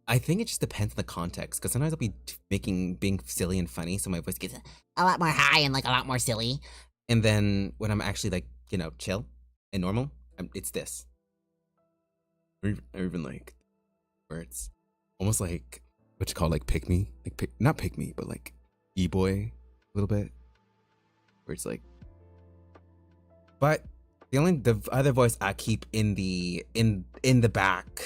I think it just depends on the context, because sometimes I'll be being silly and funny, so my voice gets a lot more high and like a lot more silly. And then when I'm actually like, you know, chill and normal, it's this. Or even like, where it's almost like what you call like pick me, like not pick me, but like e-boy a little bit, where it's like. But the other voice I keep in the back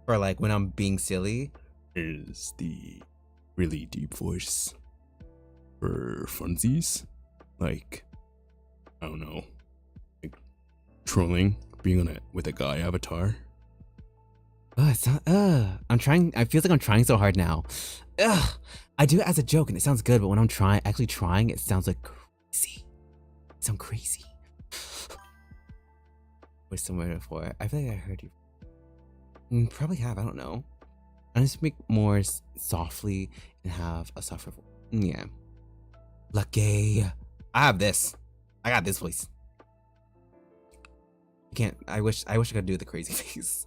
for like when I'm being silly is the really deep voice for funsies, like I don't know, like trolling, being on it with a guy avatar. It's not, I'm trying, I feel like I'm trying so hard now. I do it as a joke and it sounds good, but when I'm actually trying, it sounds like crazy. It sounds crazy. What's somewhere before? I feel like I heard you. Probably have, I don't know. I just make more softly and have a softer voice. Yeah. Lucky. I have this. I got this voice. You can't, I wish I could do the crazy face.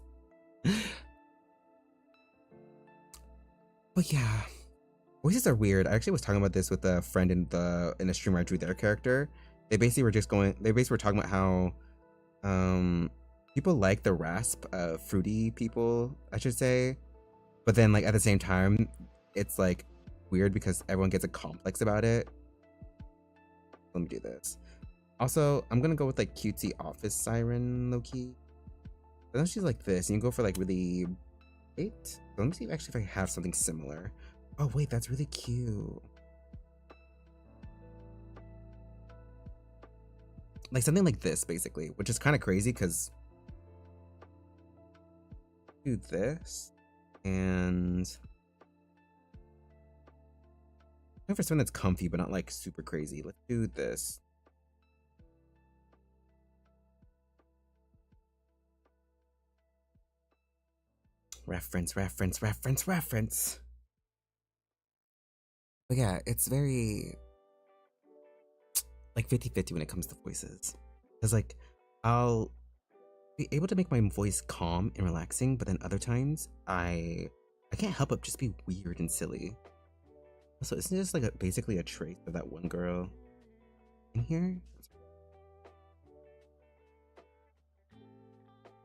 But yeah, voices are weird. I actually was talking about this with a friend in a stream where I drew their character. They basically were talking about how people like the rasp, fruity people, I should say. But then like at the same time, it's like weird because everyone gets a complex about it. Let me do this. Also, I'm gonna go with like cutesy office siren low-key. But then she's like this, and you go for like really so let me see actually if I have something similar. Oh wait, that's really cute. Like something like this basically, which is kind of crazy because do this and for something that's comfy but not like super crazy. Let's do this. Reference. But yeah, it's very like 50-50 when it comes to voices. Because like I'll be able to make my voice calm and relaxing, but then other times I can't help but just be weird and silly. So isn't this like basically a trait of that one girl in here?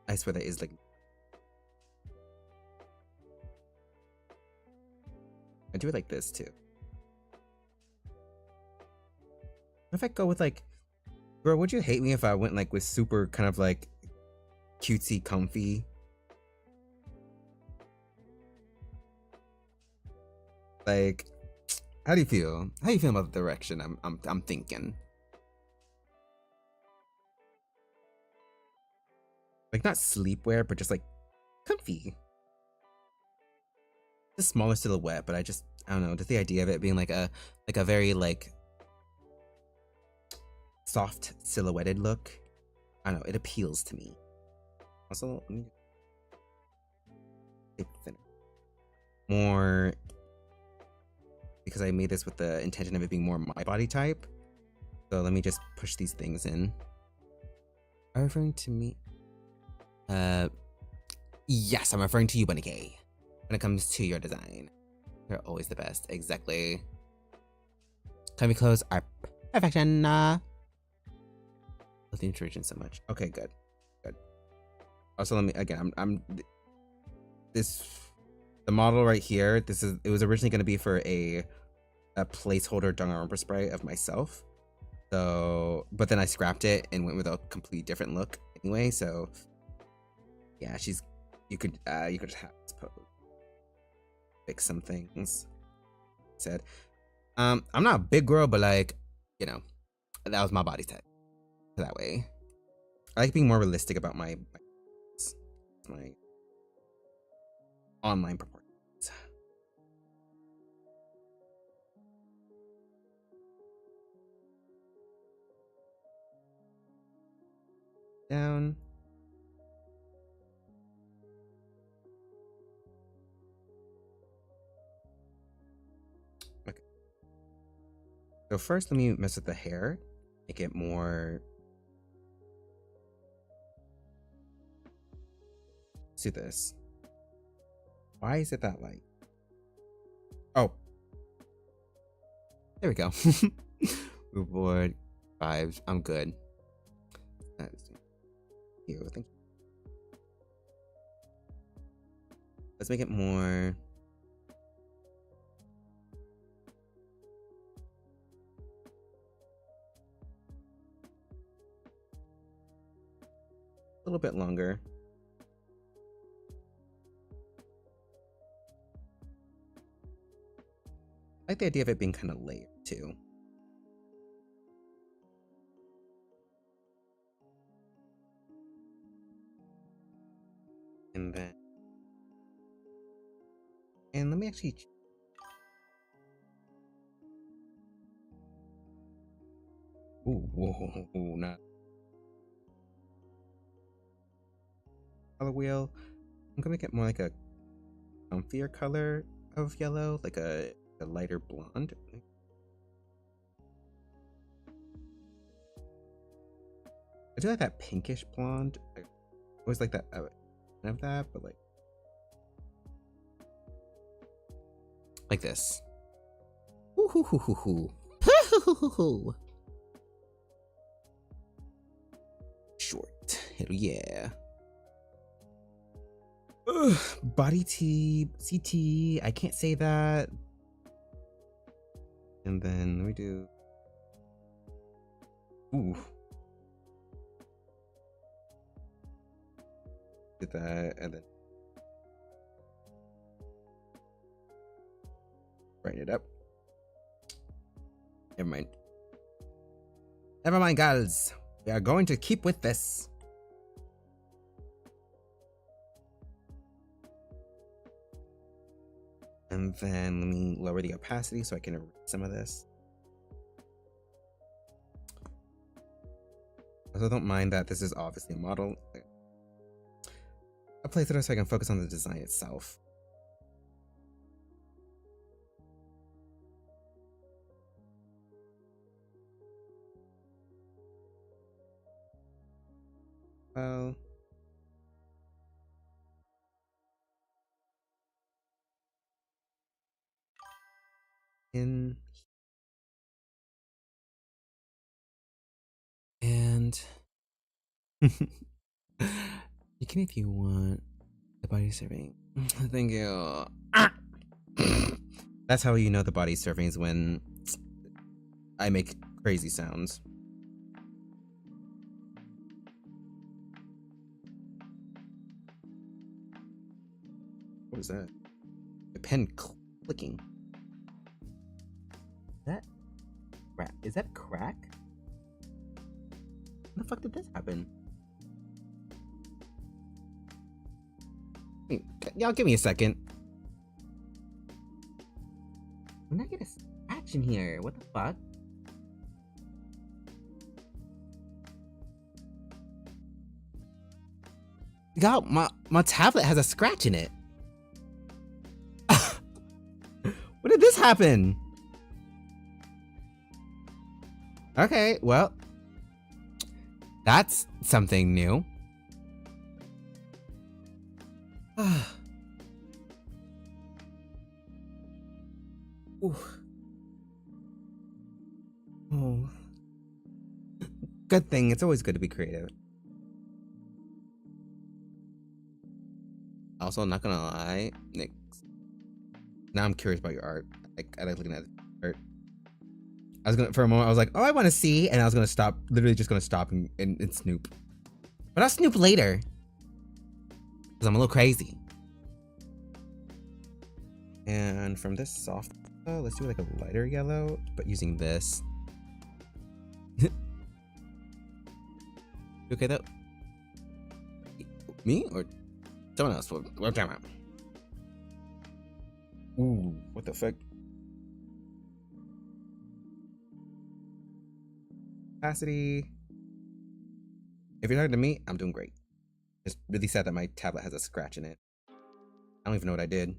I swear that is like. I do it like this too. If I go with like, girl, would you hate me if I went like with super kind of like cutesy, comfy? Like, how do you feel? How do you feel about the direction I'm thinking? Like not sleepwear, but just like comfy. A smaller silhouette, but I don't know, just the idea of it being like a very like soft silhouetted look. I don't know, it appeals to me. Also, let me get thinner. More because I made this with the intention of it being more my body type. So let me just push these things in. Are you referring to me? Yes, I'm referring to you, Bunny K. When it comes to your design, they're always the best. Exactly. Comfy clothes are perfection. Love the introduction so much. Okay, good. Also, let me again. The model right here. It was originally going to be for a placeholder dung armor spray of myself. So, but then I scrapped it and went with a completely different look anyway. So, yeah, you could just have this pose. Fix some things. Said, I'm not a big girl, but like, you know, that was my body type. That way, I like being more realistic about my online proportions. Down. Okay. So first, let me mess with the hair, make it more. See this. Why is it that light? Oh. There we go. Move board. Vibes. I'm good. Here, thank you. Let's make it more. A little bit longer. I like the idea of it being kind of layered too. And then, and let me actually. Ooh, not color wheel. I'm gonna make it more like a comfier color of yellow, like a lighter blonde. I do like that pinkish blonde. I always like that. I have that, but like this. Short. Hell yeah. Ugh, body T, CT. I can't say that. And then we do. Ooh. Did that, and then brighten it up. Never mind. Never mind, guys. We are going to keep with this. And then let me lower the opacity so I can erase some of this. Also, don't mind that this is obviously a model. I'll place it so I can focus on the design itself. Well. And you can if you want the body serving. Thank you. That's how you know the body serving is when I make crazy sounds. What was that? The pen clicking. That crack? Is that crack? When the fuck did this happen? Y'all give me a second. When did I get a scratch in here? What the fuck? God, my tablet has a scratch in it. When did this happen? Okay, well, that's something new. Ooh. Oh. Good thing. It's always good to be creative. Also, I'm not gonna lie, Nick. Now I'm curious about your art. I like looking at art. I was gonna, for a moment, I was like, oh, I want to see, and I was gonna stop. Literally, just gonna stop and snoop. But I'll snoop later, because I'm a little crazy. And from this soft, let's do like a lighter yellow, but using this. Okay, though. Me or someone else? What I'm talking about? Ooh, what the fuck? Capacity. If you're talking to me, I'm doing great. It's really sad that my tablet has a scratch in it. I don't even know what I did.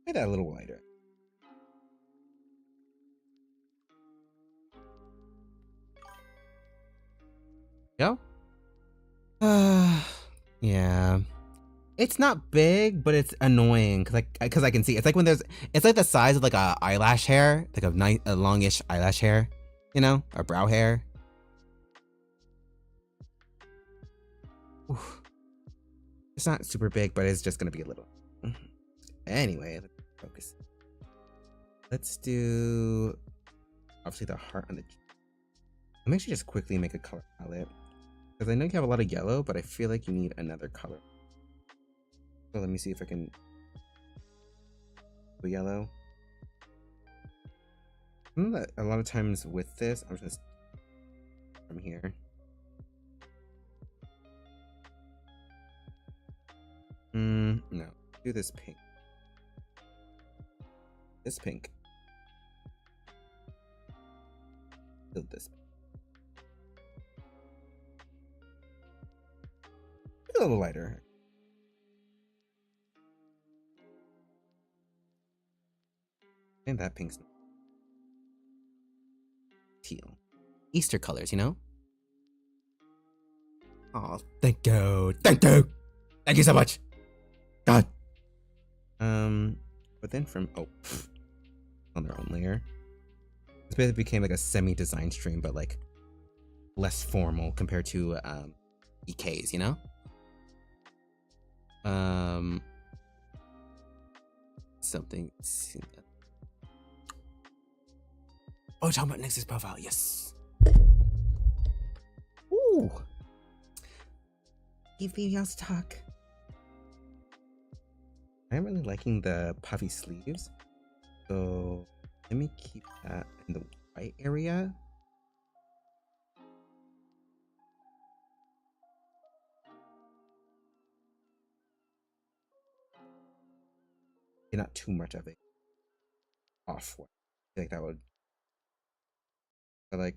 Make that a little lighter. Yo? Yeah. It's not big, but it's annoying because I can see. It's like when there's. It's like the size of like a eyelash hair, like a longish eyelash hair, you know, or brow hair. Oof. It's not super big, but it's just gonna be a little. Anyway, let's focus. Let's do obviously the heart on the. I'm actually just quickly make a color palette because I know you have a lot of yellow, but I feel like you need another color. So let me see if I can do yellow. I know that a lot of times with this, I'm just from here. No. Do this pink. This pink. Do this. A little lighter. And that pink's teal. Easter colors, you know? Oh, thank you. Thank you. Thank you so much. God. But then from on their own layer. This basically became like a semi-design stream, but like less formal compared to EKs, you know? Something. Oh, talking about Nexus profile, yes. Ooh. Give me y'all's talk. I'm really liking the puffy sleeves, so let me keep that in the white area. And not too much of it off white. I feel like that would. But like.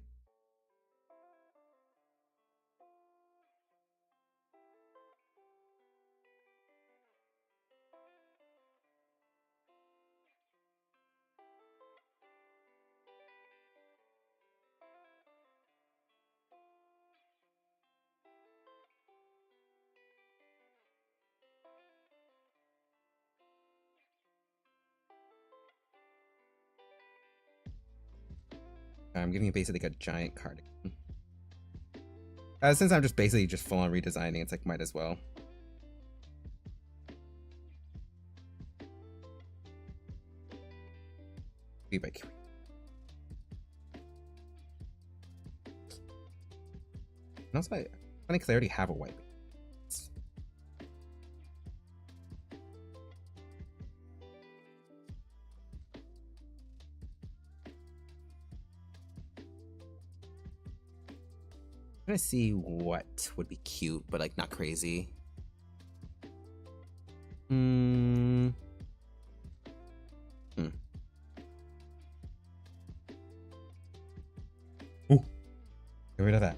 I'm giving you basically like a giant cardigan. Since I'm just basically just full on redesigning, it's like might as well. Be by Q. And also, funny because I already have a white. I'm trying to see what would be cute, but like not crazy. Ooh, get rid of that.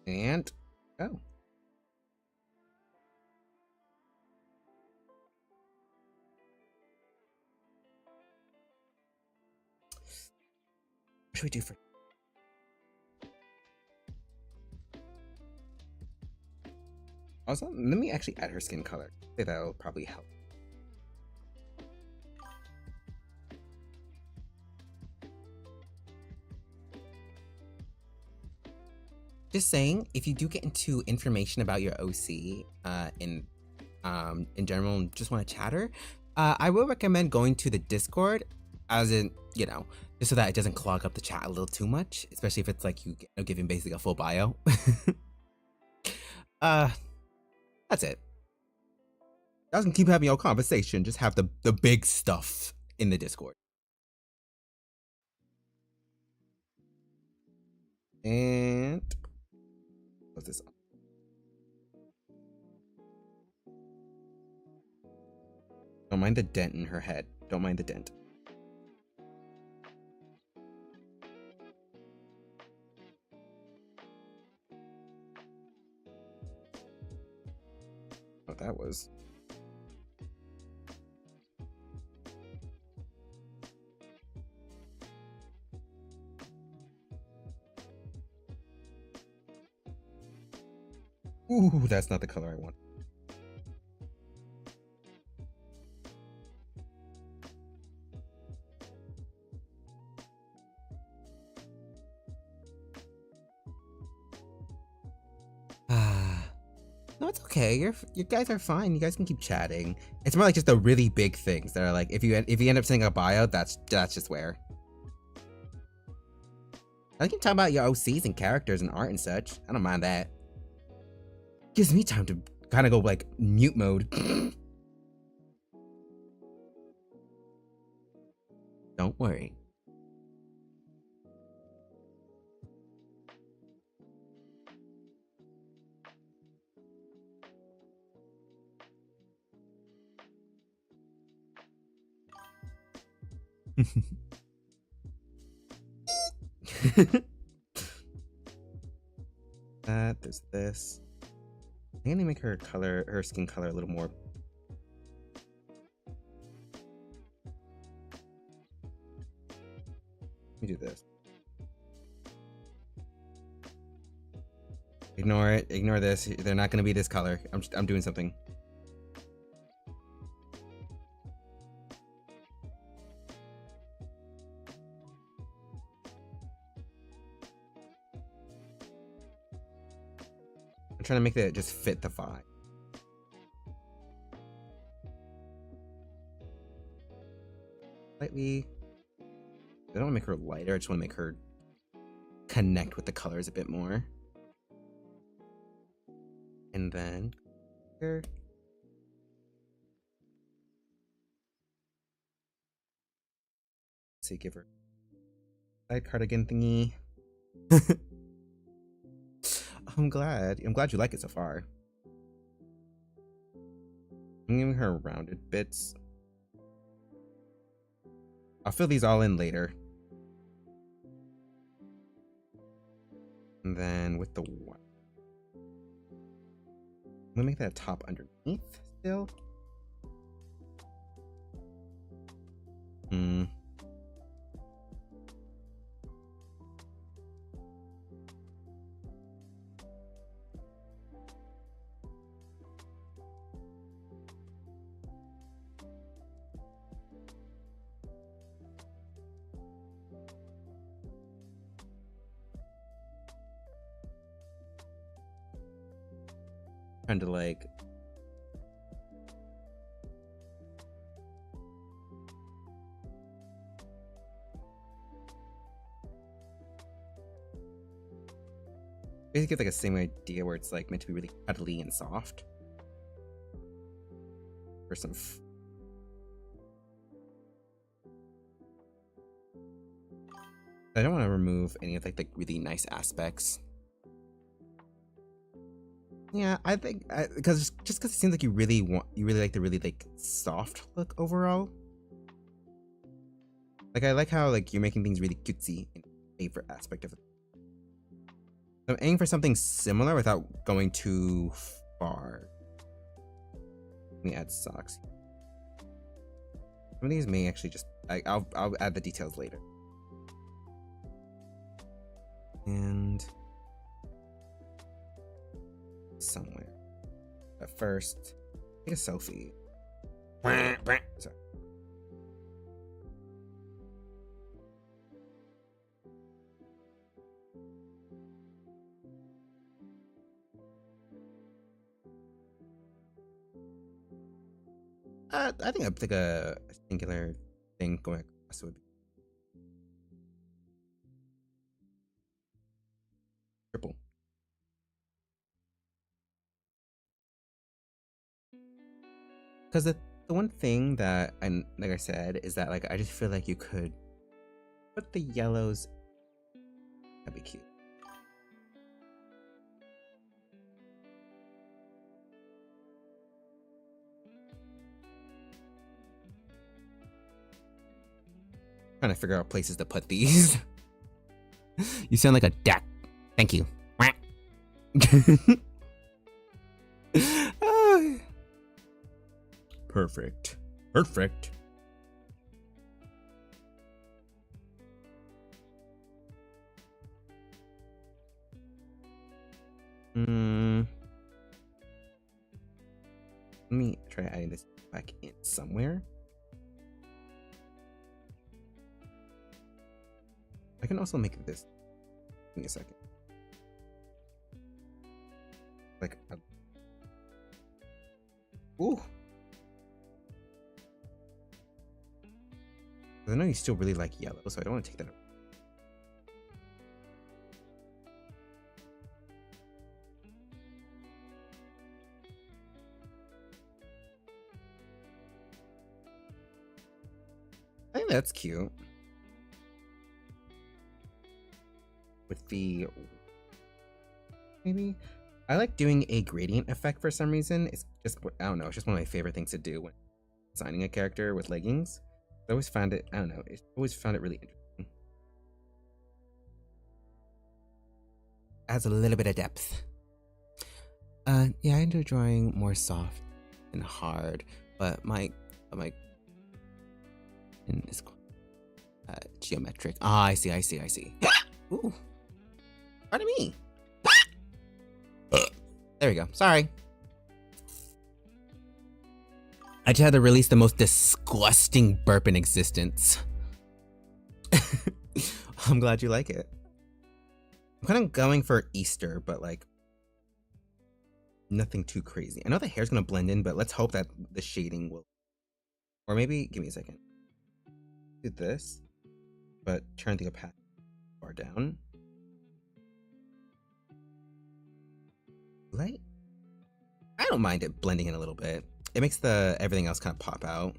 And oh. What should we do for? Also, let me actually add her skin color. I think that'll probably help. Just saying, if you do get into information about your OC in general and just want to chatter, I will recommend going to the Discord, as in, you know, just so that it doesn't clog up the chat a little too much, especially if it's like you know, giving basically a full bio. That's it. Doesn't keep having your conversation, just have the big stuff in the Discord. And what's this? Don't mind the dent in her head. Don't mind the dent. What that was. Ooh, that's not the color I want. No, it's okay. You guys are fine. You guys can keep chatting. It's more like just the really big things that are like if you end up saying a bio, that's just where. I can talk about your OCs and characters and art and such. I don't mind that. Gives me time to kind of go like mute mode. Don't worry. There's this. I'm gonna make her skin color a little more. Let me do this. Ignore it. Ignore this. They're not gonna be this color. I'm doing something. I'm trying to make it just fit the vibe. Slightly. I don't want to make her lighter. I just want to make her connect with the colors a bit more. And then here. Let's see, give her side cardigan thingy. I'm glad you like it so far. I'm giving her rounded bits. I'll fill these all in later. And then with the one, I'm gonna make that top underneath still. trying to like basically get like a same idea where it's like meant to be really cuddly and soft. For some I don't want to remove any of like the really nice aspects. Yeah, I think because just because it seems like you really like the really like soft look overall. Like I like how like you're making things really cutesy in favorite aspect of it. So I'm aiming for something similar without going too far. Let me add socks. Some of these may actually just I'll add the details later. And somewhere. But first, take a selfie. Sorry. I think I'd pick a singular thing going across would be triple. Because the one thing that like I said is that like I just feel like you could put the yellows. That'd be cute. Trying to figure out places to put these. You sound like a duck. Thank you. Perfect. Perfect. Let me try adding this back in somewhere. I can also make this. Give me a second. Like, ooh. I know you still really like yellow, so I don't want to take that away. I think that's cute. With the maybe I like doing a gradient effect for some reason. It's just I don't know. It's just one of my favorite things to do when designing a character with leggings. I always found it. I don't know. I always found it really interesting. Adds a little bit of depth. Yeah, I enjoy drawing more soft and hard, but my in this geometric. Ah, I see. Ooh. Pardon me. There we go. Sorry. I just had to release the most disgusting burp in existence. I'm glad you like it. I'm kind of going for Easter, but like nothing too crazy. I know the hair's gonna blend in, but let's hope that the shading will. Or maybe, give me a second. Do this, but turn the opacity bar down. Light? I don't mind it blending in a little bit. It makes the everything else kind of pop out.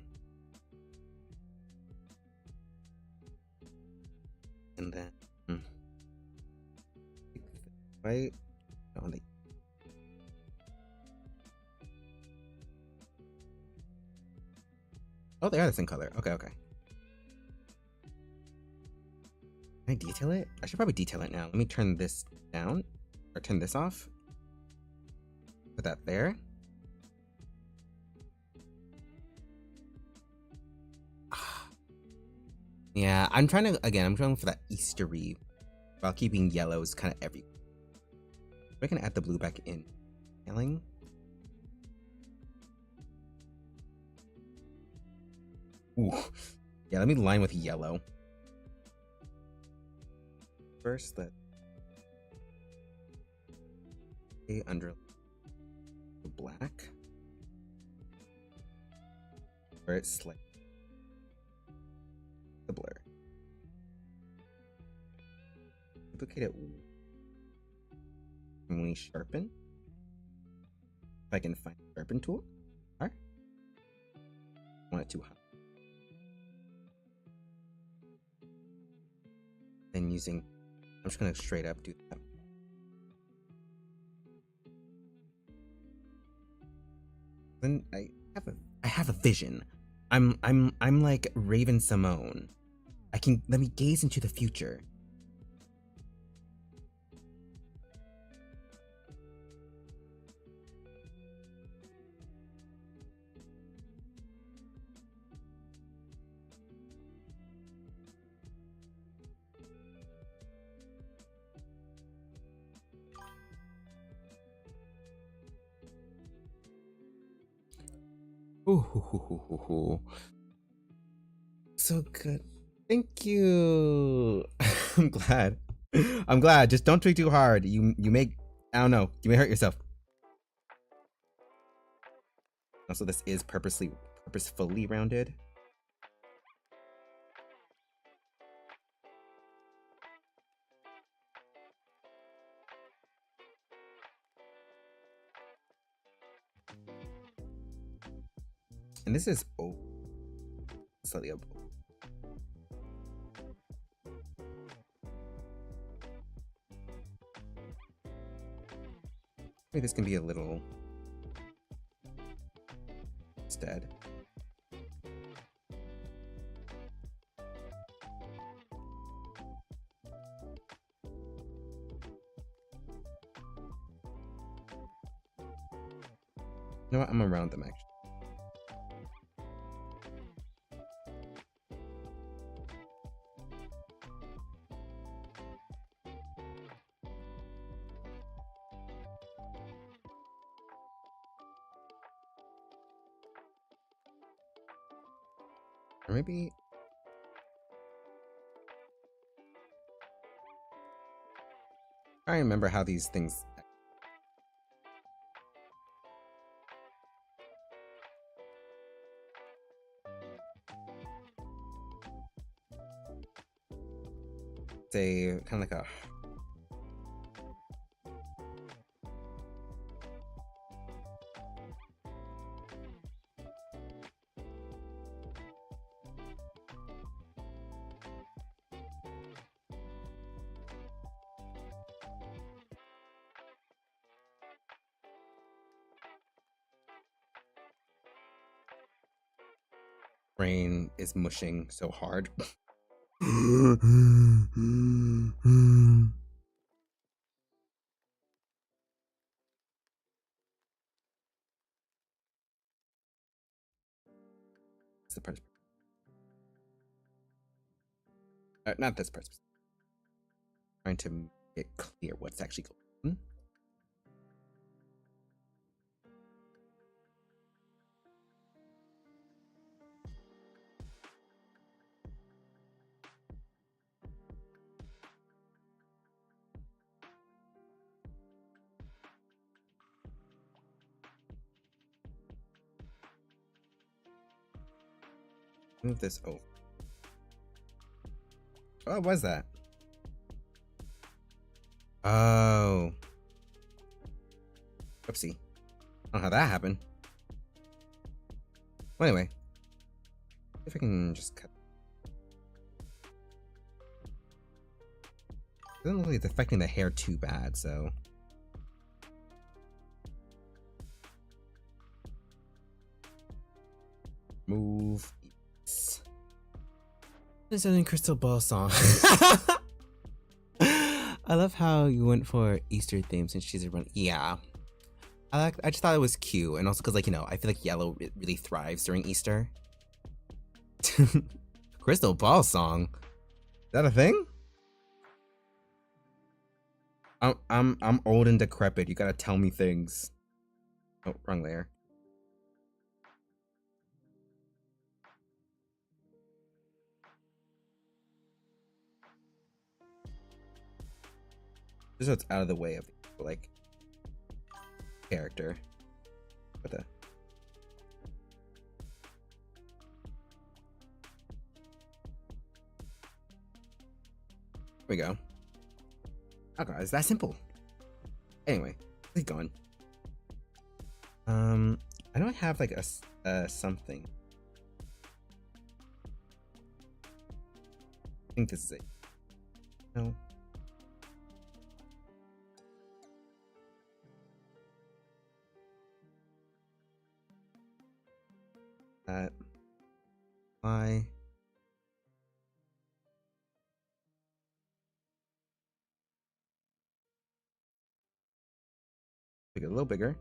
And then right on the oh, they are the same color. Okay. Can I detail it? I should probably detail it now. Let me turn this down or turn this off. Put that there. Yeah, I'm trying for that Eastery while keeping yellows kind of everywhere. We're gonna add the blue back in. Yelling. Ooh. Yeah, let me line with yellow. First, that under black. Where it's like the blur. Duplicate it when we sharpen. If I can find the sharpen tool. Alright. Want it too high. Then using, I'm just gonna straight up do that. Then I have a vision. I'm like Raven Simone. Let me gaze into the future. Ooh, so good. Thank you. I'm glad. I'm glad. Just don't tweak too hard. You may, I don't know. You may hurt yourself. Also, this is purposefully rounded. And this is slightly up. Maybe this can be a little instead. You know what? I'm around them actually. Or maybe I remember how these things say kind of like a brain is mushing so hard. It's the part. Not this part. Trying to make it clear what's actually going on. Move this over. What was that? Oh. Oopsie. I don't know how that happened. Well, anyway. If I can just cut. It doesn't look like it's affecting the hair too bad, so. Move. Yes. This is a crystal ball song. I love how you went for Easter theme since she's a run. Yeah. I just thought it was cute, and also because, like, you know, I feel like yellow really thrives during Easter. Crystal ball song. Is that a thing? I'm old and decrepit. You gotta tell me things. Oh, wrong layer. Just so it's out of the way of the, like, character. What the? Here we go. Oh god, it's that simple. Anyway, let's keep going. I don't have like a something. I think this is it. No. Why? Make it a little bigger.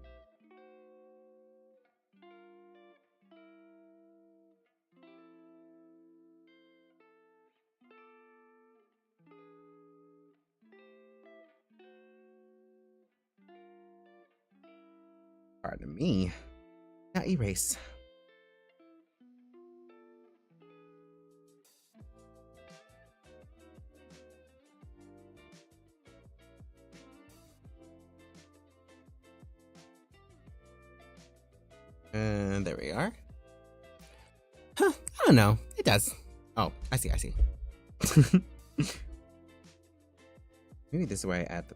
Pardon me. Now erase. And there we are. Huh, I don't know. It does. Oh, I see, I see. Maybe this is where I add the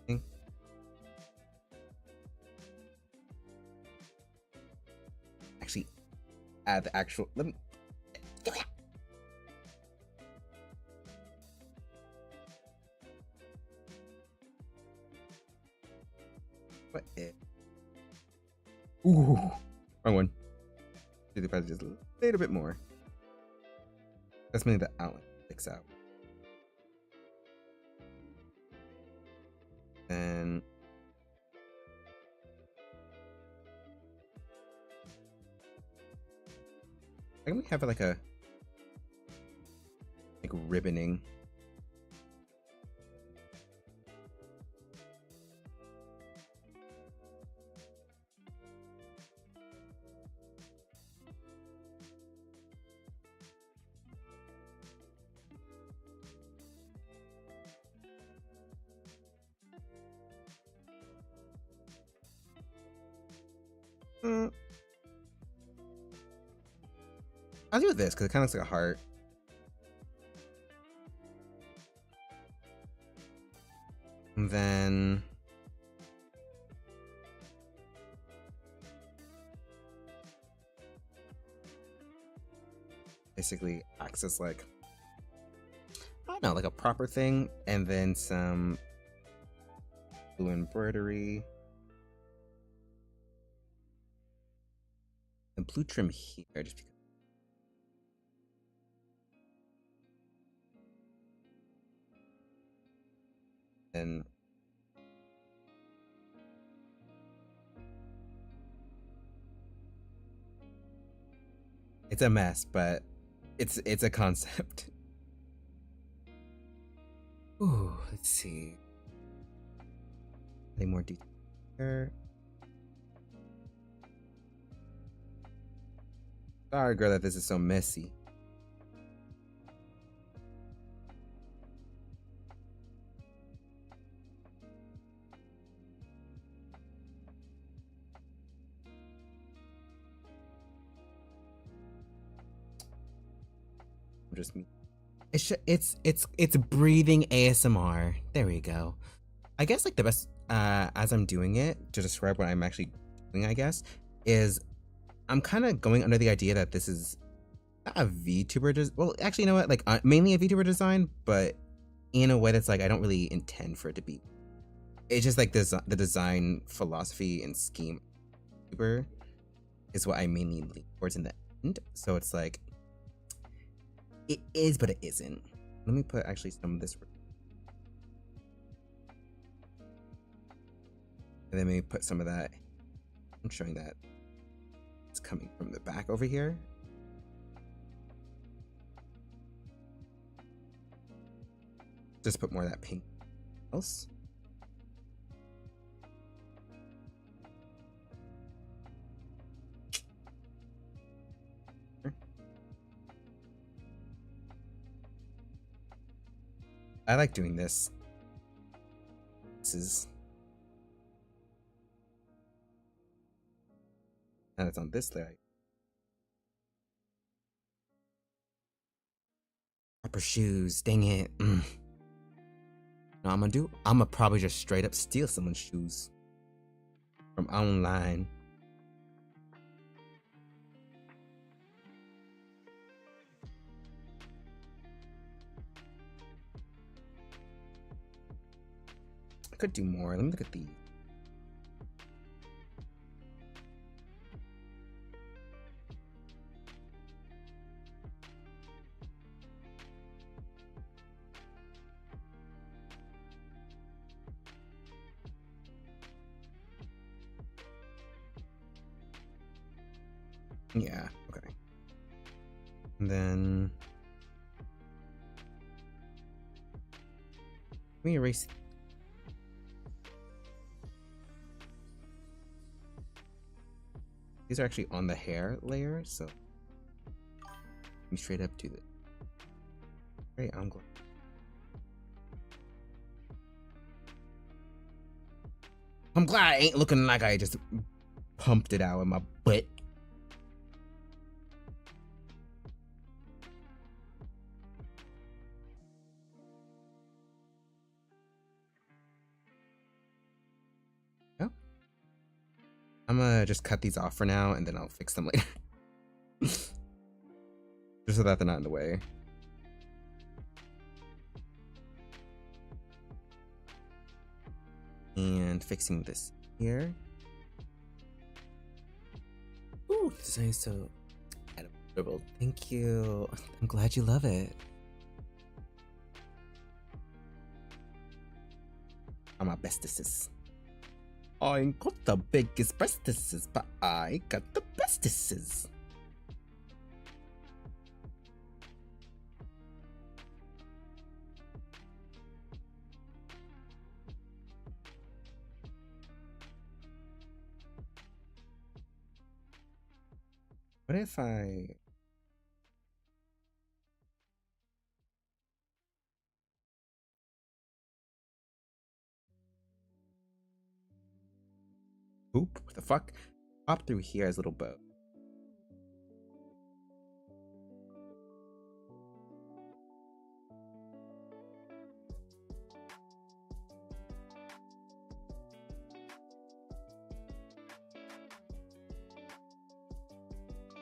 thing. Actually, add the actual. Let me. What is? Ooh, wrong one. Do the just a little bit more. That's mainly the outline sticks out. And I think we have like a ribboning. I'll do this because it kind of looks like a heart. And then basically acts as like, I don't know, like a proper thing, and then some blue embroidery and blue trim here, just because. And it's a mess, but it's a concept. Ooh, let's see. Any more detail here? Sorry, girl, that this is so messy. Just me. It's breathing ASMR. There we go. I guess like the best as I'm doing it to describe what I'm actually doing, I guess, is I'm kind of going under the idea that this is not a VTuber well, actually, you know what? Like mainly a VTuber design, but in a way that's like I don't really intend for it to be. It's just like this the design philosophy and scheme VTuber is what I mainly lean towards in the end. So it's like it is, but it isn't. Let me put actually some of this, and then maybe put some of that. I'm showing that it's coming from the back over here. Just put more of that pink else. I like doing this. This is And it's on this layer. Proper shoes, dang it. No, I'm gonna probably just straight up steal someone's shoes from online. I could do more. Let me look at these. Yeah, okay. And then let me erase. These are actually on the hair layer, so let me straight up do this. Great, I'm glad. I'm glad I ain't looking like I just pumped it out in my butt. Oh. I'm gonna just cut these off for now and then I'll fix them later. Just so that they're not in the way. And fixing this here. Ooh, design is so adorable. Thank you. I'm glad you love it. I'm my bestesses. I ain't got the biggest bestesses, but I got the bestesses. What if I... Oop, what the fuck? Pop through here as a little bow.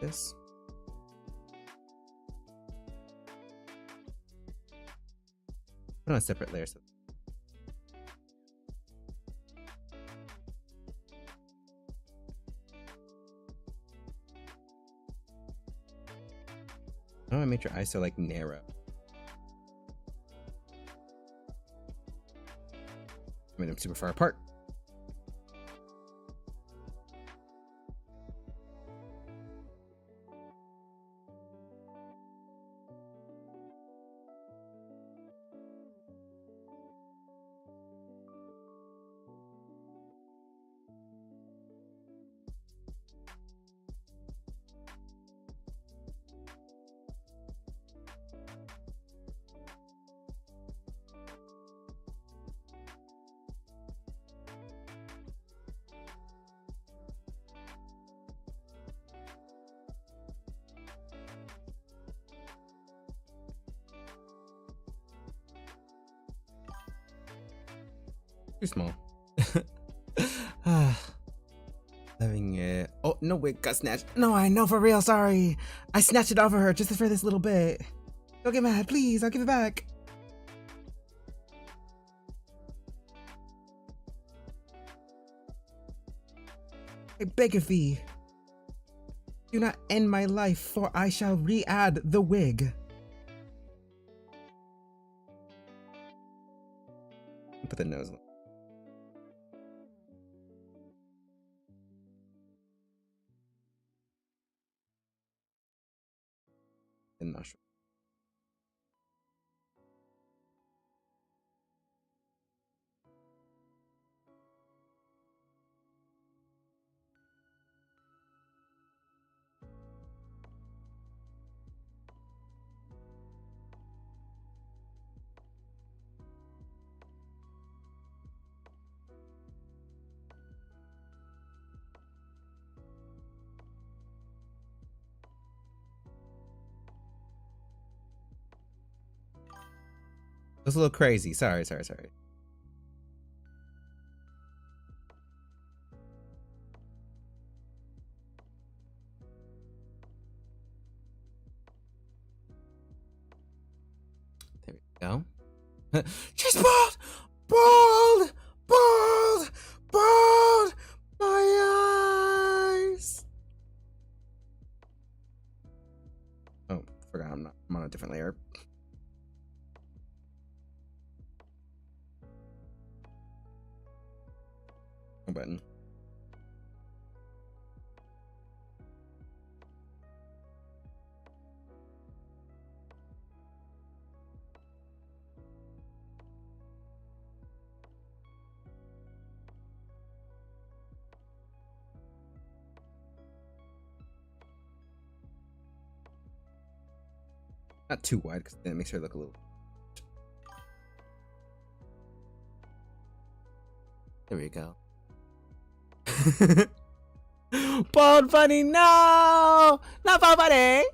This. Put on a separate layer. So I want to make your eyes so like narrow. I made them super far apart. Too small. Loving it. Oh, no, wait, got snatched. No, I know, for real, sorry. I snatched it off of her just for this little bit. Don't get mad, please, I'll give it back. I beg of thee. Do not end my life, for I shall re-add the wig. Put the nose on. And nostril. was a little crazy. Sorry. There we go. She's bald! Bald! Bald! Bald! My eyes! Oh, forgot I'm on a different layer. No button. Not too wide because then it makes her look a little. There we go. Bald bunny, no, not bald bunny.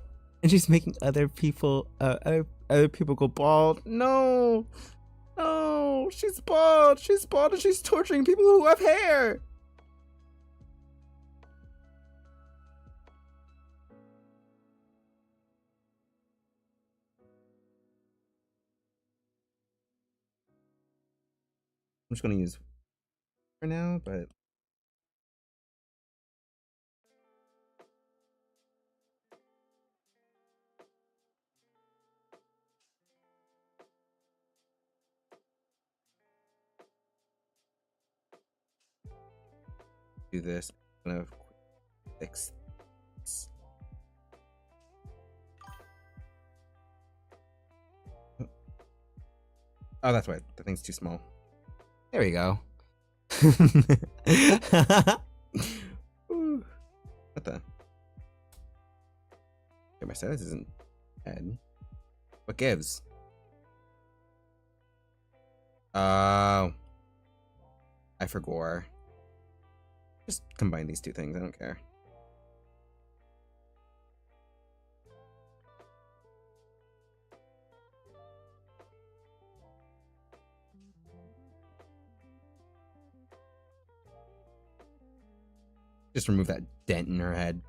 And she's making other people go bald. No, she's bald. She's bald, and she's torturing people who have hair. I'm just gonna use for now, but do this. I'm gonna fix this. Oh, that's why the thing's too small. There we go. What the? Okay, my status isn't bad. What gives? I forgot. Just combine these two things. I don't care. Just remove that dent in her head.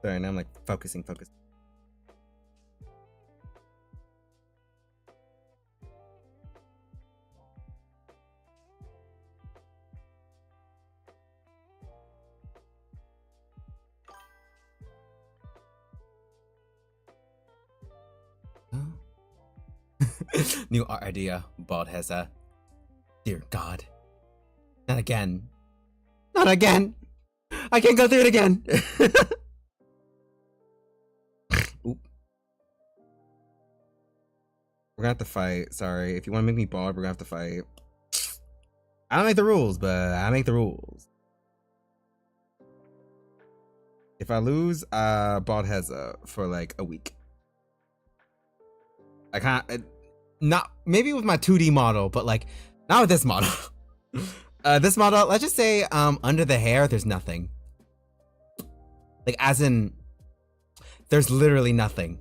Sorry, now I'm like focusing. New art idea, Bald has a. Dear God. Not again. Not again! I can't go through it again! Oop. We're gonna have to fight. Sorry. If you want to make me bald, we're gonna have to fight. I don't make the rules, but I make the rules. If I lose, Bald has for like a week. I can't. Not maybe with my 2D model, but like not with this model. This model, let's just say under the hair, there's nothing. Like as in, there's literally nothing.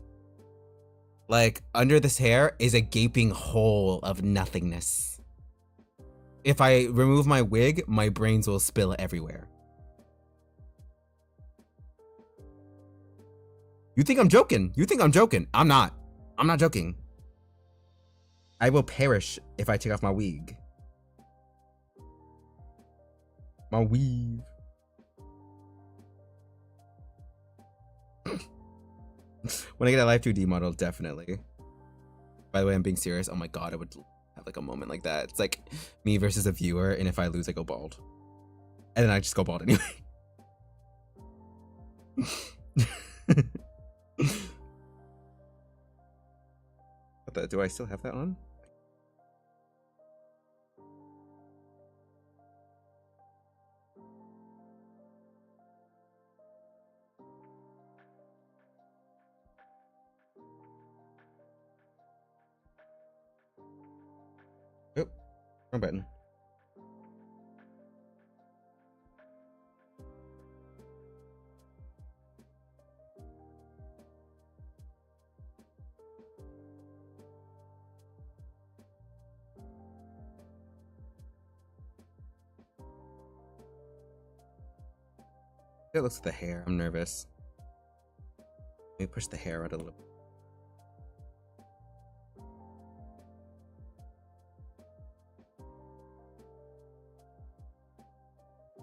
Like under this hair is a gaping hole of nothingness. If I remove my wig, my brains will spill everywhere. You think I'm joking? You think I'm joking? I'm not. I'm not joking. I will perish if I take off my wig. My weave. When I get a live 2D model, definitely. By the way, I'm being serious. Oh my god, I would have like a moment like that. It's like me versus a viewer, and if I lose, I go bald, and then I just go bald anyway. Do I still have that on? Oh, wrong button. It looks at the hair. I'm nervous. Let me push the hair out a little bit.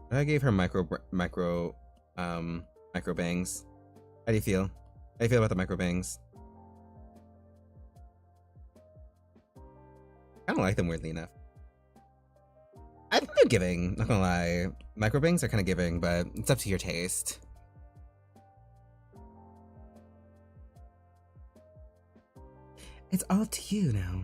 I gave her micro bangs. How do you feel? How do you feel about the micro bangs? I don't like them, weirdly enough. I think they're giving, not gonna lie. Micro bangs are kind of giving, but it's up to your taste. It's all up to you now.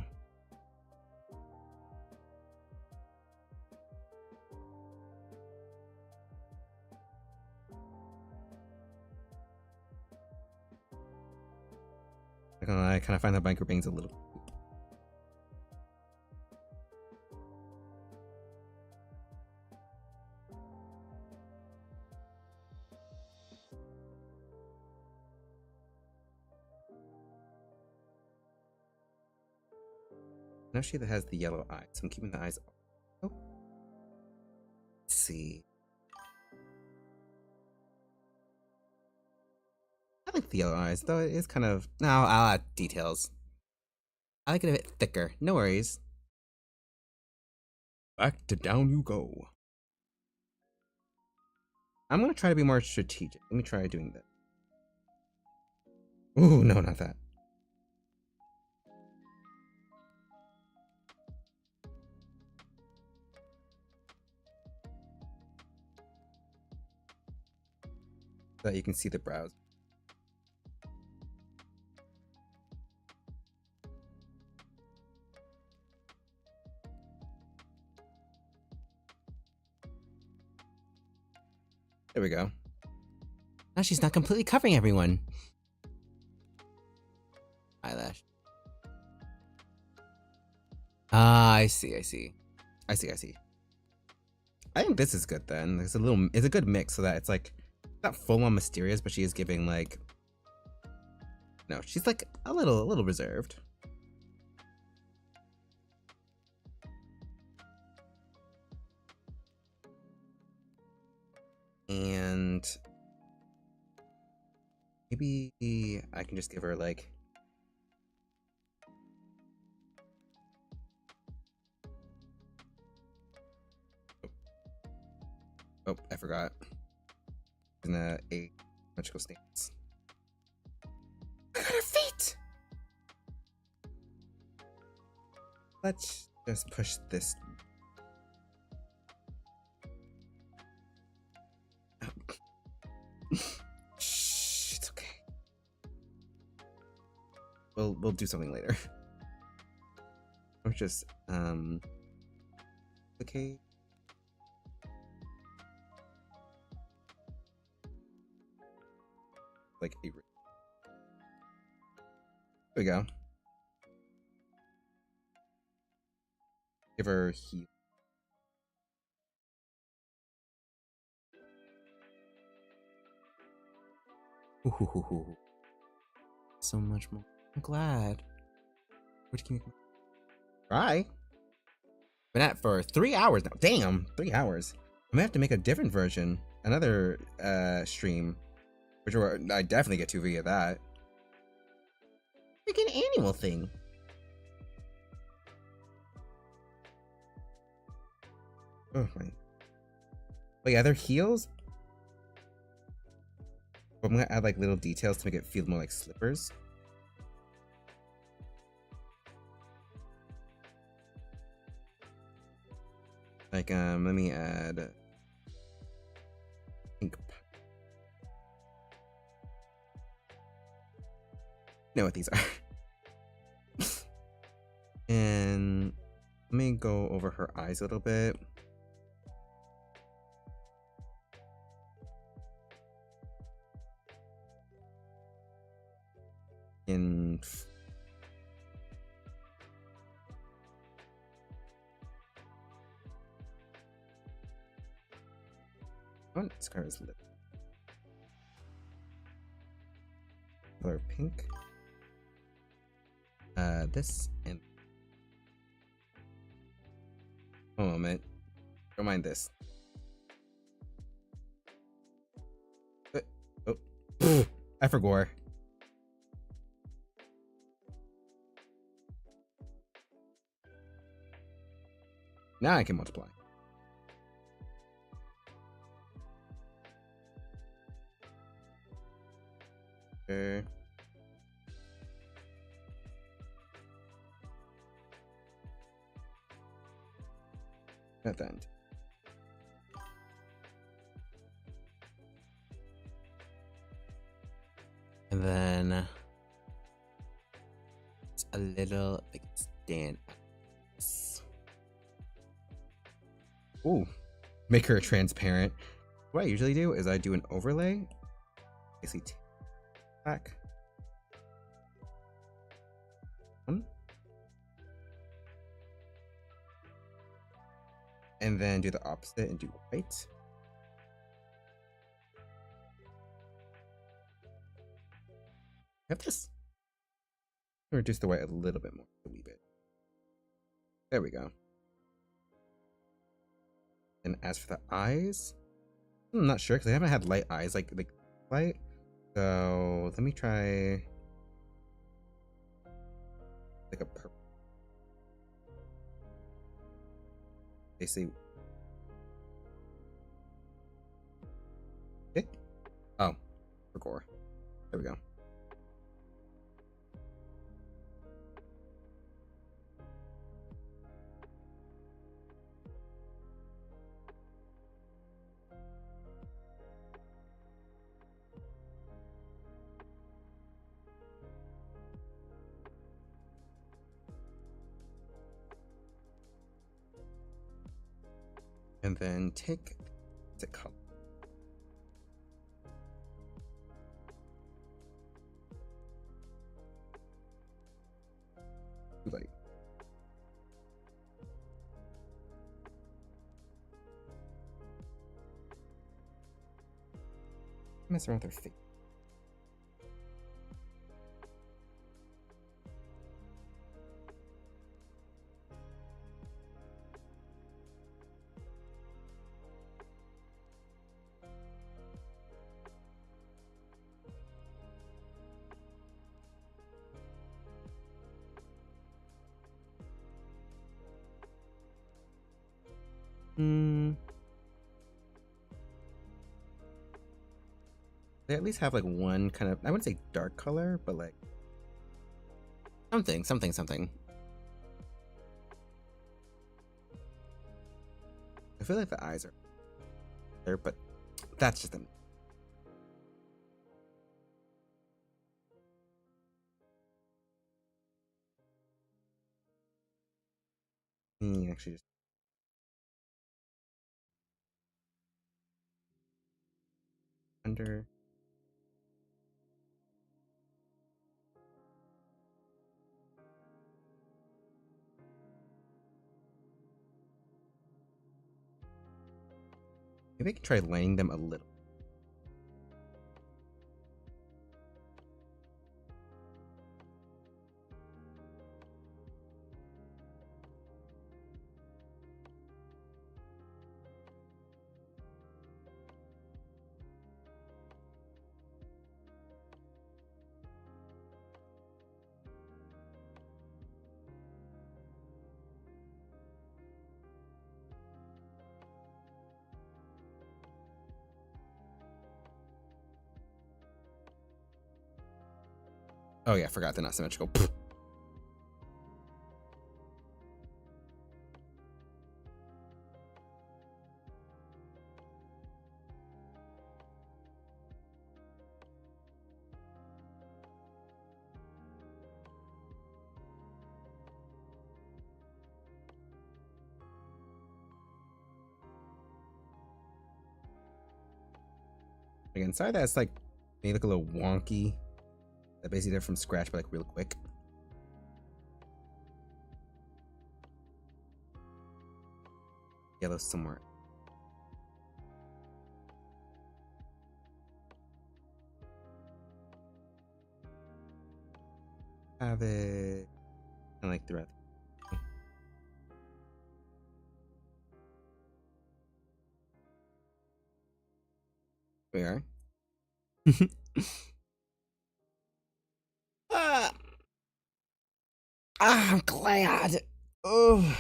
Not gonna lie, I kind of find the micro bangs a little. Now she has the yellow eyes, so I'm keeping the eyes. Oh. Let's see. I like the yellow eyes, though it is kind of. No, I'll add details. I like it a bit thicker. No worries. Back to down you go. I'm gonna try to be more strategic. Let me try doing that. Ooh, no, not that. So that you can see the brows. There we go. Now she's not completely covering everyone. Eyelash. Ah, I see. I think this is good then. It's a good mix so that it's like not full on mysterious, but she is giving like. No, she's like a little reserved. And maybe I can just give her like. Oh, I forgot. In a magical stance. I got her feet! Let's just push this. Shh, it's okay. We'll do something later. Or just okay. Like a. There we go. Give her heal. Ooh. So much more. I'm glad. What can you try? Been at for 3 hours now. Damn, 3 hours. I'm gonna have to make a different version, another stream, which I definitely get 2 via that. Freaking animal thing. Oh my. But yeah, they're heels. But I'm gonna add like little details to make it feel more like slippers. Like, let me add pink. Know what these are. And let me go over her eyes a little bit. In what this color is lip? Color pink. This and a moment. Don't mind this. Oh, I forgot. Now I can multiply. Okay. At the end. And then it's a little big stand. Ooh, make her transparent. What I usually do is I do an overlay. Basically, back. And then do the opposite and do white. Have this. Reduce the white a little bit more, a wee bit. There we go. And as for the eyes, I'm not sure because I haven't had light eyes like light. So let me try like a purple. They say okay. Oh, for gore. There we go. And then take the color. Too light. Mess around with her face. They at least have like one kind of, I wouldn't say dark color, but like something. I feel like the eyes are there, but that's just them. Actually just under. Maybe I can try lining them a little. Oh yeah, I forgot they're not symmetrical. Again, sorry that it's like they look a little wonky. That basically they're from scratch, but like real quick. Yellow somewhere. Have it kind of like throughout. We are. I'm glad. Oh,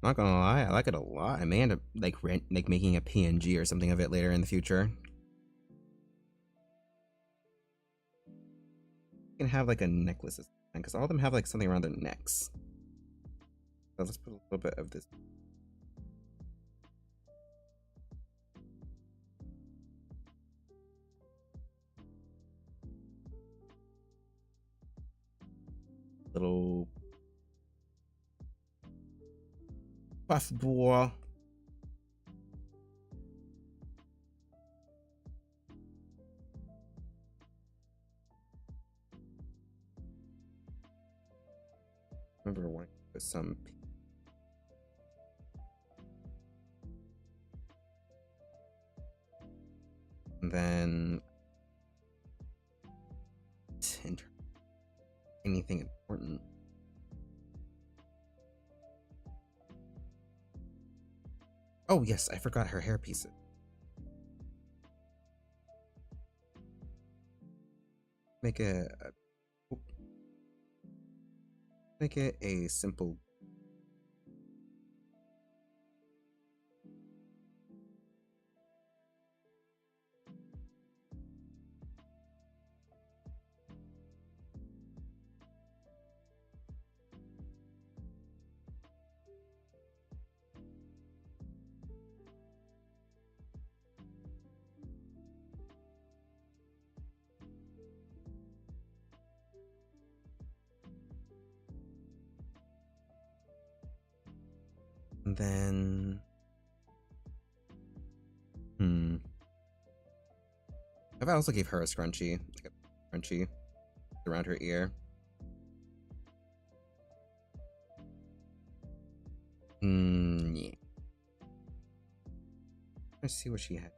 not gonna lie, I like it a lot. I may end up like making a PNG or something of it later in the future. You can have like a necklace because all of them have like something around their necks. So let's put a little bit of this. Little puff ball. Remember wanting to put some. And then anything important. Oh yes, I forgot her hair pieces. Make it a simple. And then, I also gave her a scrunchie, like a scrunchie around her ear. Yeah. Let's see what she had.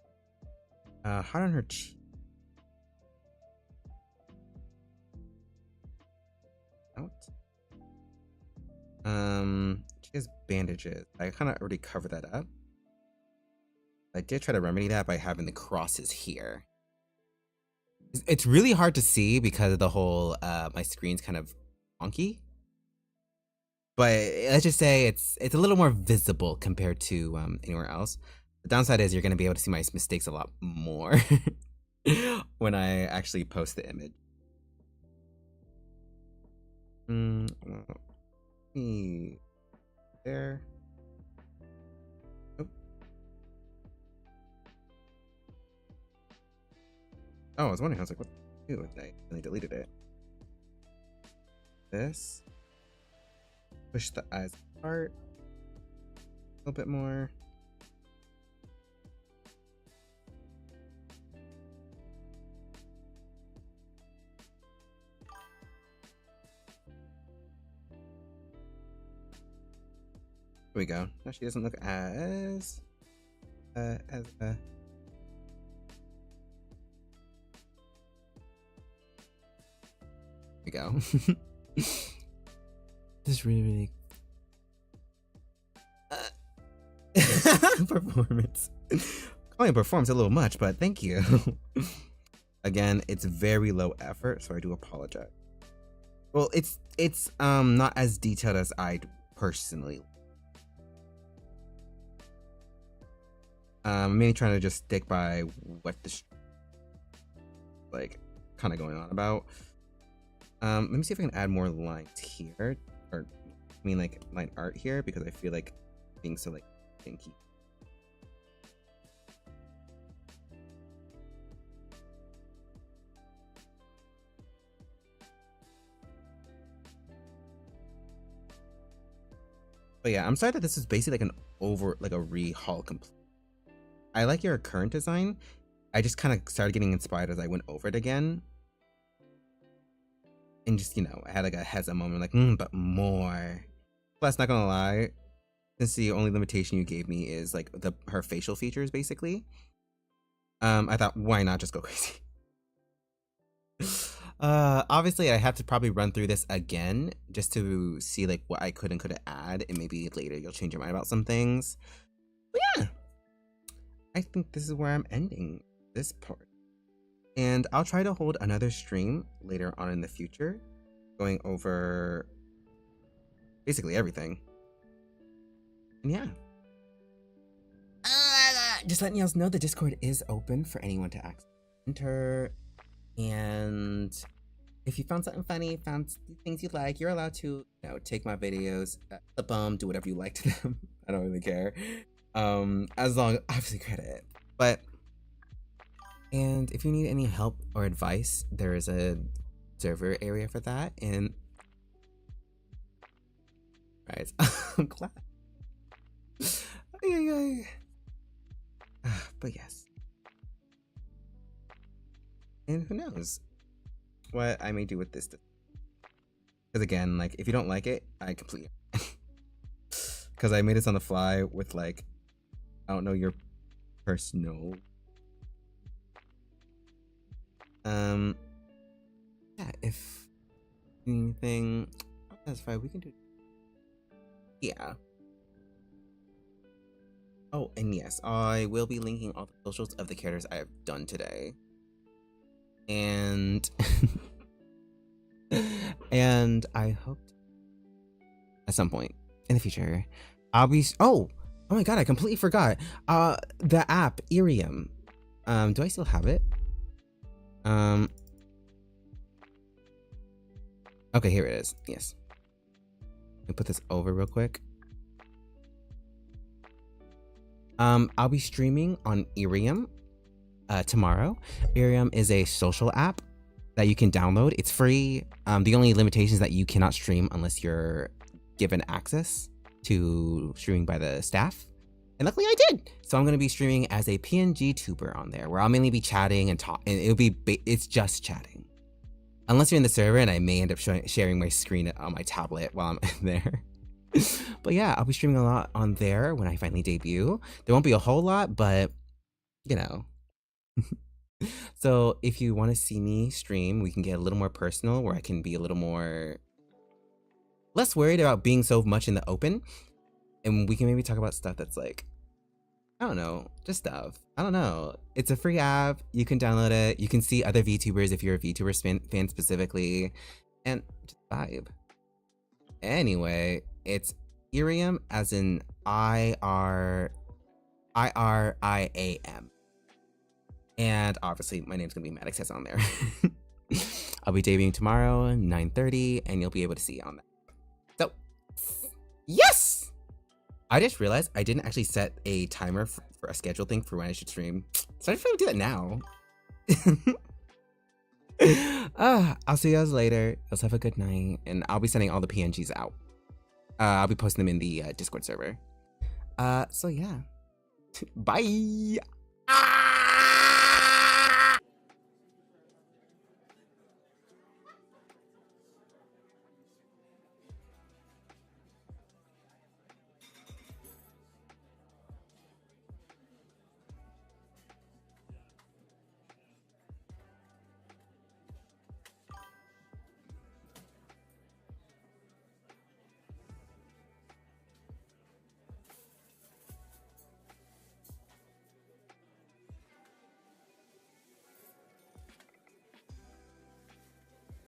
Hot on her cheek. Out. She has bandages. I kind of already covered that up. I did try to remedy that by having the crosses here. It's really hard to see because of the whole my screen's kind of wonky. But let's just say it's a little more visible compared to anywhere else. The downside is you're going to be able to see my mistakes a lot more when I actually post the image. There. Oh, I was wondering. I was like, what do I do with that? And I deleted it. This. Push the eyes apart a little bit more. Here we go. Now she doesn't look as we go. This really performance. Calling it performance a little much, but thank you. Again, it's very low effort, so I do apologize. Well, it's not as detailed as I'd personally. I'm mainly trying to just stick by what the like kind of going on about. Let me see if I can add more lines here, or I mean like line art here, because I feel like being so like stinky. But yeah, I'm sorry that this is basically like a rehaul complete. I like your current design. I just kind of started getting inspired as I went over it again. And just, you know, I had like a heads up moment, like, but more. Plus, not gonna lie, since the only limitation you gave me is like her facial features, basically. I thought, why not just go crazy? Obviously I have to probably run through this again just to see like what I could and couldn't add, and maybe later you'll change your mind about some things. But yeah, I think this is where I'm ending this part. And I'll try to hold another stream later on in the future, going over basically everything. And yeah. Just letting y'all know the Discord is open for anyone to enter. And if you found something funny, found things you like, you're allowed to, you know, take my videos, flip them, do whatever you like to them. I don't really care. As long, obviously credit. But, and if you need any help or advice, there is a server area for that. And, right, I'm glad. But yes. And who knows what I may do with this. Because again, like, if you don't like it, I completely... Because I made this on the fly with, like, I don't know your personal... Yeah, if anything... That's fine, we can do... Yeah. Oh, and yes, I will be linking all the socials of the characters I have done today. And and I hope at some point in the future I'll be oh my god, I completely forgot the app Irium. Do I still have it? Okay, here it is. Yes, let me put this over real quick. I'll be streaming on Irium tomorrow. Irium is a social app that you can download. It's free. The only limitation is that you cannot stream unless you're given access to streaming by the staff. And luckily I did. So I'm going to be streaming as a PNG tuber on there, where I'll mainly be chatting and talk. And it's just chatting. Unless you're in the server, and I may end up sharing my screen on my tablet while I'm there. But yeah, I'll be streaming a lot on there when I finally debut. There won't be a whole lot, but you know. So if you want to see me stream, we can get a little more personal, where I can be a little more less worried about being so much in the open, and we can maybe talk about stuff that's like, I don't know, just stuff. I don't know. It's a free app. You can download it. You can see other VTubers if you're a VTuber fan specifically, and just vibe. Anyway, it's Irium, as in IRIAM. And obviously my name's gonna be Maddox on there. I'll be debuting tomorrow, 9:30, and you'll be able to see it on that. So, yes! I just realized I didn't actually set a timer for a schedule thing for when I should stream. So I just want to do that now. I'll see you guys later. Let's have a good night, and I'll be sending all the PNGs out. I'll be posting them in the Discord server. So yeah. Bye!